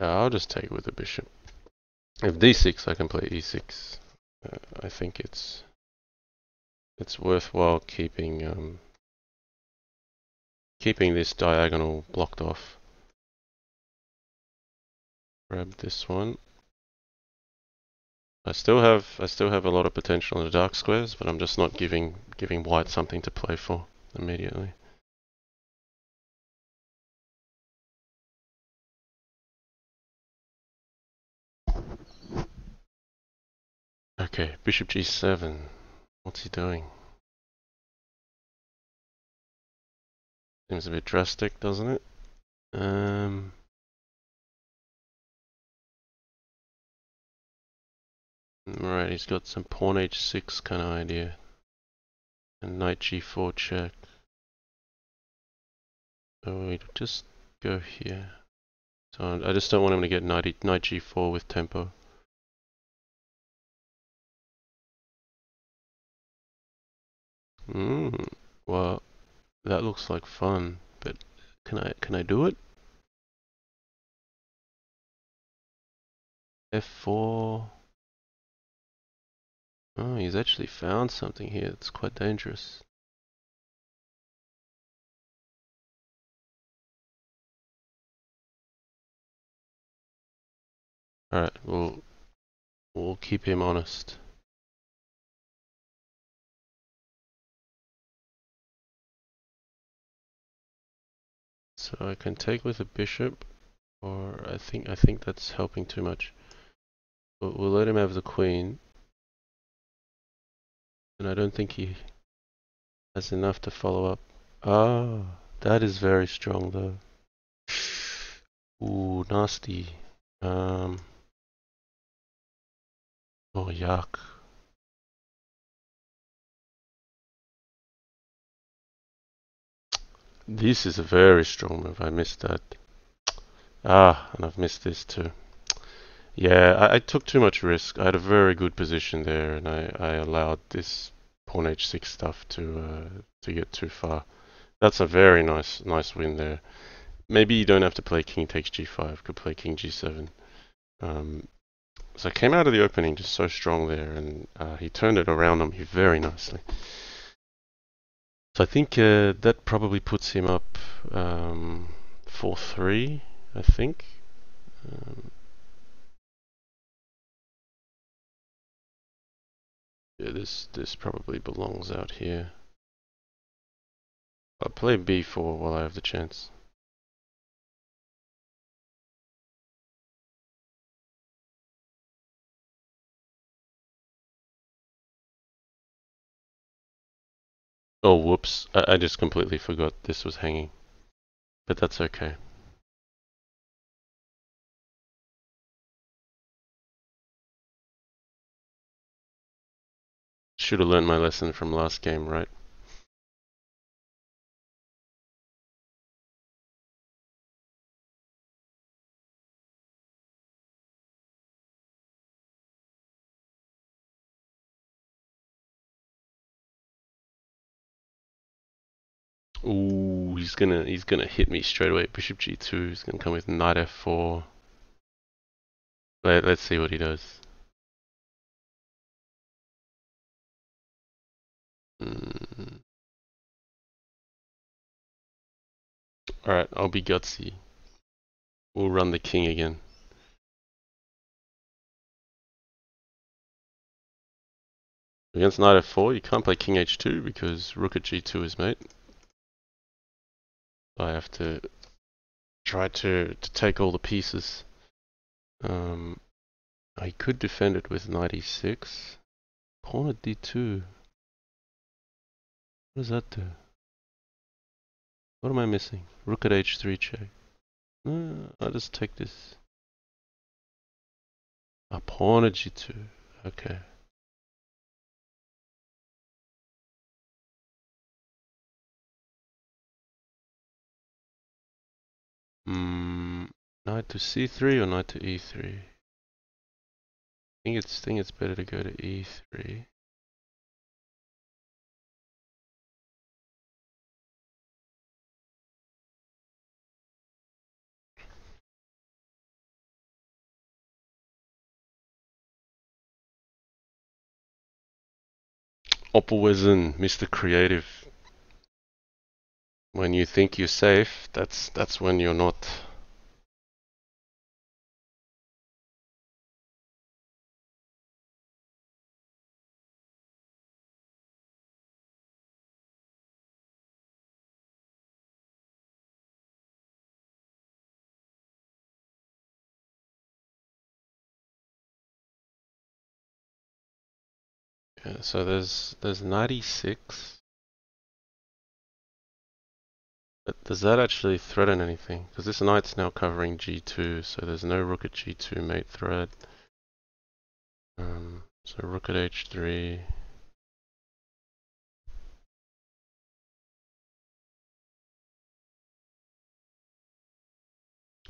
I'll just take with the bishop. If d6, I can play e6. I think it's worthwhile keeping this diagonal blocked off. Grab this one. I still have a lot of potential in the dark squares, but I'm just not giving white something to play for immediately. Okay, bishop g7. What's he doing? Seems a bit drastic, doesn't it? Right, he's got some pawn h6 kind of idea. And knight g4 check. So we just go here. So I just don't want him to get knight g4 with tempo. Well, that looks like fun, but can I do it? f4. Oh, he's actually found something here. It's quite dangerous. Alright, we'll keep him honest. So I can take with a bishop, or I think that's helping too much. But we'll let him have the queen. And I don't think he has enough to follow up. Ah, that is very strong though. Ooh, nasty. Oh, yuck. This is a very strong move. I missed that. Ah, and I've missed this too. Yeah, I took too much risk. I had a very good position there, and I allowed this pawn h6 stuff to get too far. That's a very nice win there. Maybe you don't have to play king takes g5. Could play king g7. So I came out of the opening just so strong there, and he turned it around on me very nicely. So I think that probably puts him up 4-3, I think. Yeah, this probably belongs out here. I'll play b4 while I have the chance. Oh, whoops. I just completely forgot this was hanging. But that's okay. Should have learned my lesson from last game, right? Ooh, he's gonna hit me straight away. Bishop g2. He's gonna come with knight f4. Let's see what he does. Alright, I'll be gutsy. We'll run the king again. Against knight f4, you can't play king h2 because rook at g2 is mate. I have to try to take all the pieces. I could defend it with knight e6. Pawn at d2. What does that do? What am I missing? Rook at h3 check. I'll just take this. A pawn at g2. Okay. Knight to c3 or knight to e3? I think it's better to go to e3. Opperwezen, Mr. Creative. When you think you're safe, that's when you're not. Yeah, so there's 96. But does that actually threaten anything? Because this knight's now covering g2, so there's no rook at g2 mate threat. So rook at h3.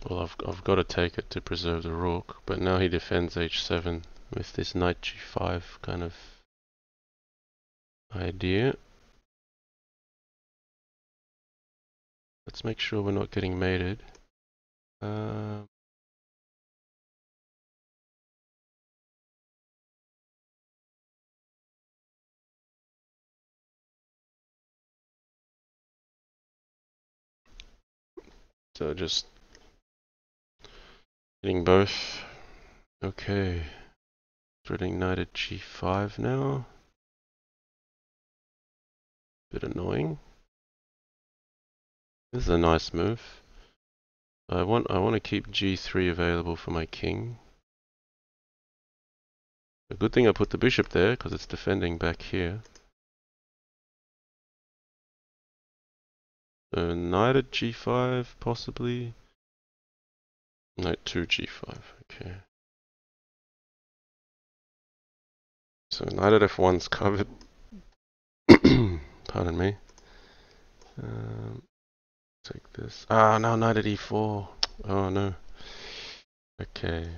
Well, I've got to take it to preserve the rook, but now he defends h7 with this knight g5 kind of idea. Let's make sure we're not getting mated. So just hitting both. Okay. Threatening knight at g5 now. Bit annoying. This is a nice move. I want to keep g3 available for my king. A good thing I put the bishop there because it's defending back here. So knight at g5 possibly. Knight to g5. Okay. So knight at f1's covered. Pardon me. Take this. Ah, now knight at e4. Oh no. Okay.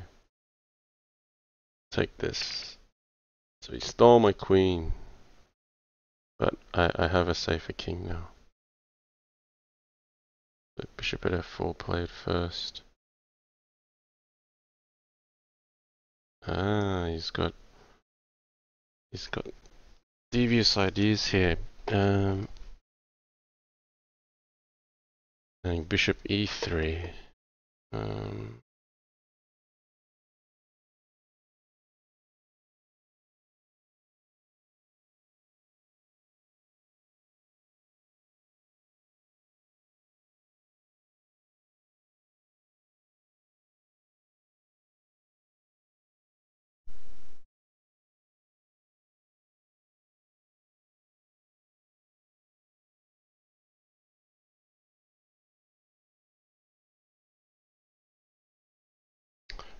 Take this. So he stole my queen. But I have a safer king now. The bishop at f4 played first. Ah, he's got devious ideas here. And bishop e3.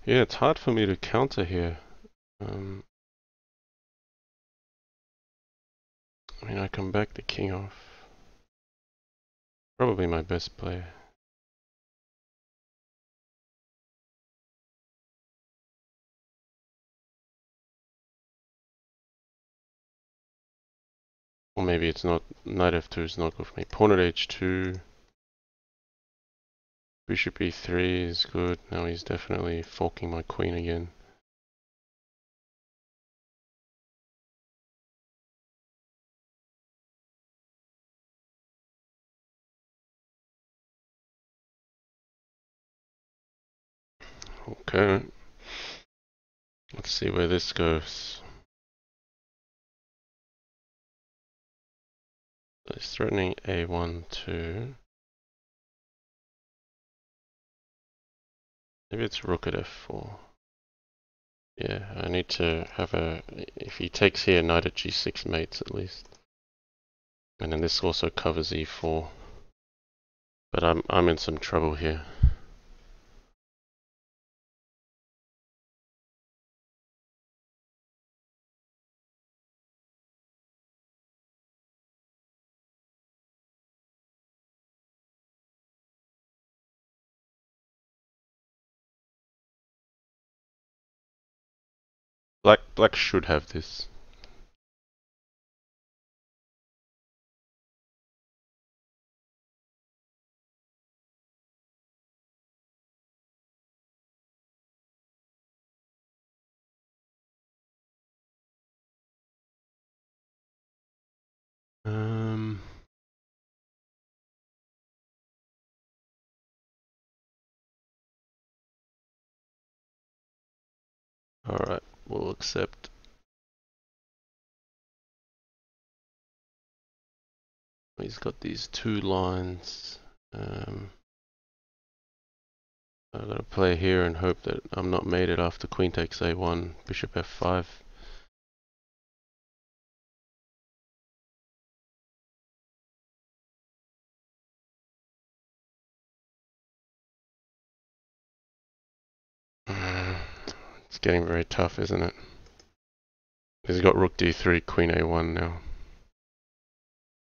Yeah, it's hard for me to counter here. I mean, I can back the king off. Probably my best play. Or maybe it's not. Knight f2 is not good for me. Pawn at h2. Bishop e3 is good. Now he's definitely forking my queen again. Okay. Let's see where this goes. He's threatening a1 too. Maybe it's rook at f4. Yeah, I need to have a... If he takes here, knight at g6 mates at least. And then this also covers e4. But I'm in some trouble here. Black should have this. Alright, we'll accept. He's got these two lines. I've got to play here and hope that I'm not mated after queen takes a1, bishop f5. It's getting very tough, isn't it? He's got rook d3, queen a1 now.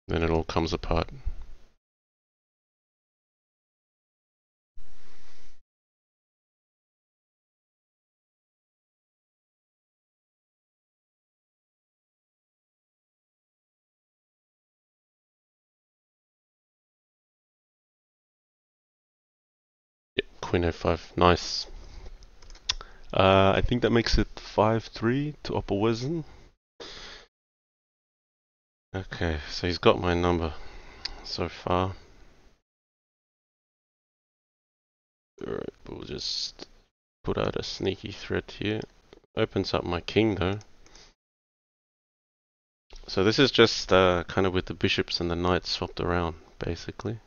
Then it all comes apart. Yep, queen a5, nice. I think that makes it 5-3 to opperwezen. Okay, so he's got my number so far. Alright, we'll just put out a sneaky threat here. Opens up my king though. So this is just kind of with the bishops and the knights swapped around, basically.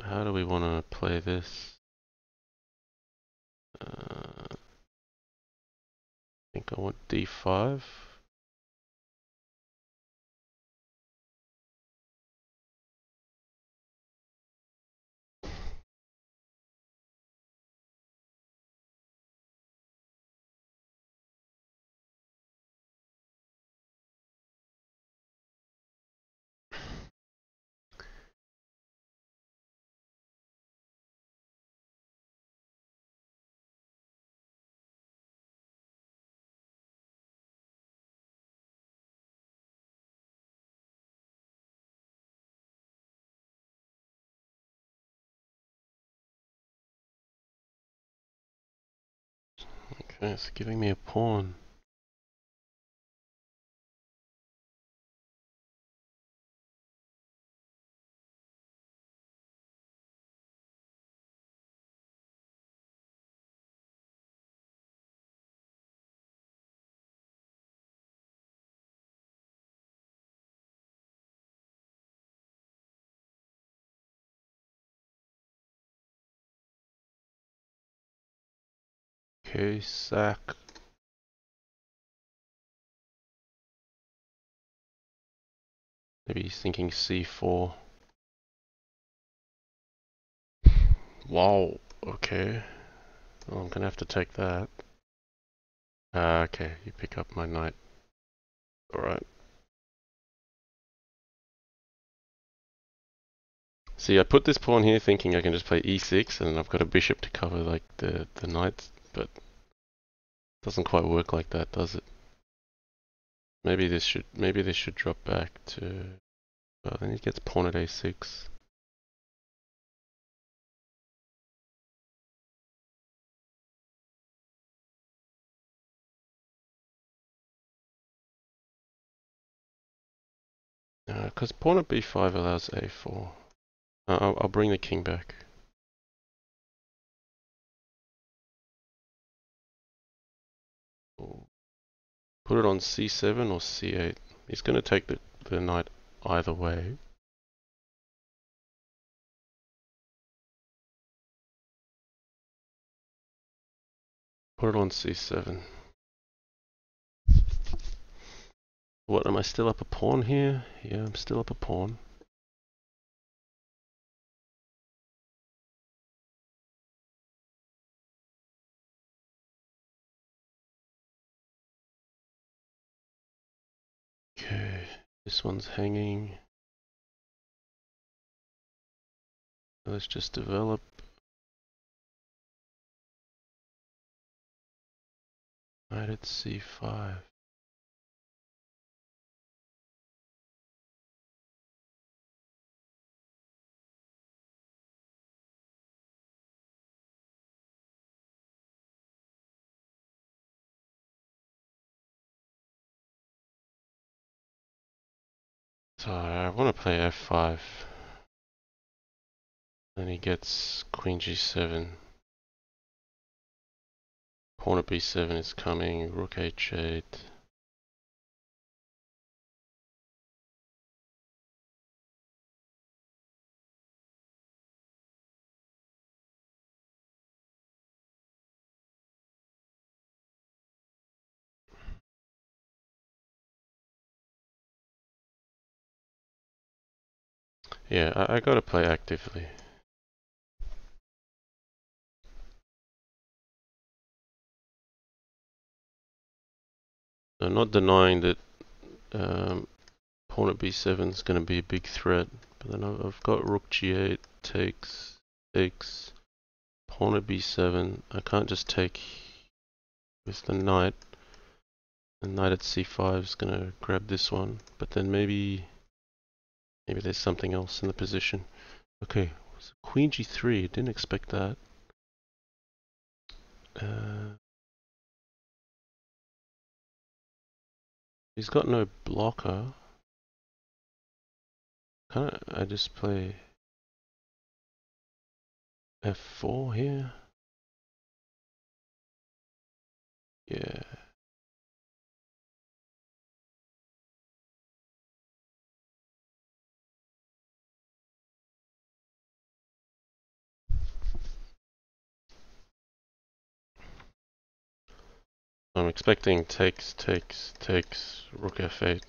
How do we want to play this? I think I want d5. Okay, it's giving me a pawn. Okay, sack. Maybe he's thinking c4. Wow, okay. Well, I'm gonna have to take that. Okay, you pick up my knight. Alright. See, I put this pawn here thinking I can just play e6 and I've got a bishop to cover like the knights, but it doesn't quite work like that, does it? Maybe this should drop back to, well, then he gets pawn at a6. Because pawn at b5 allows a4. I'll bring the king back. Put it on c7 or c8. He's going to take the knight either way. Put it on c7. What, am I still up a pawn here? Yeah, I'm still up a pawn. Okay, this one's hanging. Let's just develop. Knight at c5. So I want to play f5. Then he gets queen g7. Pawn at b7 is coming. Rook h8. Yeah, I gotta play actively. I'm not denying that pawn at b7 is going to be a big threat, but then I've got rook g8, takes, pawn at b7. I can't just take with the knight. The knight at c5 is going to grab this one, but then maybe there's something else in the position. Okay, so queen g3, I didn't expect that. He's got no blocker. I just play F4 here. Yeah. I'm expecting takes, rook f8.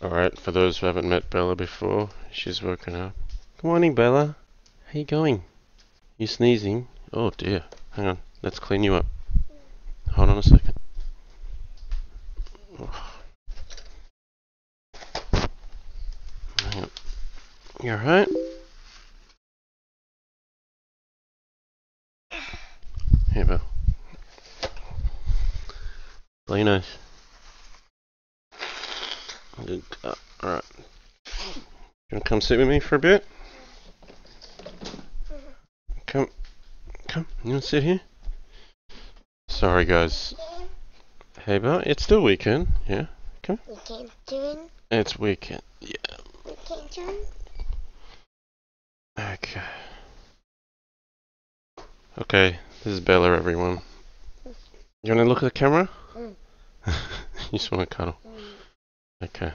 Alright, for those who haven't met Bella before, she's woken up. Good morning, Bella. How you going? You sneezing? Oh dear. Hang on, let's clean you up. Hold on a second. Oh, hang on. You alright? Here, Bella. Play nice. Alright. You wanna come sit with me for a bit? Come. You wanna sit here? Sorry, guys. Hey, Bella. It's still weekend. Yeah. Come. Weekend doing? It's weekend. Yeah. Weekend doing? Okay. Okay, this is Bella, everyone. You wanna look at the camera? Mm. You just wanna cuddle? Okay.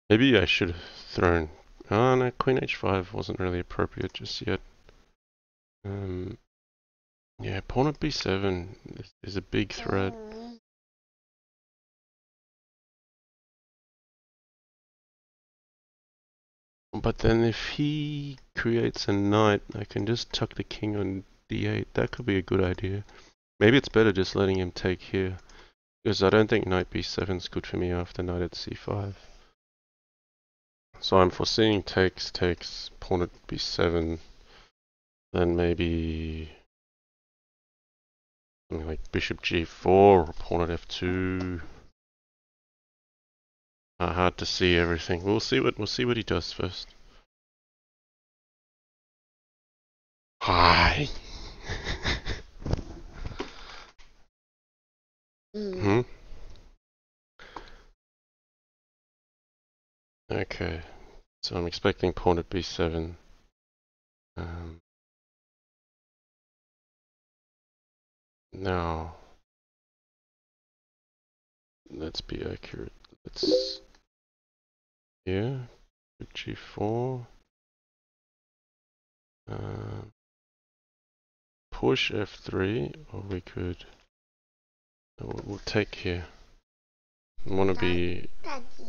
Maybe I should have thrown... Oh no, Queen H5 wasn't really appropriate just yet. Yeah, Pawn at B7 is a big threat. But then if he creates a knight, I can just tuck the king on D8. That could be a good idea. Maybe it's better just letting him take here. Because I don't think knight B7 is good for me after knight at C5. So I'm foreseeing takes, pawn at B7. Then maybe something like bishop G4 or pawn at F2. Hard to see everything. We'll see what he does first. Hi. Hmm. Okay. So I'm expecting pawn at B7. Now let's be accurate. Let's G4. Push F3, or we could. We'll take here. I want to be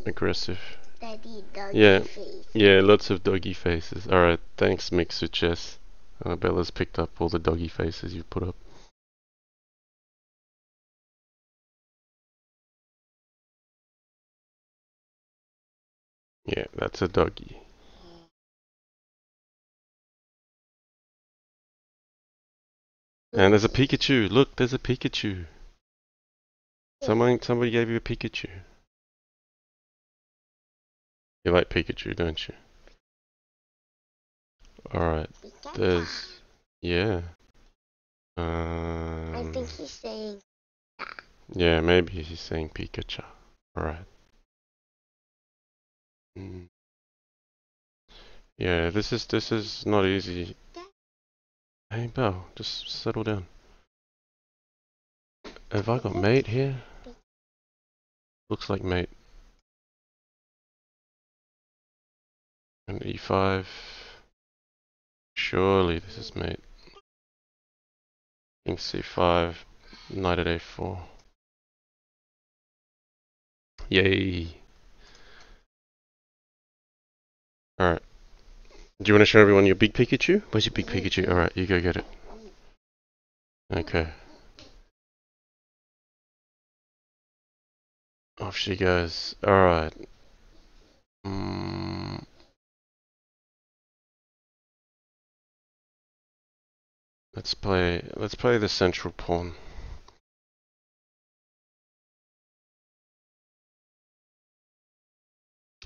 aggressive. Daddy, Yeah, face. yeah, lots of doggy faces. Alright, thanks Mixer Chess. Bella's picked up all the doggy faces you've put up. Yeah, that's a doggy. And there's a Pikachu. Look, there's a Pikachu. Somebody gave you a Pikachu. You like Pikachu, don't you? Alright, there's... Yeah. I think he's saying... Yeah, maybe he's saying Pikachu. Alright. Yeah, this is not easy. Hey, Belle, just settle down. Have I got mate here? Looks like mate. And E5. Surely this is mate. King C5. Knight at A4. Yay. Alright. Do you want to show everyone your big Pikachu? Where's your big Pikachu? Alright, you go get it. Okay. Off she goes. Alright. Let's play the central pawn.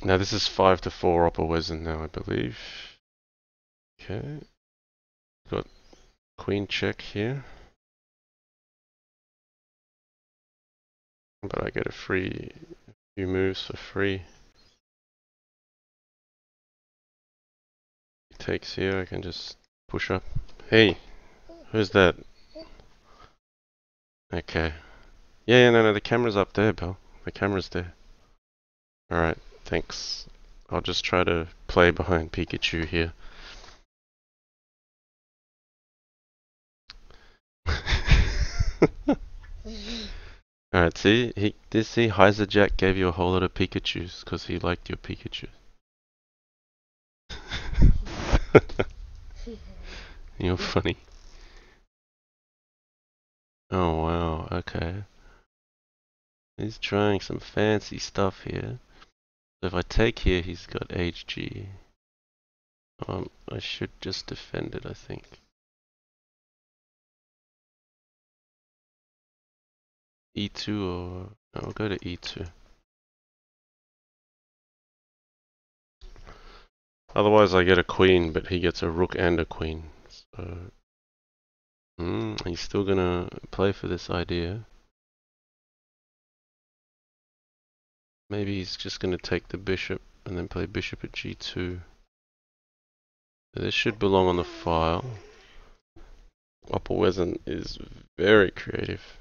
Now this is 5 to 4 opperwezen now, I believe. Okay. Got queen check here. But I get a few moves for free. He takes here, I can just push up. Hey, who's that? Okay. Yeah, no, the camera's up there, Bill. The camera's there. Alright, thanks. I'll just try to play behind Pikachu here. Alright, see? Heiser Jack gave you a whole lot of Pikachus because he liked your Pikachu. You're funny. Oh wow, okay. He's trying some fancy stuff here. So if I take here, he's got HG. I should just defend it, I think. E2 or... No, I'll go to E2. Otherwise I get a queen, but he gets a rook and a queen. So... he's still gonna play for this idea. Maybe he's just gonna take the bishop and then play bishop at G2. This should belong on the file. Opperwezen is very creative.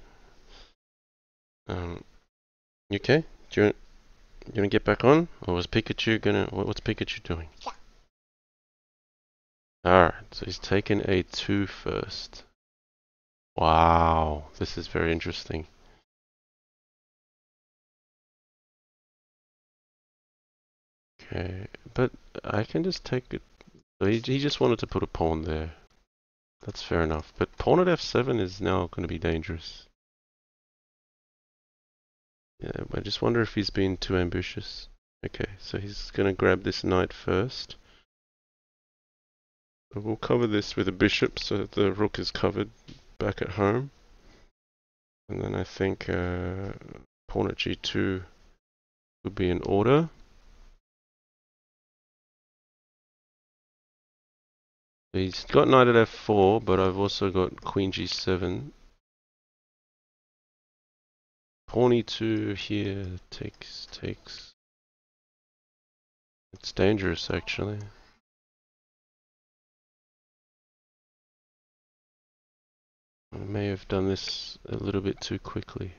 You okay? You gonna get back on? Or was Pikachu gonna... What's Pikachu doing? Yeah. Alright, so he's taken A2 first. Wow, this is very interesting. Okay, but I can just take it. So he just wanted to put a pawn there. That's fair enough. But pawn at F7 is now going to be dangerous. Yeah, I just wonder if he's been too ambitious. Okay, so he's going to grab this knight first. We'll cover this with a bishop so that the rook is covered back at home. And then I think pawn at G2 would be in order. He's got knight at F4, but I've also got queen G7. Pawn E2 here takes. It's dangerous actually. I may have done this a little bit too quickly.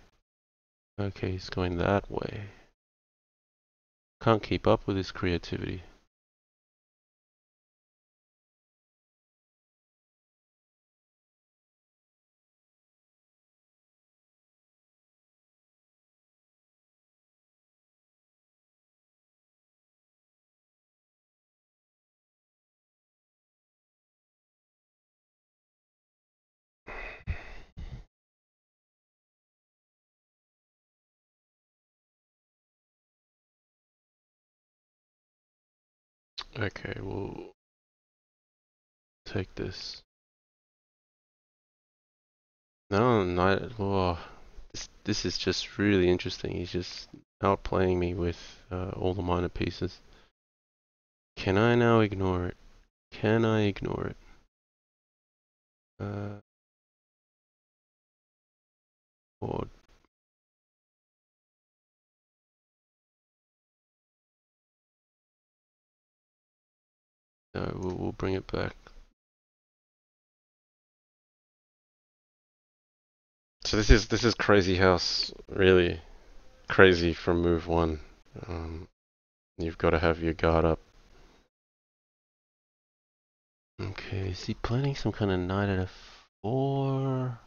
Okay, he's going that way. Can't keep up with his creativity. Okay, we'll take this. No, knight. Oh, this is just really interesting. He's just outplaying me with all the minor pieces. Can I now ignore it? Can I ignore it? Or no, we'll bring it back. So this is Crazyhouse, really crazy from move one. You've got to have your guard up. Okay, is he planning some kind of knight at F4?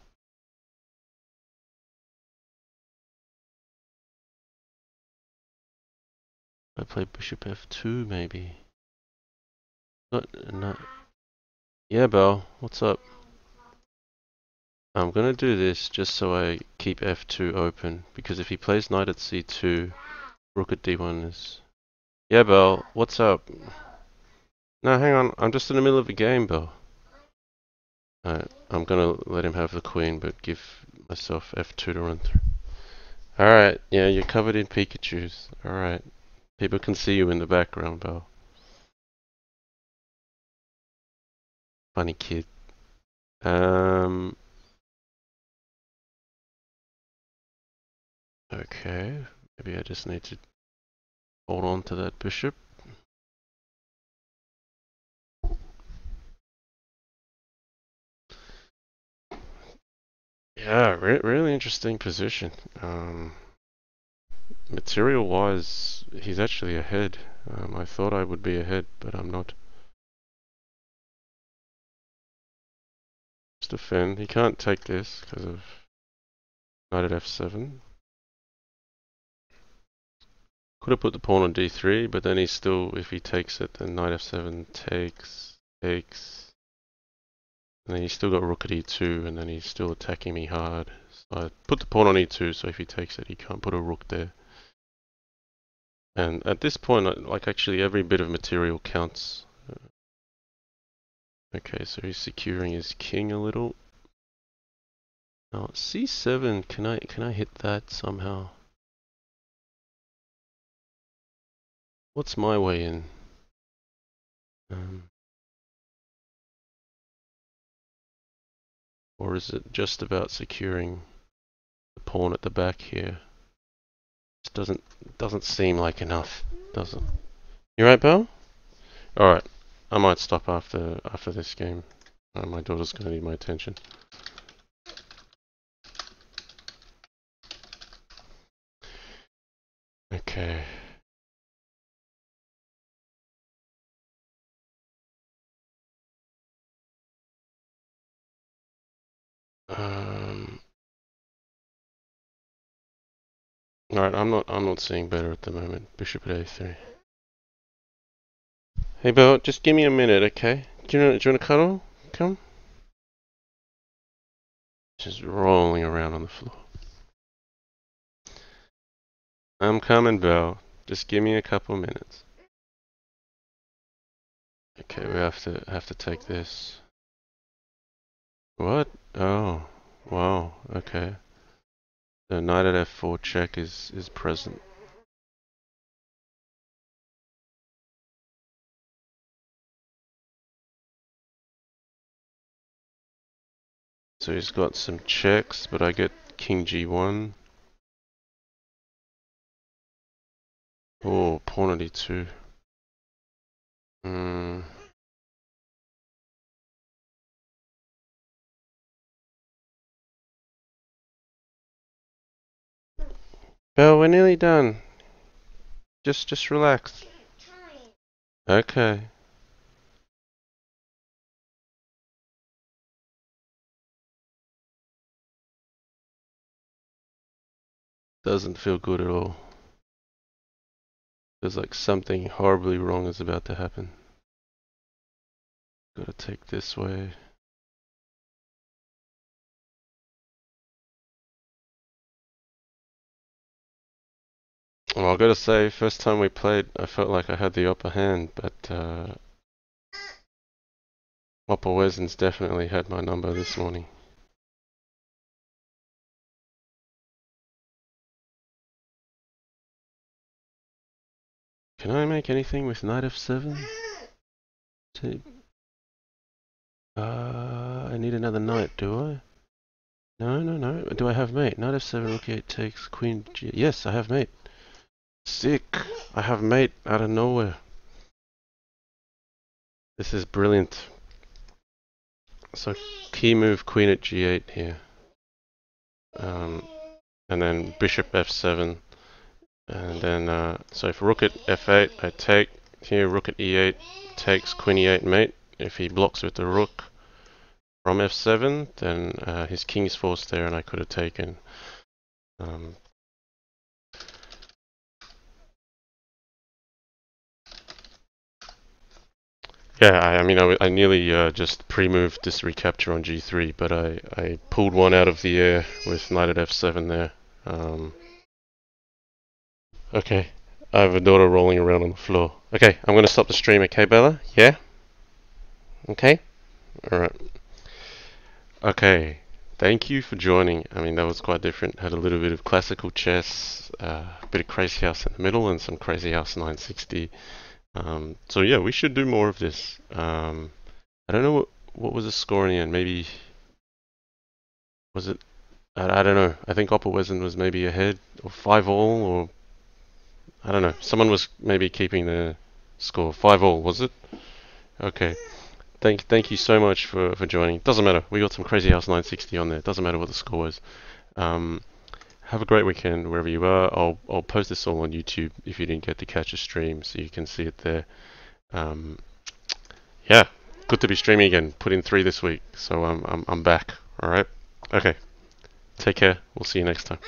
I play bishop F2 maybe. Not. Yeah, Belle, what's up? I'm gonna do this just so I keep F2 open, because if he plays knight at C2, rook at D1 is... Yeah, Belle, what's up? No, hang on, I'm just in the middle of a game, Belle. I'm gonna let him have the queen, but give myself F2 to run through. Alright, yeah, you're covered in Pikachus. Alright. People can see you in the background, Belle. Funny kid. Okay, maybe I just need to hold on to that bishop. Yeah, really interesting position. Material-wise, he's actually ahead. I thought I would be ahead, but I'm not. Just defend. He can't take this because of knight at f7. Could have put the pawn on d3, but then he's still, if he takes it, then knight f7 takes, and then he's still got rook at e2, and then he's still attacking me hard. So I put the pawn on e2, so if he takes it, he can't put a rook there. And at this point, like actually every bit of material counts. Okay, so he's securing his king a little. Now c7, can I hit that somehow? What's my way in? Or is it just about securing the pawn at the back here? Just doesn't seem like enough, does it? You right, Belle? All right, I might stop after this game. My daughter's gonna need my attention. Okay. All right, I'm not seeing better at the moment. Bishop at a3. Hey, Belle, just give me a minute, okay? Do you want to cuddle? Come. Just rolling around on the floor. I'm coming, Belle. Just give me a couple minutes. Okay, we have to take this. What? Oh, wow. Okay. The knight at f4 check is present. So he's got some checks, but I get king g1. Oh, pawn at e2. Belle, we're nearly done. Just relax. Okay. Doesn't feel good at all. Feels like something horribly wrong is about to happen. Gotta take this way. Well, I gotta say, first time we played, I felt like I had the upper hand, but opperwezen's definitely had my number this morning. Can I make anything with knight f7? I need another knight, do I? No. Do I have mate? Knight f7, rook e8 takes, queen g. Yes, I have mate. Sick. I have mate out of nowhere. This is brilliant. So key move queen at g8 here. And then bishop f7. And then, so if rook at f8, I take. Here, rook at e8 takes queen e8 mate. If he blocks with the rook from f7, then his king is forced there and I could have taken. Yeah, I mean, I nearly just pre-moved this recapture on g3, but I pulled one out of the air with knight at f7 there. Okay, I have a daughter rolling around on the floor. Okay, I'm going to stop the stream, okay, Bella? Yeah? Okay? Alright. Okay, thank you for joining. I mean, that was quite different. Had a little bit of classical chess, a bit of Crazyhouse in the middle, and some Crazyhouse 960. So yeah, we should do more of this. I don't know what was the score in the end. Maybe was it I don't know. I think opperwezen was maybe ahead, or 5-all, or I don't know. Someone was maybe keeping the score. 5-all, was it? Okay. Thank you so much for joining. Doesn't matter. We got some Crazy House 960 on there. Doesn't matter what the score is. Um, have a great weekend wherever you are. I'll post this all on YouTube if you didn't get to catch a stream, so you can see it there. Um, yeah, good to be streaming again. Put in 3 this week, so I'm back. All right. Okay. Take care. We'll see you next time.